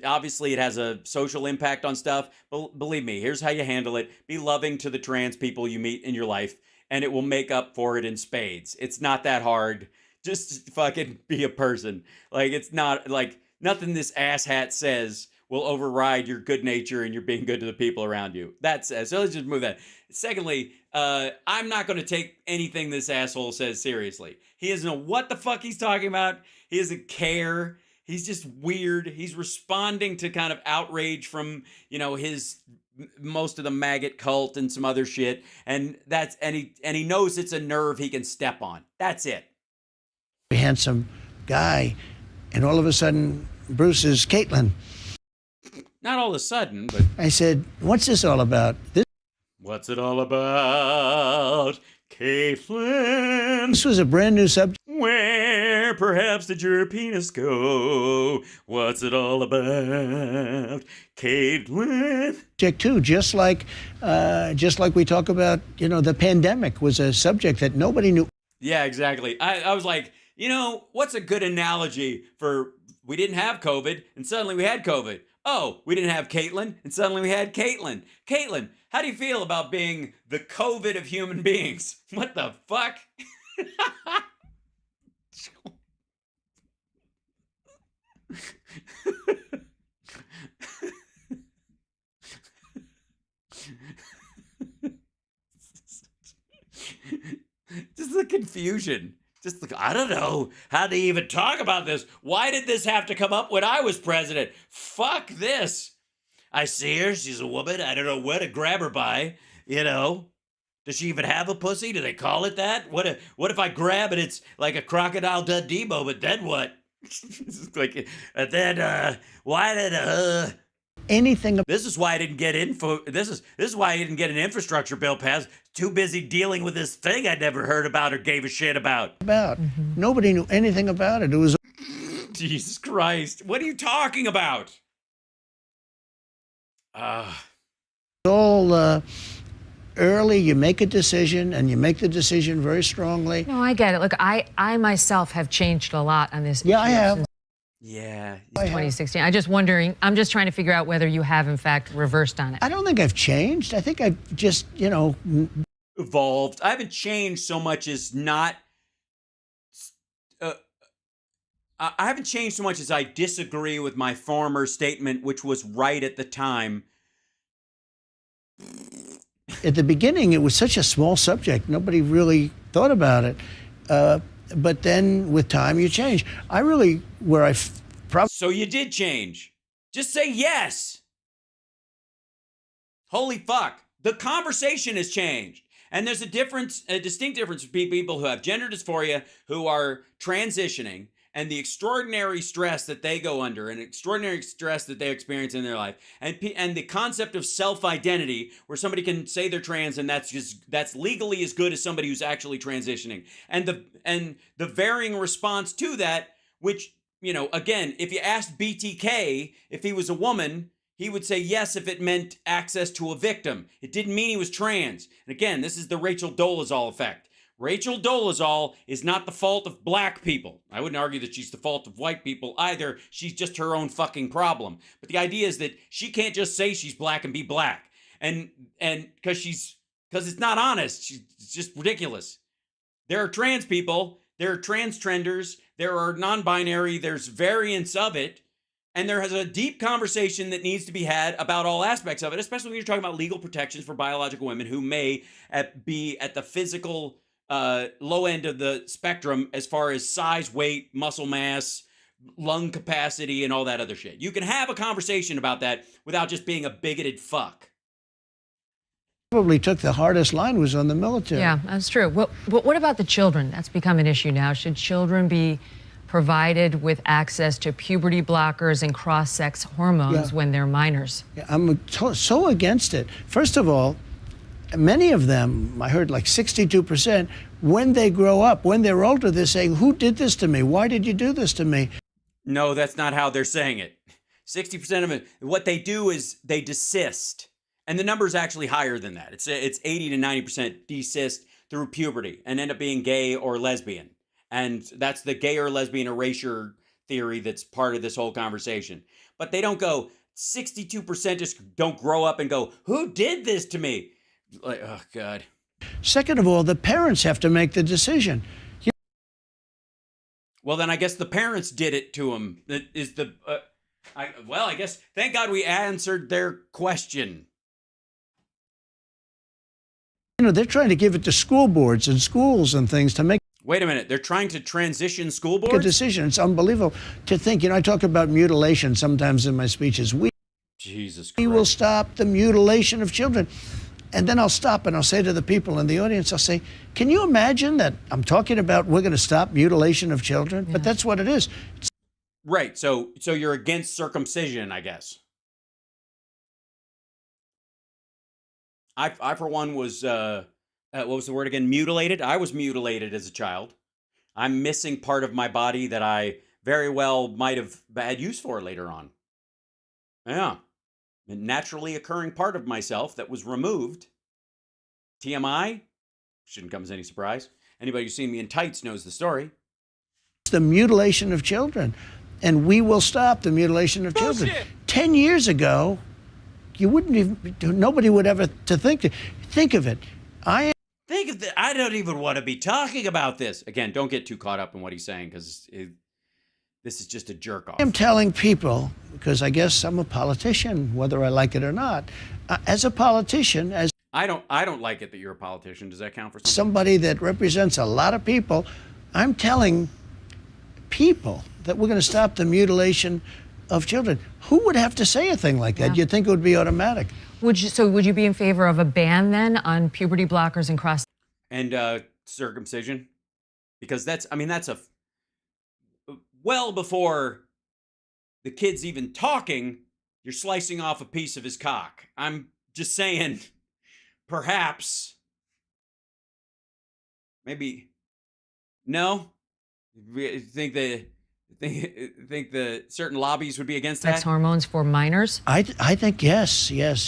Obviously, it has a social impact on stuff. But believe me, here's how you handle it. Be loving to the trans people you meet in your life, and it will make up for it in spades. It's not that hard. Just fucking be a person. Like, it's not like nothing this asshat says will override your good nature and you're being good to the people around you. That's so let's just move that. Secondly, I'm not going to take anything this asshole says seriously. He doesn't know what the fuck he's talking about. He doesn't care. He's just weird. He's responding to kind of outrage from, his most of the maggot cult and some other shit. And he knows it's a nerve he can step on. That's it. Handsome guy, and all of a sudden, Bruce is Caitlin. Not all of a sudden, but I said, "What's this all about?" What's it all about, Caitlin? This was a brand new subject. Where perhaps did your penis go? What's it all about, Caitlin? Too, just like we talk about, the pandemic was a subject that nobody knew. Yeah, exactly. I was like, what's a good analogy for we didn't have COVID and suddenly we had COVID? Oh, we didn't have Caitlin and suddenly we had Caitlin. Caitlin, how do you feel about being the COVID of human beings? What the fuck? Just the confusion. Just like, I don't know how to even talk about this. Why did this have to come up when I was president? Fuck this. I see her. She's a woman. I don't know where to grab her by. Does she even have a pussy? Do they call it that? What if I grab it? It's like a Crocodile Dundee moment. Then what? Like, and then why did anything? This is why I didn't get info. This is why I didn't get an infrastructure bill passed. Too busy dealing with this thing I'd never heard about or gave a shit about. Nobody knew anything about it. It was Jesus Christ. What are you talking about? all early. You make a decision, and you make the decision very strongly. No, I get it. Look, I myself have changed a lot on this issue. Yeah, I have. Since Yeah. 2016. I'm just trying to figure out whether you have, in fact, reversed on it. I don't think I've changed. I think I've just, evolved. I haven't changed so much as not. I haven't changed so much as I disagree with my former statement, which was right at the time. At the beginning, it was such a small subject. Nobody really thought about it. But then with time, you change. So you did change. Just say yes. Holy fuck. The conversation has changed. And there's a distinct difference between people who have gender dysphoria, who are transitioning, and the extraordinary stress that they go under and extraordinary stress that they experience in their life. And the concept of self-identity, where somebody can say they're trans and that's legally as good as somebody who's actually transitioning. And the varying response to that, which, again, if you asked BTK if he was a woman, he would say yes if it meant access to a victim. It didn't mean he was trans. And again, this is the Rachel Dolezal effect. Rachel Dolezal is not the fault of black people. I wouldn't argue that she's the fault of white people either. She's just her own fucking problem. But the idea is that she can't just say she's black and be black. And because it's not honest. It's just ridiculous. There are trans people. There are trans trenders. There are non-binary. There's variants of it. And there is a deep conversation that needs to be had about all aspects of it, especially when you're talking about legal protections for biological women who may be at the physical low end of the spectrum as far as size, weight, muscle mass, lung capacity, and all that other shit. You can have a conversation about that without just being a bigoted fuck. Probably took the hardest line was on the military. Yeah, that's true. Well, what about the children? That's become an issue now. Should children be provided with access to puberty blockers and cross-sex hormones when they're minors? Yeah, I'm so against it. First of all, many of them, I heard like 62%, when they grow up, when they're older, they're saying, who did this to me? Why did you do this to me? No, that's not how they're saying it. 60% of it, what they do is they desist. And the number is actually higher than that. It's 80 to 90% desist through puberty and end up being gay or lesbian. And that's the gay or lesbian erasure theory that's part of this whole conversation. But they don't go, 62% just don't grow up and go, who did this to me? Like, oh, God. Second of all, the parents have to make the decision. Well, then I guess the parents did it to him. That is the, I guess, thank God we answered their question. You know, they're trying to give it to school boards and schools and things to make. Wait a minute. They're trying to transition school A boards? decision. It's unbelievable to think. You know, I talk about mutilation sometimes in my speeches. Jesus Christ. We will stop the mutilation of children. And then I'll stop and I'll say to the people in the audience, I'll say, can you imagine that I'm talking about we're going to stop mutilation of children? Yeah. But that's what it is. Right. So you're against circumcision, I guess. I for one was, what was the word again? Mutilated. I was mutilated as a child. I'm missing part of my body that I very well might have had use for later on. Yeah. A naturally occurring part of myself that was removed. TMI? Shouldn't come as any surprise. Anybody who's seen me in tights knows the story. It's the mutilation of children. And we will stop the mutilation of children. 10 years ago, you wouldn't even, nobody would ever think of it. I don't even want to be talking about this. Again, don't get too caught up in what he's saying, because this is just a jerk off. I'm telling people, because I guess I'm a politician, whether I like it or not. As a politician, as I don't like it that you're a politician. Does that count for something? Somebody that represents a lot of people, I'm telling people that we're going to stop the mutilation of children. Who would have to say a thing like that? You'd think it would be automatic. Would you be in favor of a ban then on puberty blockers and cross and circumcision? Because that's a well before the kid's even talking, you're slicing off a piece of his cock. I'm just saying, perhaps, maybe, no? Think the certain lobbies would be against that? sex hormones for minors? I think yes. Yep.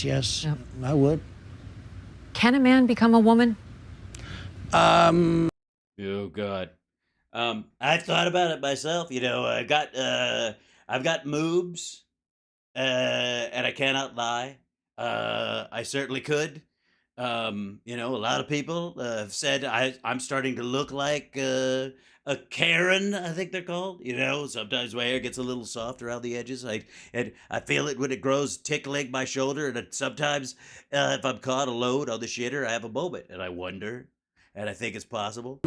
I would. Can a man become a woman? Oh, God. I thought about it myself. You know, I've got moobs, and I cannot lie. I certainly could. You know, a lot of people have said I'm starting to look like a Karen, I think they're called. You know, sometimes my hair gets a little soft around the edges. I feel it when it grows tickling my shoulder, and sometimes if I'm caught a load on the shitter, I have a moment, and I wonder, and I think it's possible.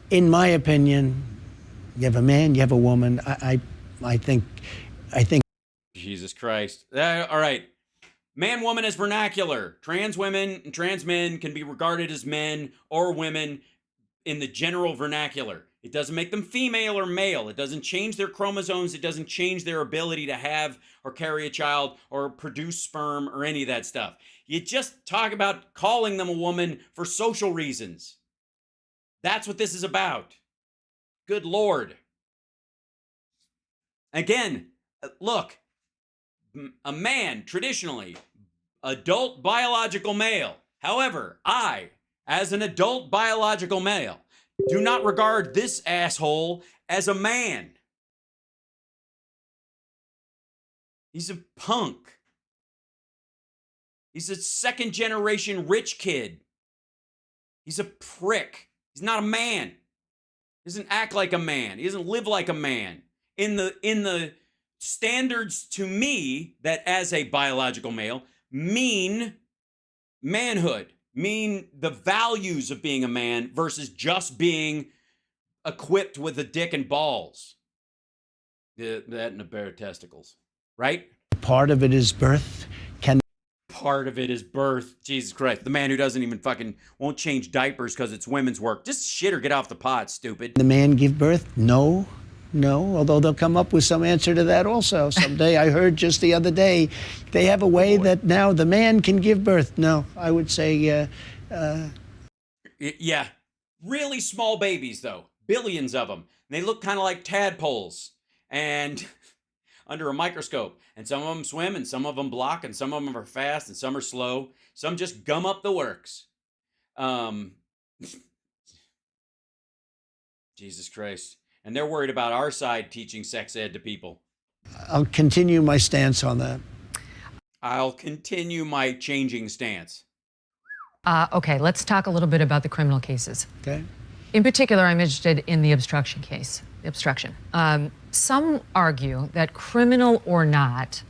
In my opinion, you have a man, you have a woman. I think. Jesus Christ. All right. Man, woman is vernacular. Trans women and trans men can be regarded as men or women in the general vernacular. It doesn't make them female or male. It doesn't change their chromosomes. It doesn't change their ability to have or carry a child or produce sperm or any of that stuff. You just talk about calling them a woman for social reasons. That's what this is about. Good Lord. Again, look, a man, traditionally, adult biological male. However, I, as an adult biological male, do not regard this asshole as a man. He's a punk. He's a second generation rich kid. He's a prick. He's not a man. He doesn't act like a man. He doesn't live like a man. In the standards to me that as a biological male mean manhood, mean the values of being a man versus just being equipped with a dick and balls. That and a pair of testicles, right? Part of it is birth. Part of it is birth. Jesus Christ. The man who doesn't even won't change diapers because it's women's work. Just shit or get off the pot, stupid. The man give birth? No, although they'll come up with some answer to that also someday. I heard just the other day they have a way that now the man can give birth. No, I would say, yeah. Really small babies, though. Billions of them. They look kind of like tadpoles. And under a microscope. And some of them swim, and some of them block, and some of them are fast, and some are slow. Some just gum up the works. Jesus Christ. And they're worried about our side teaching sex ed to people. I'll continue my stance on that. I'll continue my changing stance. Okay, let's talk a little bit about the criminal cases. Okay. In particular, I'm interested in the obstruction case. Obstruction. Some argue that, criminal or not,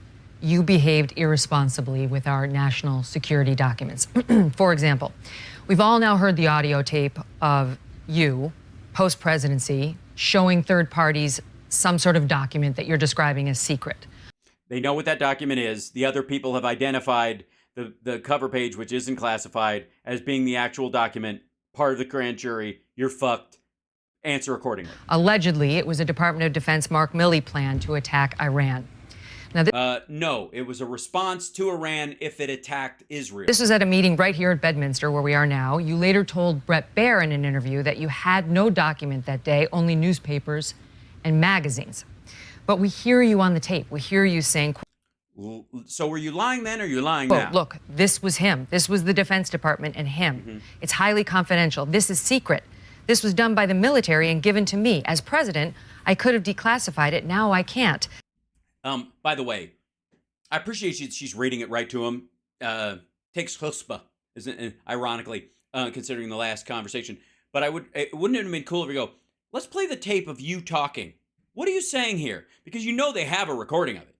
you behaved irresponsibly with our national security documents. For example, we've all now heard the audio tape of you, post-presidency, showing third parties some sort of document that you're describing as secret. They know what that document is. The other people have identified the cover page, which isn't classified, as being the actual document, part of the grand jury. You're fucked. Answer accordingly. Allegedly, it was a Department of Defense Mark Milley plan to attack Iran. Now, no, it was a response to Iran if it attacked Israel. This was at a meeting right here at Bedminster, where we are now. You later told Brett Baer in an interview that you had no document that day, only newspapers and magazines. But we hear you on the tape. We hear you saying... So were you lying then, or are you lying now? Look, this was him. This was the Defense Department and him. Mm-hmm. It's highly confidential. This is secret. This was done by the military and given to me. As president, I could have declassified it. Now I can't. By the way, I appreciate she's reading it right to him. Takes chutzpah, isn't it? Ironically, considering the last conversation. But it wouldn't have been cool if we go, let's play the tape of you talking. What are you saying here? Because you know they have a recording of it.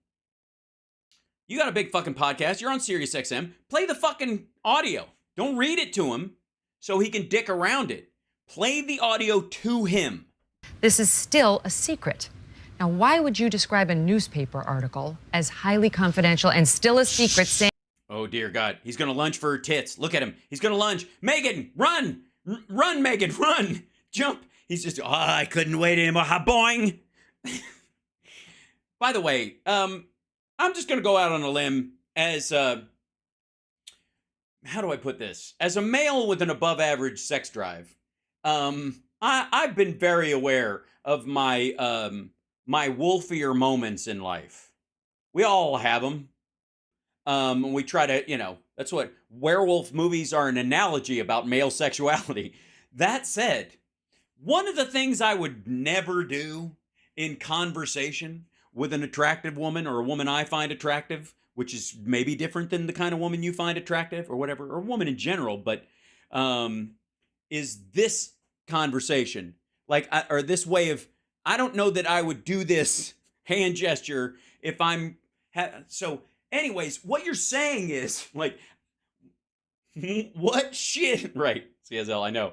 You got a big fucking podcast. You're on Sirius XM. Play the fucking audio. Don't read it to him so he can dick around it. Play the audio to him. This is still a secret. Now, why would you describe a newspaper article as highly confidential and still a secret, saying... Oh, dear God. He's going to lunge for her tits. Look at him. He's going to lunge. Megan, run! Run, Megan, run! Jump. He's just, I couldn't wait anymore. Ha, boing! By the way, I'm just going to go out on a limb as, how do I put this? As a male with an above average sex drive, I've been very aware of my, my wolfier moments in life. We all have them. And we try to, that's what werewolf movies are, an analogy about male sexuality. That said, one of the things I would never do in conversation with an attractive woman, or a woman I find attractive, which is maybe different than the kind of woman you find attractive or whatever, or woman in general, but is this conversation, or this way of, I don't know that I would do this hand gesture if I'm, so anyways, what you're saying is, what shit, right, CSL, I know.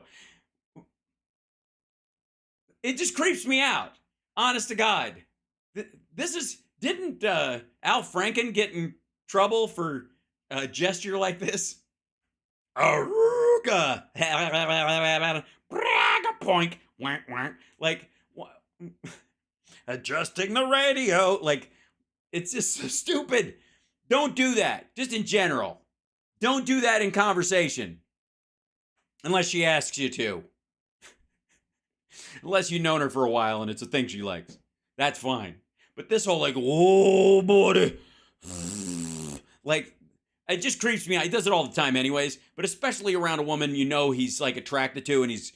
It just creeps me out, honest to God. Didn't Al Franken get in trouble for a gesture like this? Aruga! Poink! Wank, wank. Adjusting the radio. It's just so stupid. Don't do that. Just in general. Don't do that in conversation. Unless she asks you to. Unless you've known her for a while and it's a thing she likes. That's fine. But this whole oh boy, it just creeps me out. He does it all the time anyways, but especially around a woman he's attracted to, and he's,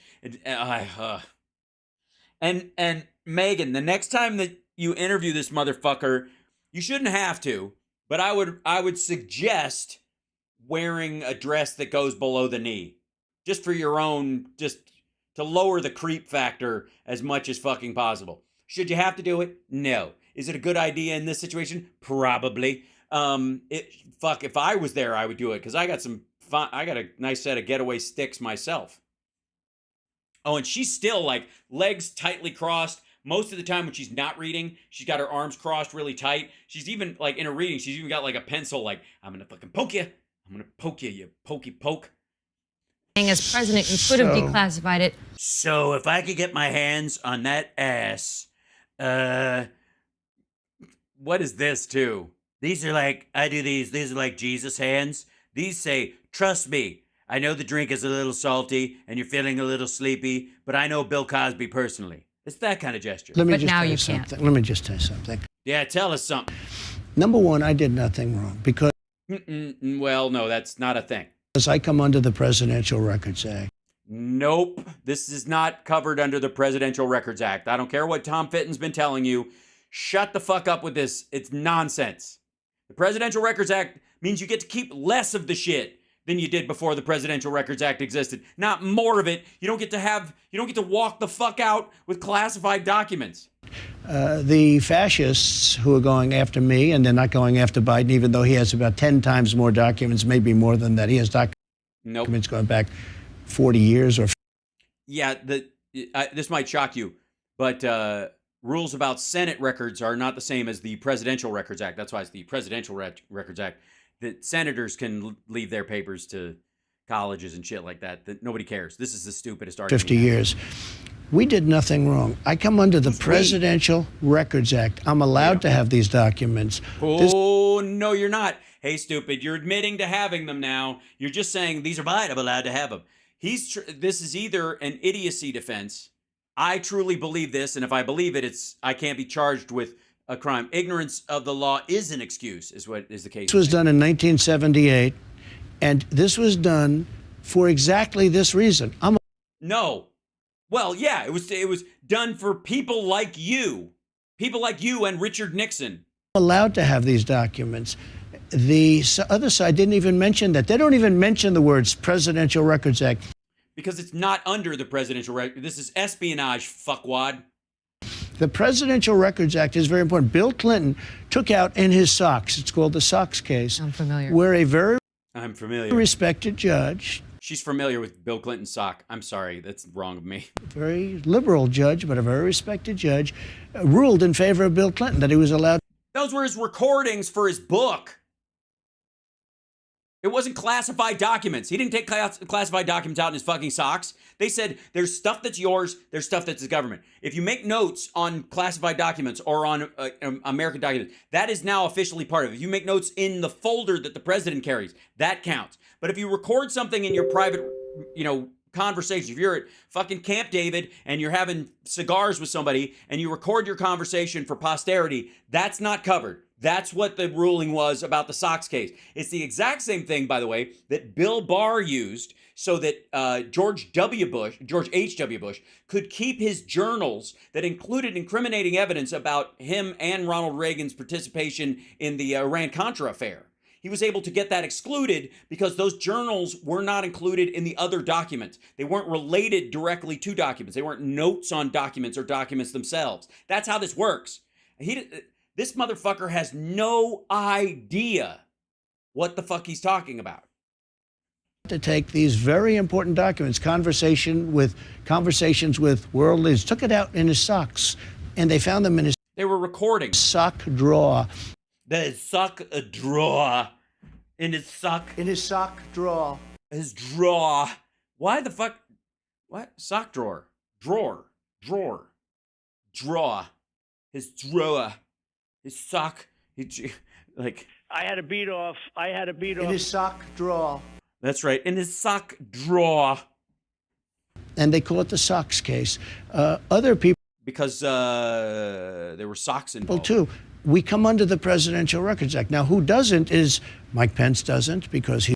and Megan, the next time that you interview this motherfucker, you shouldn't have to, but I would suggest wearing a dress that goes below the knee, just for your own, just to lower the creep factor as much as fucking possible. Should you have to do it? No. Is it a good idea in this situation? Probably. If I was there, I would do it, because I got a nice set of getaway sticks myself. Oh, and she's still legs tightly crossed. Most of the time when she's not reading, she's got her arms crossed really tight. She's even in a reading, she's even got a pencil, I'm gonna fucking poke you. I'm gonna poke you, you pokey poke. As president, you could have declassified it. So if I could get my hands on that ass, what is this too? These are I do these are Jesus hands. These say, trust me, I know the drink is a little salty and you're feeling a little sleepy, but I know Bill Cosby personally. It's that kind of gesture. Let me But just now tell you something. can't. Let me just tell you something. Yeah, tell us something. Number one, I did nothing wrong because Well, no, that's not a thing. I come under the Presidential Records Act. Nope. This is not covered under the Presidential Records Act. I don't care what Tom Fitton's been telling you. Shut the fuck up with this. It's nonsense. The Presidential Records Act means you get to keep less of the shit than you did before the Presidential Records Act existed. Not more of it. You don't get to walk the fuck out with classified documents. The fascists who are going after me, and they're not going after Biden, even though he has about 10 times more documents, maybe more than that. He has documents going back 40 years or. Yeah, this might shock you, but rules about Senate records are not the same as the Presidential Records Act. That's why it's the Presidential Records Act. That senators can leave their papers to colleges and shit like that. That nobody cares. This is the stupidest argument. 50 years. We did nothing wrong. I come under the Presidential Records Act. I'm allowed to have these documents. Oh, no, you're not. Hey, stupid, you're admitting to having them now. You're just saying, these are mine, I'm allowed to have them. This is either an idiocy defense. I truly believe this, and if I believe it, I can't be charged with a crime. Ignorance of the law is an excuse, is what is the case. This was done in 1978, and this was done for exactly this reason. No. Well, yeah, it was done for people like you and Richard Nixon. Allowed to have these documents. The other side didn't even mention that. They don't even mention the words Presidential Records Act. Because it's not under the Presidential Records. This is espionage, fuckwad. The Presidential Records Act is very important. Bill Clinton took out in his socks, it's called the Sox case. I'm familiar. Where a very I'm familiar. respected judge. She's familiar with Bill Clinton's sock. I'm sorry, that's wrong of me. Very liberal judge, but a very respected judge, ruled in favor of Bill Clinton that he was allowed. Those were his recordings for his book. It wasn't classified documents. He didn't take classified documents out in his fucking socks. They said there's stuff that's yours, there's stuff that's the government. If you make notes on classified documents or on American documents, that is now officially part of it. If you make notes in the folder that the president carries, that counts. But if you record something in your private, conversation, if you're at fucking Camp David and you're having cigars with somebody and you record your conversation for posterity, that's not covered. That's what the ruling was about the Sox case. It's the exact same thing, by the way, that Bill Barr used so that George H.W. Bush could keep his journals that included incriminating evidence about him and Ronald Reagan's participation in the Iran-Contra affair. He was able to get that excluded because those journals were not included in the other documents. They weren't related directly to documents. They weren't notes on documents or documents themselves. That's how this works. This motherfucker has no idea what the fuck he's talking about. To take these very important documents, conversations with world leaders, took it out in his socks, and they found them in his. They were recording. Sock drawer. The sock drawer. In his sock. In his sock drawer. His drawer. Why the fuck? What? Sock drawer. Drawer. His drawer. His sock. I had a beat off. In his sock drawer. That's right. In his sock drawer. And they call it the Sox case. Other people. Because there were socks involved. Too. We come under the Presidential Records Act. Now, who doesn't is Mike Pence doesn't because he.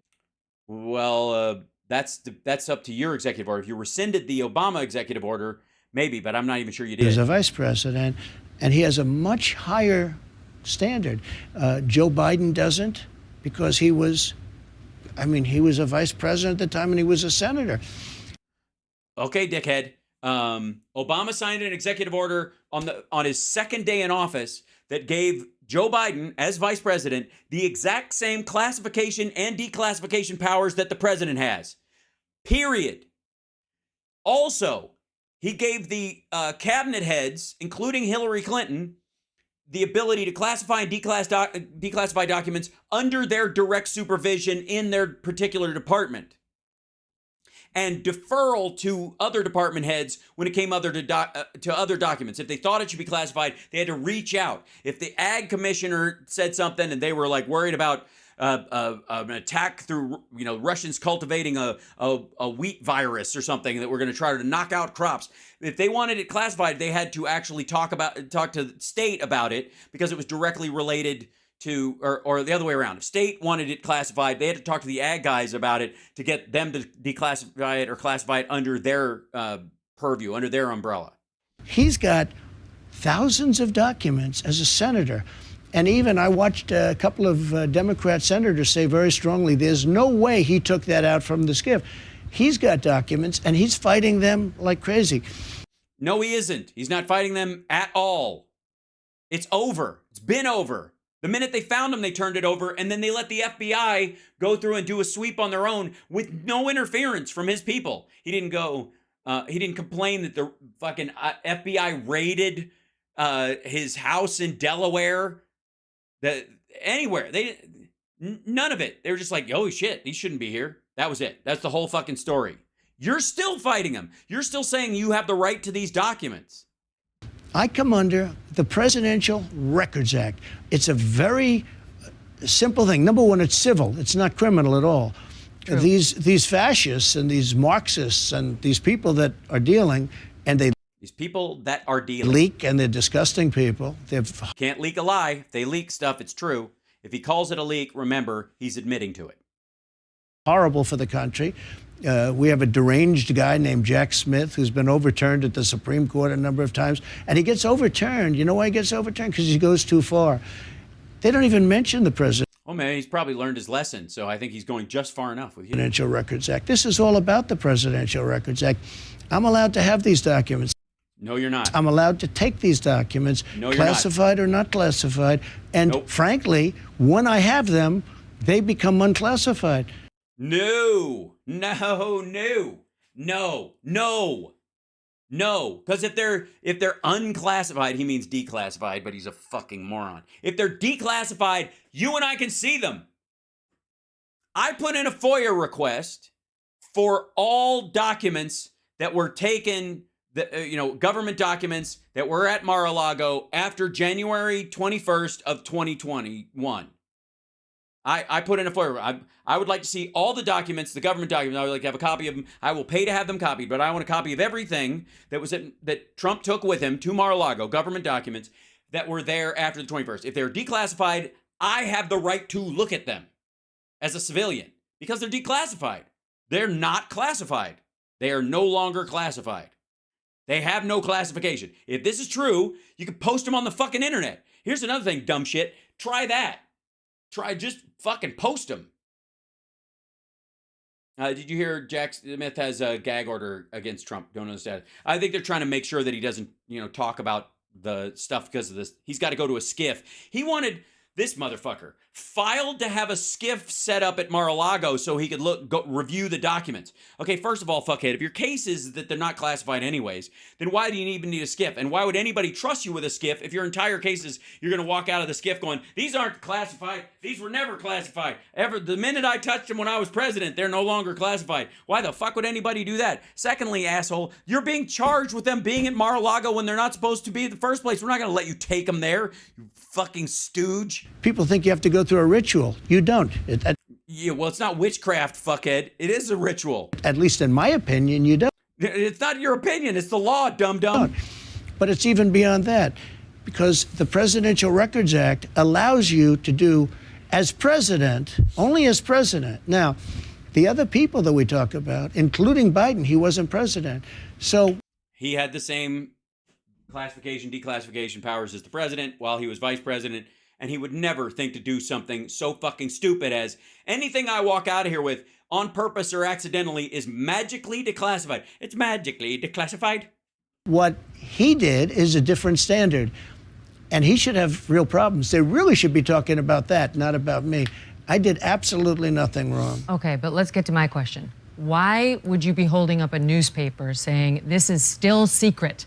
Well, that's up to your executive order. If you rescinded the Obama executive order, maybe, but I'm not even sure you did. He's a vice president, and he has a much higher standard. Joe Biden doesn't because he was a vice president at the time and he was a senator. Okay, dickhead. Obama signed an executive order on his second day in office that gave Joe Biden, as vice president, the exact same classification and declassification powers that the president has. Period. Also, he gave the cabinet heads, including Hillary Clinton, the ability to classify and declassify documents under their direct supervision in their particular department. And deferral to other department heads when it came to other documents. If they thought it should be classified, they had to reach out. If the ag commissioner said something and they were worried about an attack through, Russians cultivating a wheat virus or something that we're going to try to knock out crops. If they wanted it classified, they had to actually talk to the state about it because it was directly related to, or the other way around. If state wanted it classified, they had to talk to the ag guys about it to get them to declassify it or classify it under their purview, under their umbrella. He's got thousands of documents as a senator. And even I watched a couple of Democrat senators say very strongly, there's no way he took that out from the SCIF. He's got documents, and he's fighting them like crazy. No, he isn't. He's not fighting them at all. It's over. It's been over. The minute they found him, they turned it over, and then they let the FBI go through and do a sweep on their own with no interference from his people. He didn't go, he didn't complain that the fucking FBI raided his house in Delaware. Anywhere. None of it. They were just like, oh shit, he shouldn't be here. That was it. That's the whole fucking story. You're still fighting him. You're still saying you have the right to these documents. I come under the Presidential Records Act. It's a very simple thing. Number one, it's civil. It's not criminal at all. True. These fascists and these Marxists and these people that are dealing, and these people that are dealing leak, and they're disgusting people. Can't leak a lie. If they leak stuff, it's true. If he calls it a leak, remember, he's admitting to it. Horrible for the country. We have a deranged guy named Jack Smith who's been overturned at the Supreme Court a number of times. And he gets overturned. You know why he gets overturned? Because he goes too far. They don't even mention the president. Oh, man, he's probably learned his lesson. So I think he's going just far enough with you. Presidential Records Act. This is all about the Presidential Records Act. I'm allowed to have these documents. No, you're not. I'm allowed to take these documents, no, you're classified not. or not classified. And nope. Frankly, when I have them, they become unclassified. No. Because if they're unclassified, he means declassified, but he's a fucking moron. If they're declassified, you and I can see them. I put in a FOIA request for all documents that were taken, government documents that were at Mar-a-Lago after January 21st of 2021. I put in a FOIA. I would like to see all the documents, the government documents. I would like to have a copy of them. I will pay to have them copied, but I want a copy of everything that Trump took with him to Mar-a-Lago, government documents that were there after the 21st. If they're declassified, I have the right to look at them as a civilian because they're declassified. They're not classified. They are no longer classified. They have no classification. If this is true, you can post them on the fucking internet. Here's another thing, dumb shit. Try that. Just fucking post them. Did you hear Jack Smith has a gag order against Trump? Don't understand. I think they're trying to make sure that he doesn't, talk about the stuff because of this. He's got to go to a SCIF. He wanted this motherfucker filed to have a SCIF set up at Mar-a-Lago so he could review the documents. Okay, first of all, fuckhead, if your case is that they're not classified anyways, then why do you even need a SCIF? And why would anybody trust you with a SCIF if your entire case is you're going to walk out of the SCIF going, these aren't classified, these were never classified. The minute I touched them when I was president, they're no longer classified. Why the fuck would anybody do that? Secondly, asshole, you're being charged with them being at Mar-a-Lago when they're not supposed to be in the first place. We're not going to let you take them there, you fucking stooge. People think you have to go through a ritual. You don't. Yeah, well, it's not witchcraft, fuckhead. It is a ritual. At least in my opinion, you don't. It's not your opinion. It's the law, dum-dum. But it's even beyond that, because the Presidential Records Act allows you to do, as president, only as president. Now, the other people that we talk about, including Biden, he wasn't president. So he had the same classification, declassification powers as the president while he was vice president. And he would never think to do something so fucking stupid as anything I walk out of here with on purpose or accidentally is magically declassified. It's magically declassified. What he did is a different standard, and he should have real problems. They really should be talking about that, not about me. I did absolutely nothing wrong. Okay, but let's get to my question. Why would you be holding up a newspaper saying this is still secret?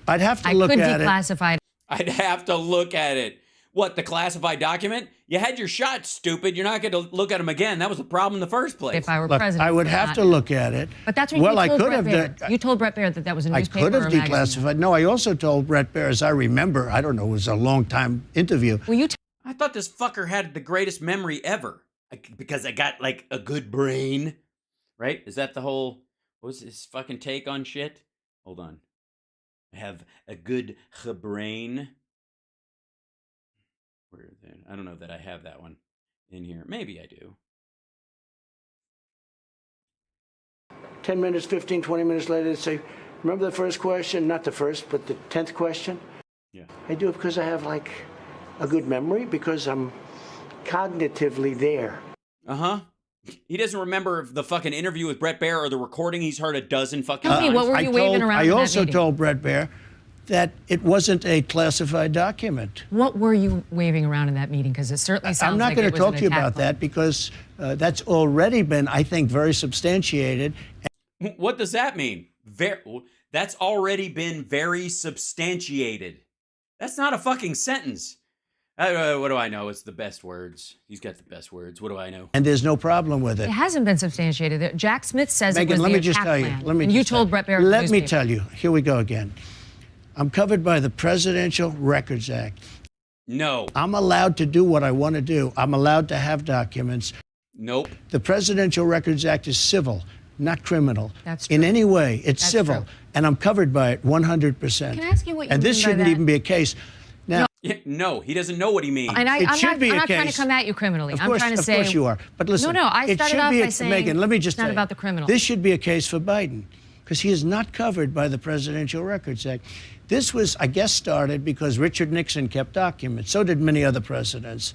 I'd have to look at it. I could declassify it. I'd have to look at it. What, the classified document? You had your shot, stupid. You're not going to look at them again. That was the problem in the first place. If I were president, I would have to look at it. But that's what you told Brett Baer. You told Brett Baer that was a newspaper. I could have declassified. No, I also told Brett Baer, as I remember, I don't know, it was a long time interview. Well, I thought this fucker had the greatest memory ever. because I got like a good brain, right? Is that the whole, what's his fucking take on shit? Hold on. I have a good brain. Where is it? I don't know that I have that one in here. Maybe I do. 10 minutes, 15, 20 minutes later, they say, remember the first question? Not the first, but the 10th question? Yeah. I do it because I have like a good memory, because I'm cognitively there. Uh-huh. He doesn't remember the fucking interview with Brett Baer or the recording he's heard a dozen fucking Tell me, times. what were you waving around I in that also meeting? told Brett Baer that it wasn't a classified document. What were you waving around in that meeting? Because it certainly sounds I'm not like going it to was talk an to you attack about plan. that, because that's already been, I think, very substantiated. What does that mean? That's already been very substantiated. That's not a fucking sentence. What do I know? It's the best words. He's got the best words. What do I know? And there's no problem with it. It hasn't been substantiated. Jack Smith says Megan, it was let the me just attack tell you. plan. Let me and you just told tell Brett Baer. Let me tell you. Here we go again. I'm covered by the Presidential Records Act. No. I'm allowed to do what I want to do. I'm allowed to have documents. Nope. The Presidential Records Act is civil, not criminal. That's true. In any way, it's That's civil. true. And I'm covered by it 100%. Can I ask you what you And this mean by shouldn't that? even be a case. Now, No, he doesn't know what he means. And It I'm should not, be a I'm not trying to case. come at you criminally. Of I'm course, trying to of say. course you are. But listen, No, I it started should off be by saying Megan, let me just it's not tell you, about the criminal. This should be a case for Biden, because he is not covered by the Presidential Records Act. This was, I guess, started because Richard Nixon kept documents. So did many other presidents.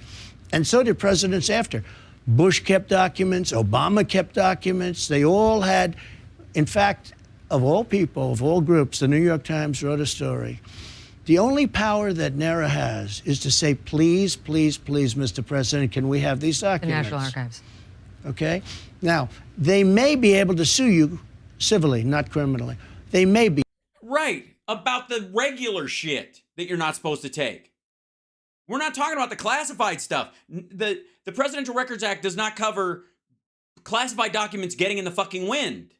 And so did presidents after. Bush kept documents. Obama kept documents. They all had, in fact, of all people, of all groups, the New York Times wrote a story. The only power that NARA has is to say, please, please, please, Mr. President, can we have these The documents? National Archives. Okay? Now, they may be able to sue you civilly, not criminally. They may be. Right. About the regular shit that you're not supposed to take. We're not talking about the classified stuff. The Presidential Records Act does not cover classified documents getting in the fucking wind.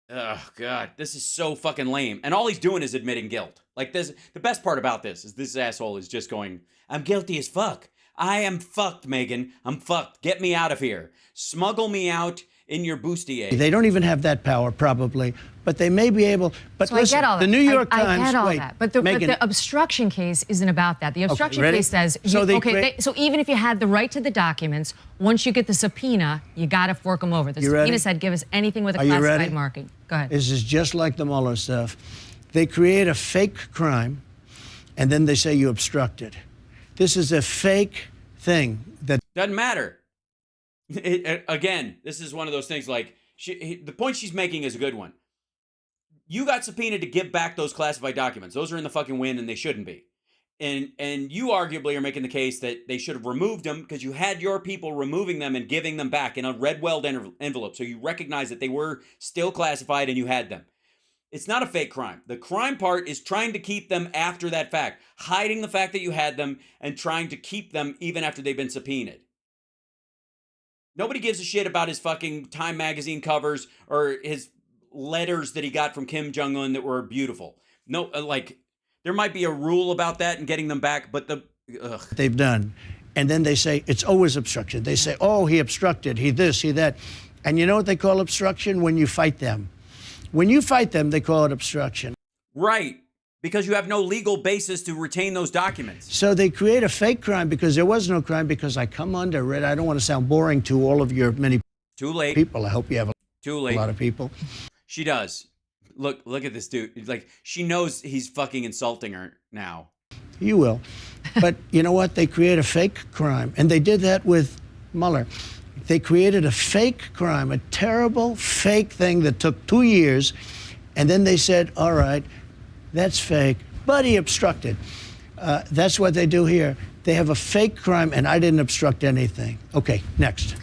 Oh, God. This is so fucking lame. And all he's doing is admitting guilt. Like, this, the best part about this is this asshole is just going, I'm guilty as fuck. I am fucked, Megan. I'm fucked. Get me out of here. Smuggle me out in your bustier. They don't even have that power, probably, but they may be able. But So listen, I get all that. the New York I Times. get all wait, that. But the Megan, obstruction case isn't about that. The obstruction ready? case says, So so even if you had the right to the documents, once you get the subpoena, you got to fork them over. The You subpoena ready? said, give us anything with a Are you classified ready? marking. Go ahead. This is just like the Mueller stuff. They create a fake crime, and then they say you obstructed. This is a fake thing that Doesn't matter. Again, this is one of those things like, the point she's making is a good one. You got subpoenaed to give back those classified documents. Those are in the fucking wind and they shouldn't be. And you arguably are making the case that they should have removed them because you had your people removing them and giving them back in a red weld envelope. So you recognize that they were still classified and you had them. It's not a fake crime. The crime part is trying to keep them after that fact, hiding the fact that you had them and trying to keep them even after they've been subpoenaed. Nobody gives a shit about his fucking Time magazine covers or his letters that he got from Kim Jong-un that were beautiful. No, like, there might be a rule about that and getting them back, but they've done. And then they say it's always obstruction. They say, oh, he obstructed, he this, he that. And you know what they call obstruction? When you fight them. When you fight them, they call it obstruction. Right. Because you have no legal basis to retain those documents. So they create a fake crime because there was no crime, because I come under it. I don't want to sound boring to all of your many Too late. people. I hope you have a lot of people. She does. Look at this dude. Like, she knows he's fucking insulting her now. You will. But you know what? They create a fake crime. And they did that with Mueller. They created a fake crime, a terrible fake thing that took 2 years. And then they said, all right, that's fake, but he obstructed. That's what they do here. They have a fake crime, and I didn't obstruct anything. Okay, next.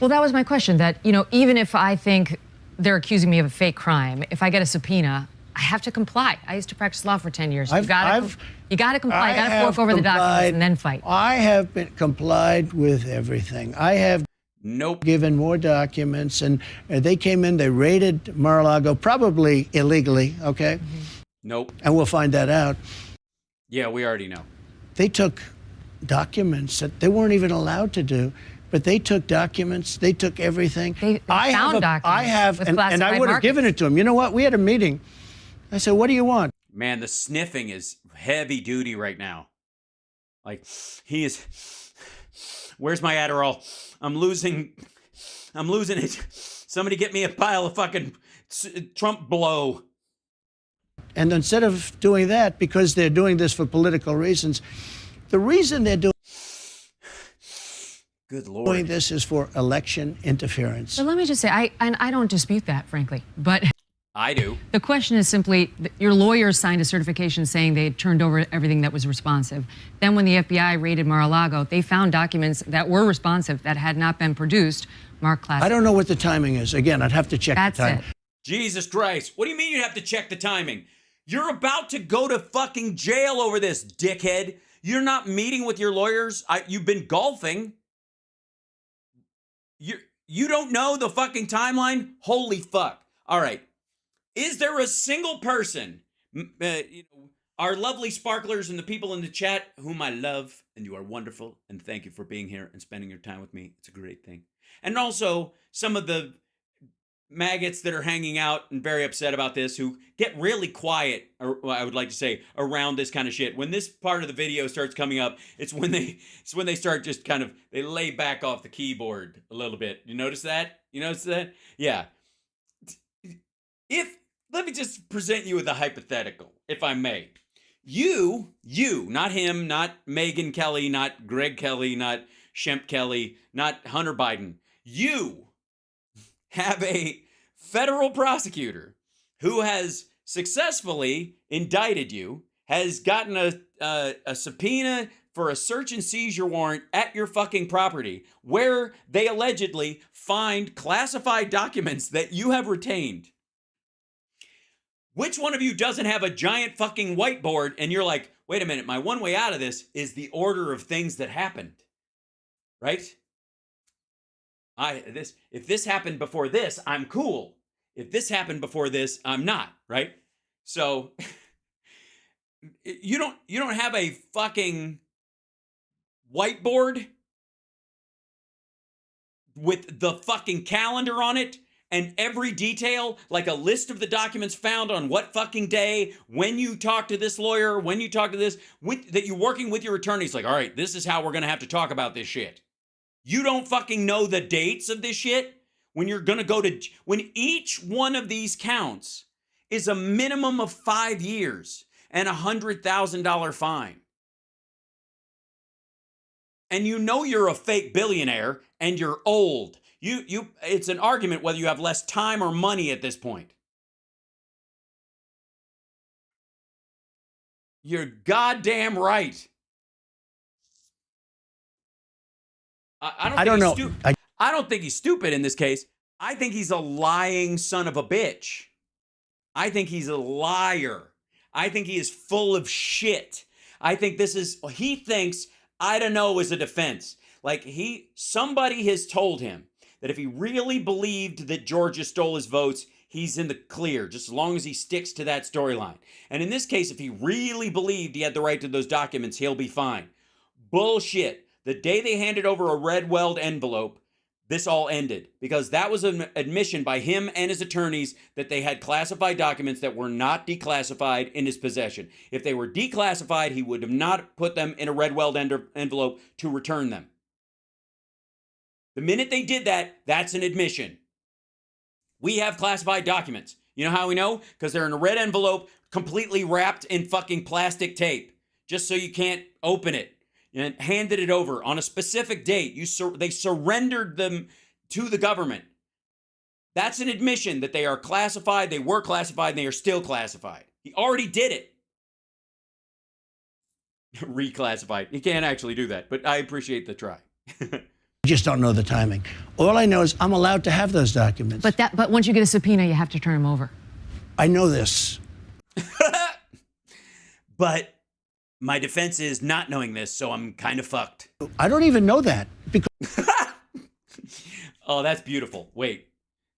Well, that was my question, that, even if I think they're accusing me of a fake crime, if I get a subpoena, I have to comply. I used to practice law for 10 years. You got to comply. You got to fork over the documents and then fight. I have been complied with everything. I have given more documents, and they came in, they raided Mar-a-Lago, probably illegally, okay? Nope. And we'll find that out. Yeah, we already know. They took documents that they weren't even allowed to do. But they took documents. They took everything. They found documents with and I classified would have markings. given it to them. You know what? We had a meeting. I said, "What do you want?" Man, the sniffing is heavy duty right now. Like, he is. Where's my Adderall? I'm losing it. Somebody get me a pile of fucking Trump blow. And instead of doing that, because they're doing this for political reasons, the reason they're doing Good Lord. this is for election interference. So let me just say, I don't dispute that, frankly, but I do. the question is simply, your lawyers signed a certification saying they had turned over everything that was responsive. Then when the FBI raided Mar-a-Lago, they found documents that were responsive that had not been produced, marked classified. I don't know what the timing is. Again, I'd have to check That's the time. it. Jesus Christ. What do you mean you have to check the timing? You're about to go to fucking jail over this, dickhead. You're not meeting with your lawyers. You've been golfing. You don't know the fucking timeline? Holy fuck. All right. Is there a single person, our lovely sparklers and the people in the chat, whom I love, and you are wonderful, and thank you for being here and spending your time with me. It's a great thing. And also some of the maggots that are hanging out and very upset about this, who get really quiet, or I would like to say, around this kind of shit. When this part of the video starts coming up, it's when they start just kind of, they lay back off the keyboard a little bit. You notice that? You notice that? Yeah. Let me just present you with a hypothetical, if I may. You, not him, not Megyn Kelly, not Greg Kelly, not Shemp Kelly, not Hunter Biden. You have a federal prosecutor who has successfully indicted you, has gotten a subpoena for a search and seizure warrant at your fucking property, where they allegedly find classified documents that you have retained. Which one of you doesn't have a giant fucking whiteboard and you're like, wait a minute, my one way out of this is the order of things that happened, right? If this happened before this, I'm cool. If this happened before this, I'm not, right? So you don't have a fucking whiteboard with the fucking calendar on it and every detail, like a list of the documents found on what fucking day, when you talk to this lawyer, when you talk to this, that you're working with your attorneys, like, all right, this is how we're going to have to talk about this shit. You don't fucking know the dates of this shit when you're going to go to, when each one of these counts is a minimum of 5 years and $100,000 fine. And you know you're a fake billionaire and you're old. It's an argument whether you have less time or money at this point. You're goddamn right. I don't know. I don't think he's stupid in this case. I think he's a lying son of a bitch. I think he's a liar. I think he is full of shit. I think he thinks, I don't know, is a defense. Like somebody has told him that if he really believed that Georgia stole his votes, he's in the clear, just as long as he sticks to that storyline. And in this case, if he really believed he had the right to those documents, he'll be fine. Bullshit. The day they handed over a red weld envelope, this all ended, because that was an admission by him and his attorneys that they had classified documents that were not declassified in his possession. If they were declassified, he would have not put them in a red weld envelope to return them. The minute they did that, that's an admission. We have classified documents. You know how we know? Because they're in a red envelope, completely wrapped in fucking plastic tape, just so you can't open it. And handed it over on a specific date. They surrendered them to the government. That's an admission that they are classified, they were classified, and they are still classified. He already did it. Reclassified. He can't actually do that, but I appreciate the try. I just don't know the timing. All I know is I'm allowed to have those documents. But once you get a subpoena, you have to turn them over. I know this. But my defense is not knowing this, so I'm kind of fucked. I don't even know that. Oh, that's beautiful. Wait,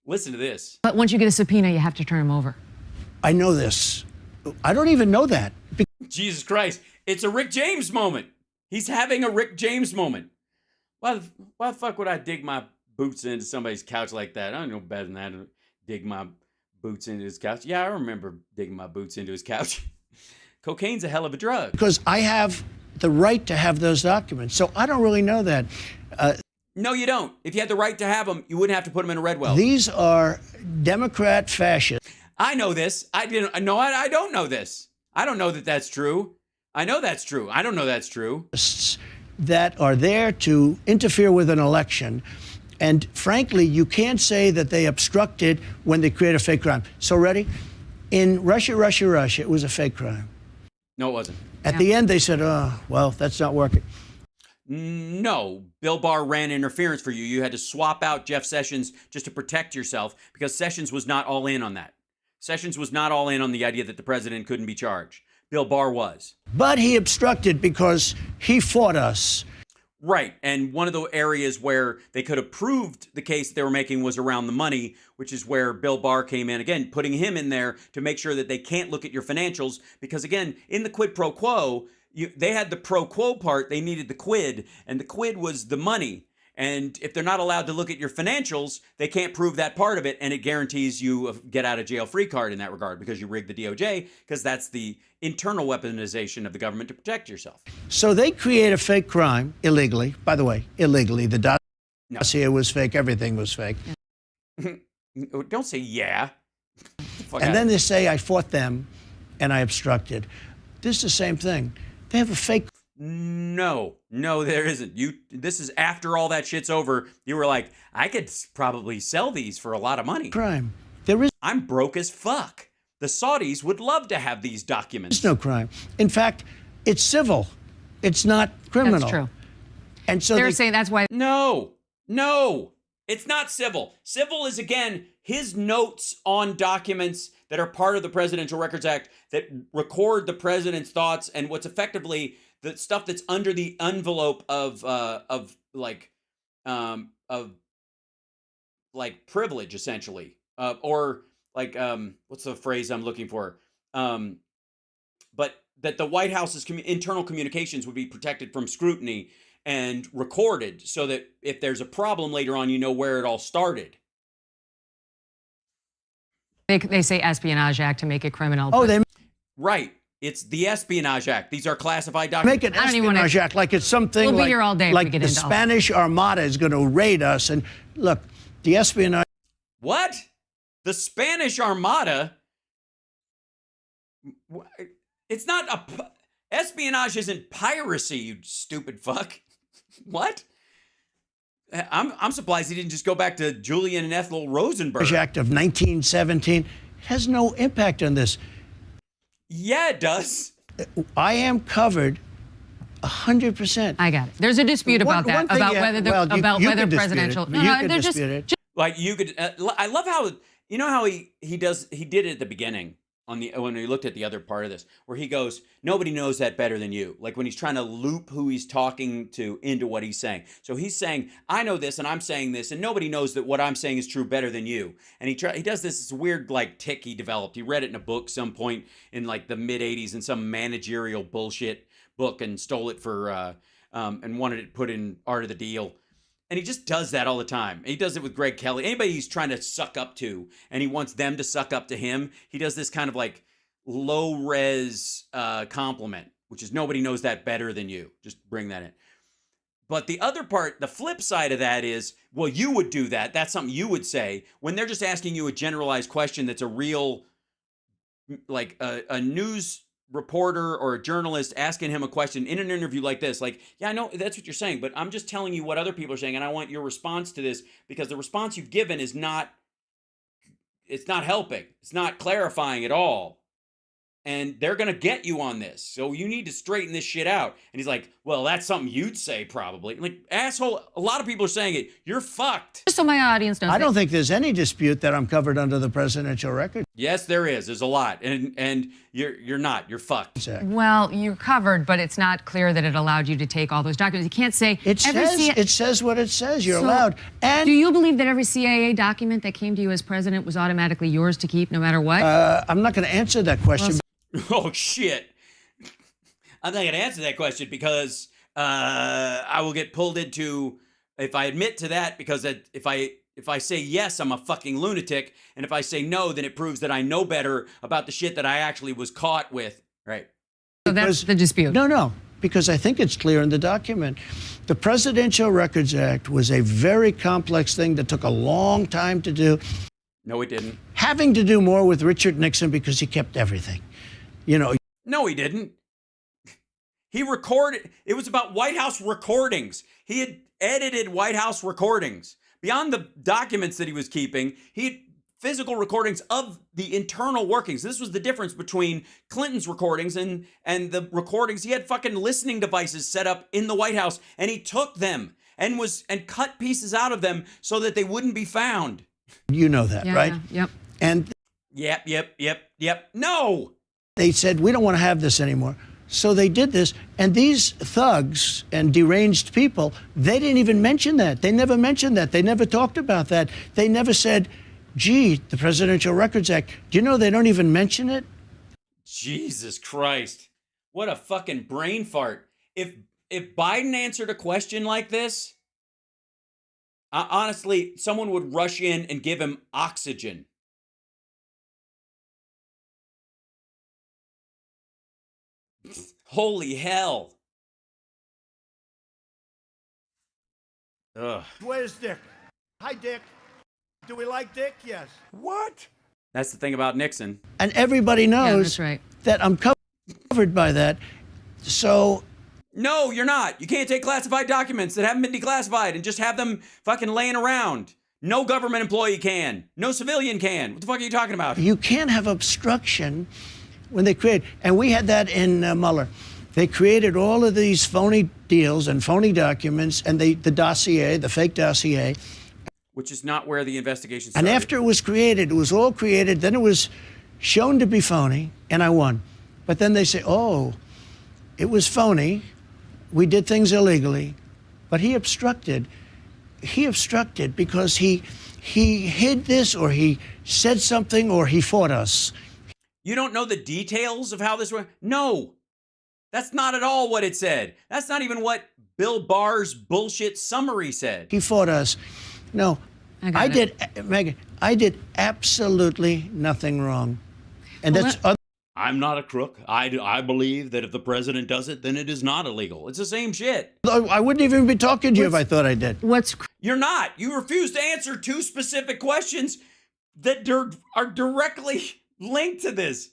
listen to this. But once you get a subpoena, you have to turn them over. I know this. I don't even know that. Jesus Christ. It's a Rick James moment. He's having a Rick James moment. Why the fuck would I dig my boots into somebody's couch like that? I don't know better than that. Dig my boots into his couch. Yeah, I remember digging my boots into his couch. Cocaine's a hell of a drug. Because I have the right to have those documents. So I don't really know that. No, you don't. If you had the right to have them, you wouldn't have to put them in a red well. These are Democrat fascists. I know this. I don't know this. I don't know that that's true. I know that's true. I don't know that's true. That are there to interfere with an election. And frankly, you can't say that they obstructed when they create a fake crime. So ready? In Russia, it was a fake crime. No, it wasn't. At the end, they said, oh, well, that's not working. No, Bill Barr ran interference for you. You had to swap out Jeff Sessions just to protect yourself because Sessions was not all in on that. Sessions was not all in on the idea that the president couldn't be charged. Bill Barr was. But he obstructed because he fought us. Right. And one of the areas where they could have proved the case they were making was around the money, which is where Bill Barr came in, again, putting him in there to make sure that they can't look at your financials. Because, again, in the quid pro quo, they had the pro quo part. They needed the quid, and the quid was the money. And if they're not allowed to look at your financials, they can't prove that part of it. And it guarantees you a get out of jail free card in that regard because you rigged the DOJ, because that's the internal weaponization of the government to protect yourself. So they create a fake crime illegally. By the way, illegally. The dossier was fake. Everything was fake. Don't say yeah. And then they say I fought them and I obstructed. This is the same thing. They have a fake. No, there isn't. This is after all that shit's over. You were like, I could probably sell these for a lot of money. Crime. There is. I'm broke as fuck. The Saudis would love to have these documents. There's no crime. In fact, it's civil. It's not criminal. That's true. And so they're saying that's why. No, it's not civil. Civil is, again, his notes on documents that are part of the Presidential Records Act that record the president's thoughts and what's effectively the stuff that's under the envelope of privilege, essentially, or like what's the phrase I'm looking for? But that the White House's internal communications would be protected from scrutiny and recorded, so that if there's a problem later on, you know where it all started. They say Espionage Act to make it criminal. Oh, right. It's the Espionage Act. These are classified documents. Make it Espionage Act like it's something we'll like, be here all day if we like get the into Spanish Armada is going to raid us. And look, the espionage. What? The Spanish Armada? It's not espionage isn't piracy, you stupid fuck. What? I'm surprised he didn't just go back to Julian and Ethel Rosenberg. Act of 1917 has no impact on this. Yeah, it does. I am covered 100%. I got it. There's a dispute about that, about whether presidential. Like you could. I love how how he did it at the beginning when we looked at the other part of this, where he goes, nobody knows that better than you. Like when he's trying to loop who he's talking to into what he's saying. So he's saying, I know this and I'm saying this, and nobody knows that what I'm saying is true better than you. And he does this weird like tick he developed. He read it in a book some point in like the mid 80s in some managerial bullshit book and stole it for and wanted it put in Art of the Deal. And he just does that all the time. He does it with Greg Kelly. Anybody he's trying to suck up to, and he wants them to suck up to him, he does this kind of like low-res compliment, which is nobody knows that better than you. Just bring that in. But the other part, the flip side of that is, well, you would do that. That's something you would say. When they're just asking you a generalized question that's a real, like a news reporter or a journalist asking him a question in an interview like this, like, yeah, I know that's what you're saying, but I'm just telling you what other people are saying, and I want your response to this, because the response you've given is not helping. It's not clarifying at all. And they're going to get you on this. So you need to straighten this shit out. And he's like, well, that's something you'd say probably. Like, asshole, a lot of people are saying it. You're fucked. Just so my audience knows. I don't think there's any dispute that I'm covered under the presidential record. Yes, there is. There's a lot. And you're not. You're fucked. Exactly. Well, you're covered, but it's not clear that it allowed you to take all those documents. You can't say it says what it says. You're allowed. And do you believe that every CIA document that came to you as president was automatically yours to keep no matter what? I'm not going to answer that question. Oh, shit. I'm not going to answer that question because I will get pulled into, if I admit to that, because if I say yes, I'm a fucking lunatic, and if I say no, then it proves that I know better about the shit that I actually was caught with. Right. So that's the dispute. No, because I think it's clear in the document. The Presidential Records Act was a very complex thing that took a long time to do. No, it didn't. Having to do more with Richard Nixon because he kept everything. You know. No, he didn't. He recorded, it was about White House recordings. He had edited White House recordings. Beyond the documents that he was keeping, he had physical recordings of the internal workings. This was the difference between Clinton's recordings and the recordings. He had fucking listening devices set up in the White House, and he took them and cut pieces out of them so that they wouldn't be found. You know that, right? Yep. And Yep. No. they said, we don't want to have this anymore. So they did this, and these thugs and deranged people, they didn't even mention that. They never mentioned that. They never talked about that. They never said, gee, the Presidential Records Act, do you know they don't even mention it? Jesus Christ. What a fucking brain fart. If Biden answered a question like this, honestly, someone would rush in and give him oxygen. Holy hell. Ugh. Where's Dick? Hi, Dick. Do we like Dick? Yes. What? That's the thing about Nixon. And everybody knows that's right. that I'm covered by that. So no, you're not. You can't take classified documents that haven't been declassified and just have them fucking laying around. No government employee can. No civilian can. What the fuck are you talking about? You can't have obstruction when they create, and we had that in Mueller. They created all of these phony deals and phony documents, and the dossier, the fake dossier. Which is not where the investigation started. And after it was created, it was all created, then it was shown to be phony, and I won. But then they say, oh, it was phony, we did things illegally, but he obstructed. He obstructed because he hid this, or he said something, or he fought us. You don't know the details of how this went? No. That's not at all what it said. That's not even what Bill Barr's bullshit summary said. He fought us. No, I did, Megan, I did absolutely nothing wrong. And well, I'm not a crook. I believe that if the president does it, then it is not illegal. It's the same shit. I wouldn't even be talking to you if I thought I did. You're not. You refuse to answer two specific questions that are directly linked to this.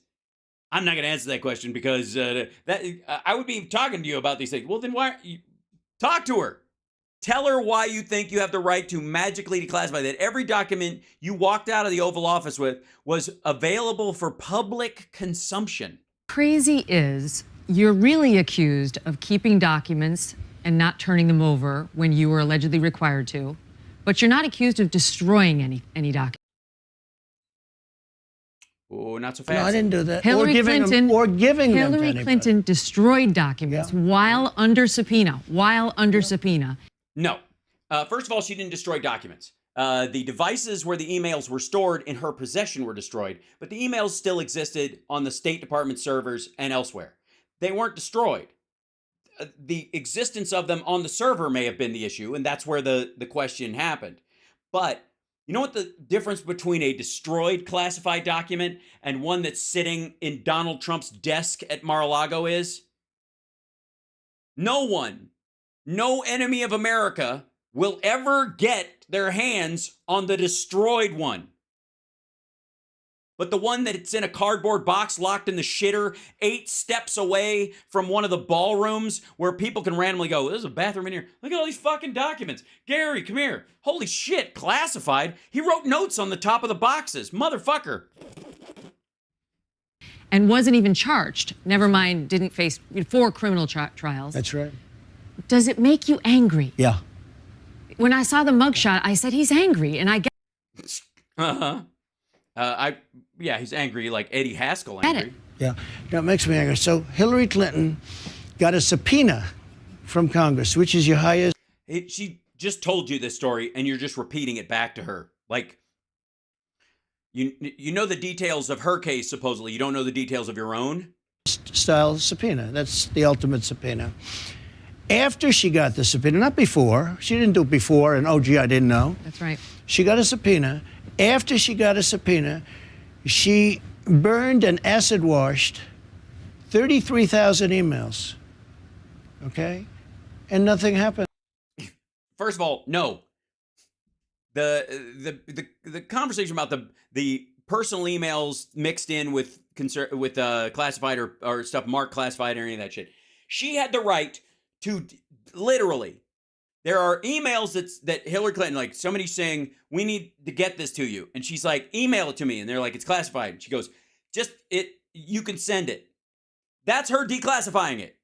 I'm not going to answer that question because I would be talking to you about these things. Well, then why? Talk to her. Tell her why you think you have the right to magically declassify that every document you walked out of the Oval Office with was available for public consumption. Crazy is you're really accused of keeping documents and not turning them over when you were allegedly required to, but you're not accused of destroying any document. Oh, not so fast. No, I didn't do that. Hillary giving them to Hillary Clinton destroyed documents while under subpoena. No. First of all, she didn't destroy documents. The devices where the emails were stored in her possession were destroyed, but the emails still existed on the State Department servers and elsewhere. They weren't destroyed. The existence of them on the server may have been the issue, and that's where the question happened. But you know what the difference between a destroyed classified document and one that's sitting in Donald Trump's desk at Mar-a-Lago is? No one, no enemy of America will ever get their hands on the destroyed one. But the one that's in a cardboard box locked in the shitter 8 steps away from one of the ballrooms where people can randomly go, there's a bathroom in here. Look at all these fucking documents. Gary, come here. Holy shit, classified. He wrote notes on the top of the boxes. Motherfucker. And wasn't even charged. Never mind, didn't face 4 criminal trials. That's right. Does it make you angry? Yeah. When I saw the mugshot, I said, he's angry. And I get Uh-huh. Yeah, he's angry like Eddie Haskell angry. Yeah, no, it makes me angry. So Hillary Clinton got a subpoena from Congress, which is your highest. She just told you this story, and you're just repeating it back to her. Like, you know the details of her case, supposedly. You don't know the details of your own? Style subpoena. That's the ultimate subpoena. After she got the subpoena, not before. She didn't do it before, and oh, gee, I didn't know. That's right. She got a subpoena. After she got a subpoena, she burned and acid washed 33,000 emails. Okay? And nothing happened. First of all, no. The conversation about the personal emails mixed in with classified or stuff marked classified or any of that shit. She had the right to literally. There are emails that Hillary Clinton, like somebody saying, we need to get this to you. And she's like, email it to me. And they're like, it's classified. And she goes, you can send it. That's her declassifying it.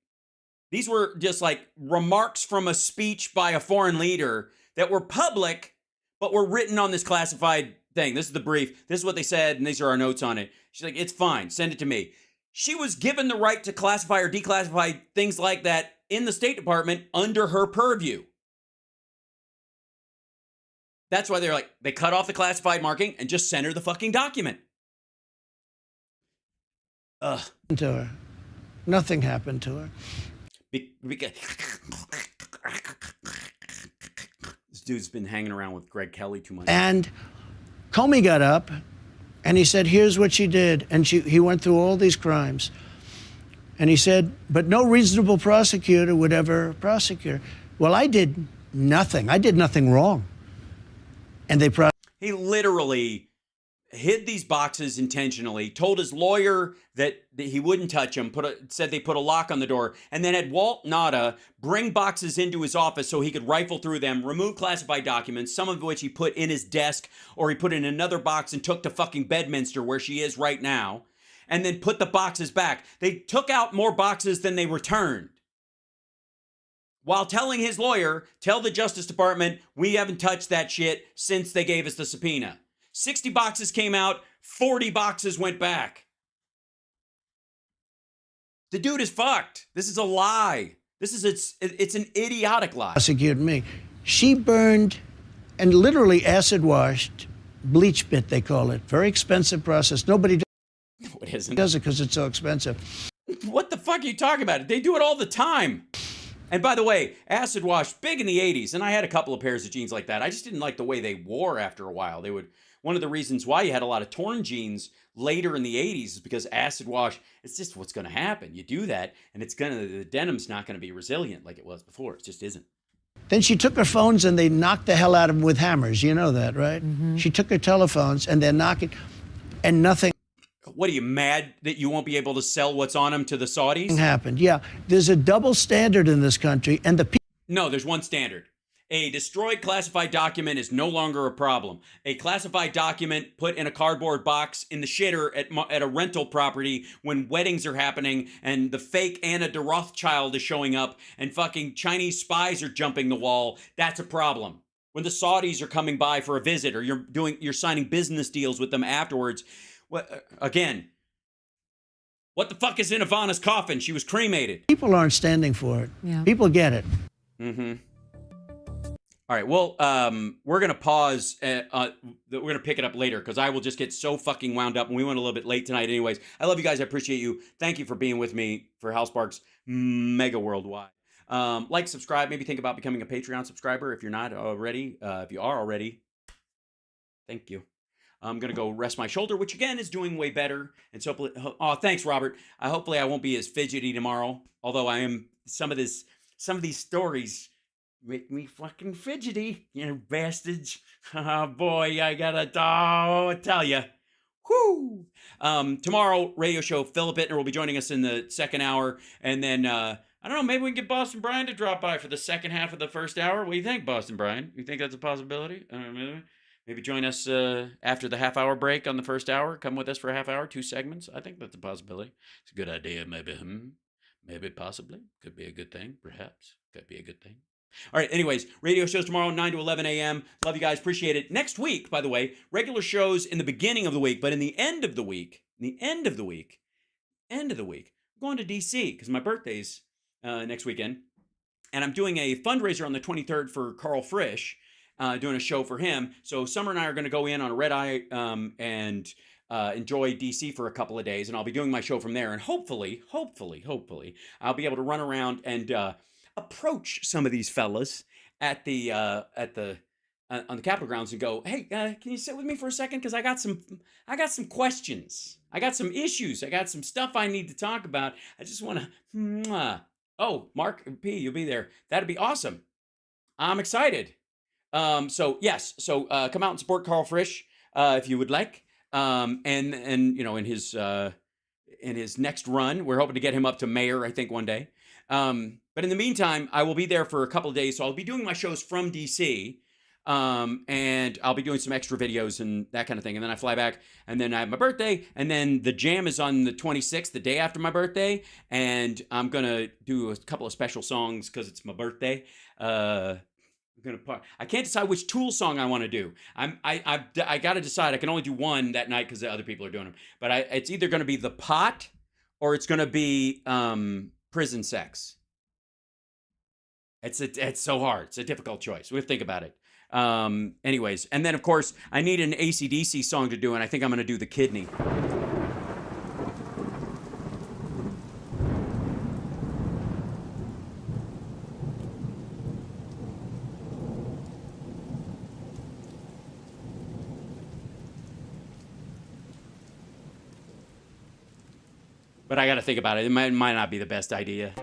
These were just like remarks from a speech by a foreign leader that were public, but were written on this classified thing. This is the brief. This is what they said, and these are our notes on it. She's like, it's fine. Send it to me. She was given the right to classify or declassify things like that in the State Department under her purview. That's why they're like, they cut off the classified marking and just send her the fucking document. To her. Nothing happened to her. This dude's been hanging around with Greg Kelly too much. And Comey got up and he said, here's what she did. And he went through all these crimes. And he said, but no reasonable prosecutor would ever prosecute her. Well, I did nothing. I did nothing wrong. And he literally hid these boxes intentionally, told his lawyer that he wouldn't touch them, said they put a lock on the door, and then had Walt Nauta bring boxes into his office so he could rifle through them, remove classified documents, some of which he put in his desk or he put in another box and took to fucking Bedminster where she is right now, and then put the boxes back. They took out more boxes than they returned. While telling his lawyer, tell the Justice Department, we haven't touched that shit since they gave us the subpoena. 60 boxes came out, 40 boxes went back. The dude is fucked. This is a lie. It's an idiotic lie. Prosecuted me. She burned and literally acid washed, bleach bit, they call it. Very expensive process. Nobody does it because it's so expensive. What the fuck are you talking about? They do it all the time. And by the way, acid wash, big in the 80s, and I had a couple of pairs of jeans like that. I just didn't like the way they wore after a while. One of the reasons why you had a lot of torn jeans later in the 80s is because acid wash, it's just what's going to happen. You do that, and the denim's not going to be resilient like it was before. It just isn't. Then she took her phones and they knocked the hell out of them with hammers. You know that, right? Mm-hmm. She took her telephones and they're knocking, and nothing. What, are you mad that you won't be able to sell what's on them to the Saudis? Happened, yeah. There's a double standard in this country, and the people. No, there's one standard. A destroyed classified document is no longer a problem. A classified document put in a cardboard box in the shitter at a rental property when weddings are happening and the fake Anna de Rothschild is showing up and fucking Chinese spies are jumping the wall, that's a problem. When the Saudis are coming by for a visit or you're signing business deals with them afterwards. Again, what the fuck is in Ivana's coffin? She was cremated. People aren't standing for it. Yeah. People get it. Mm-hmm. All right, well, we're going to pause. We're going to pick it up later because I will just get so fucking wound up and we went a little bit late tonight anyways. I love you guys. I appreciate you. Thank you for being with me for Hal Sparks Mega Worldwide. Like, subscribe, maybe think about becoming a Patreon subscriber if you're not already. If you are already, thank you. I'm going to go rest my shoulder, which again is doing way better. And so, thanks, Robert. Hopefully I won't be as fidgety tomorrow. Although I am, some of these stories make me fucking fidgety, you bastards. Oh boy, I tell you. Whoo! Tomorrow, radio show, Philip Ittner will be joining us in the second hour. And then, I don't know, maybe we can get Boston Brian to drop by for the second half of the first hour. What do you think, Boston Brian? You think that's a possibility? Maybe join us after the half-hour break on the first hour. Come with us for a half hour, 2 segments. I think that's a possibility. It's a good idea, maybe. Maybe, possibly. Could be a good thing, perhaps. Could be a good thing. All right, anyways, radio shows tomorrow, 9 to 11 a.m. Love you guys. Appreciate it. Next week, by the way, regular shows in the beginning of the week, but in the end of the week, I'm going to D.C. because my birthday's next weekend. And I'm doing a fundraiser on the 23rd for Carl Frisch. Doing a show for him. So Summer and I are going to go in on a red eye and enjoy DC for a couple of days. And I'll be doing my show from there. And hopefully, I'll be able to run around and approach some of these fellas at the on the Capitol grounds and go, "Hey, can you sit with me for a second? Because I got some questions. I got some issues. I got some stuff I need to talk about. I just want to." Oh, Mark P, you'll be there. That'd be awesome. I'm excited. So yes, so come out and support Carl Frisch if you would like. And you know, in his next run, we're hoping to get him up to mayor, I think, one day. But in the meantime, I will be there for a couple of days. So I'll be doing my shows from DC. And I'll be doing some extra videos and that kind of thing. And then I fly back, and then I have my birthday, and then the jam is on the 26th, the day after my birthday. And I'm going to do a couple of special songs because it's my birthday. I can't decide which Tool song I want to do. I got to decide. I can only do one that night because the other people are doing them. But it's either going to be The Pot or it's going to be Prison Sex. It's so hard. It's a difficult choice. We have to think about it. Anyways, and then of course I need an AC/DC song to do, and I think I'm going to do The Kidney. But I got to think about it. It might not be the best idea.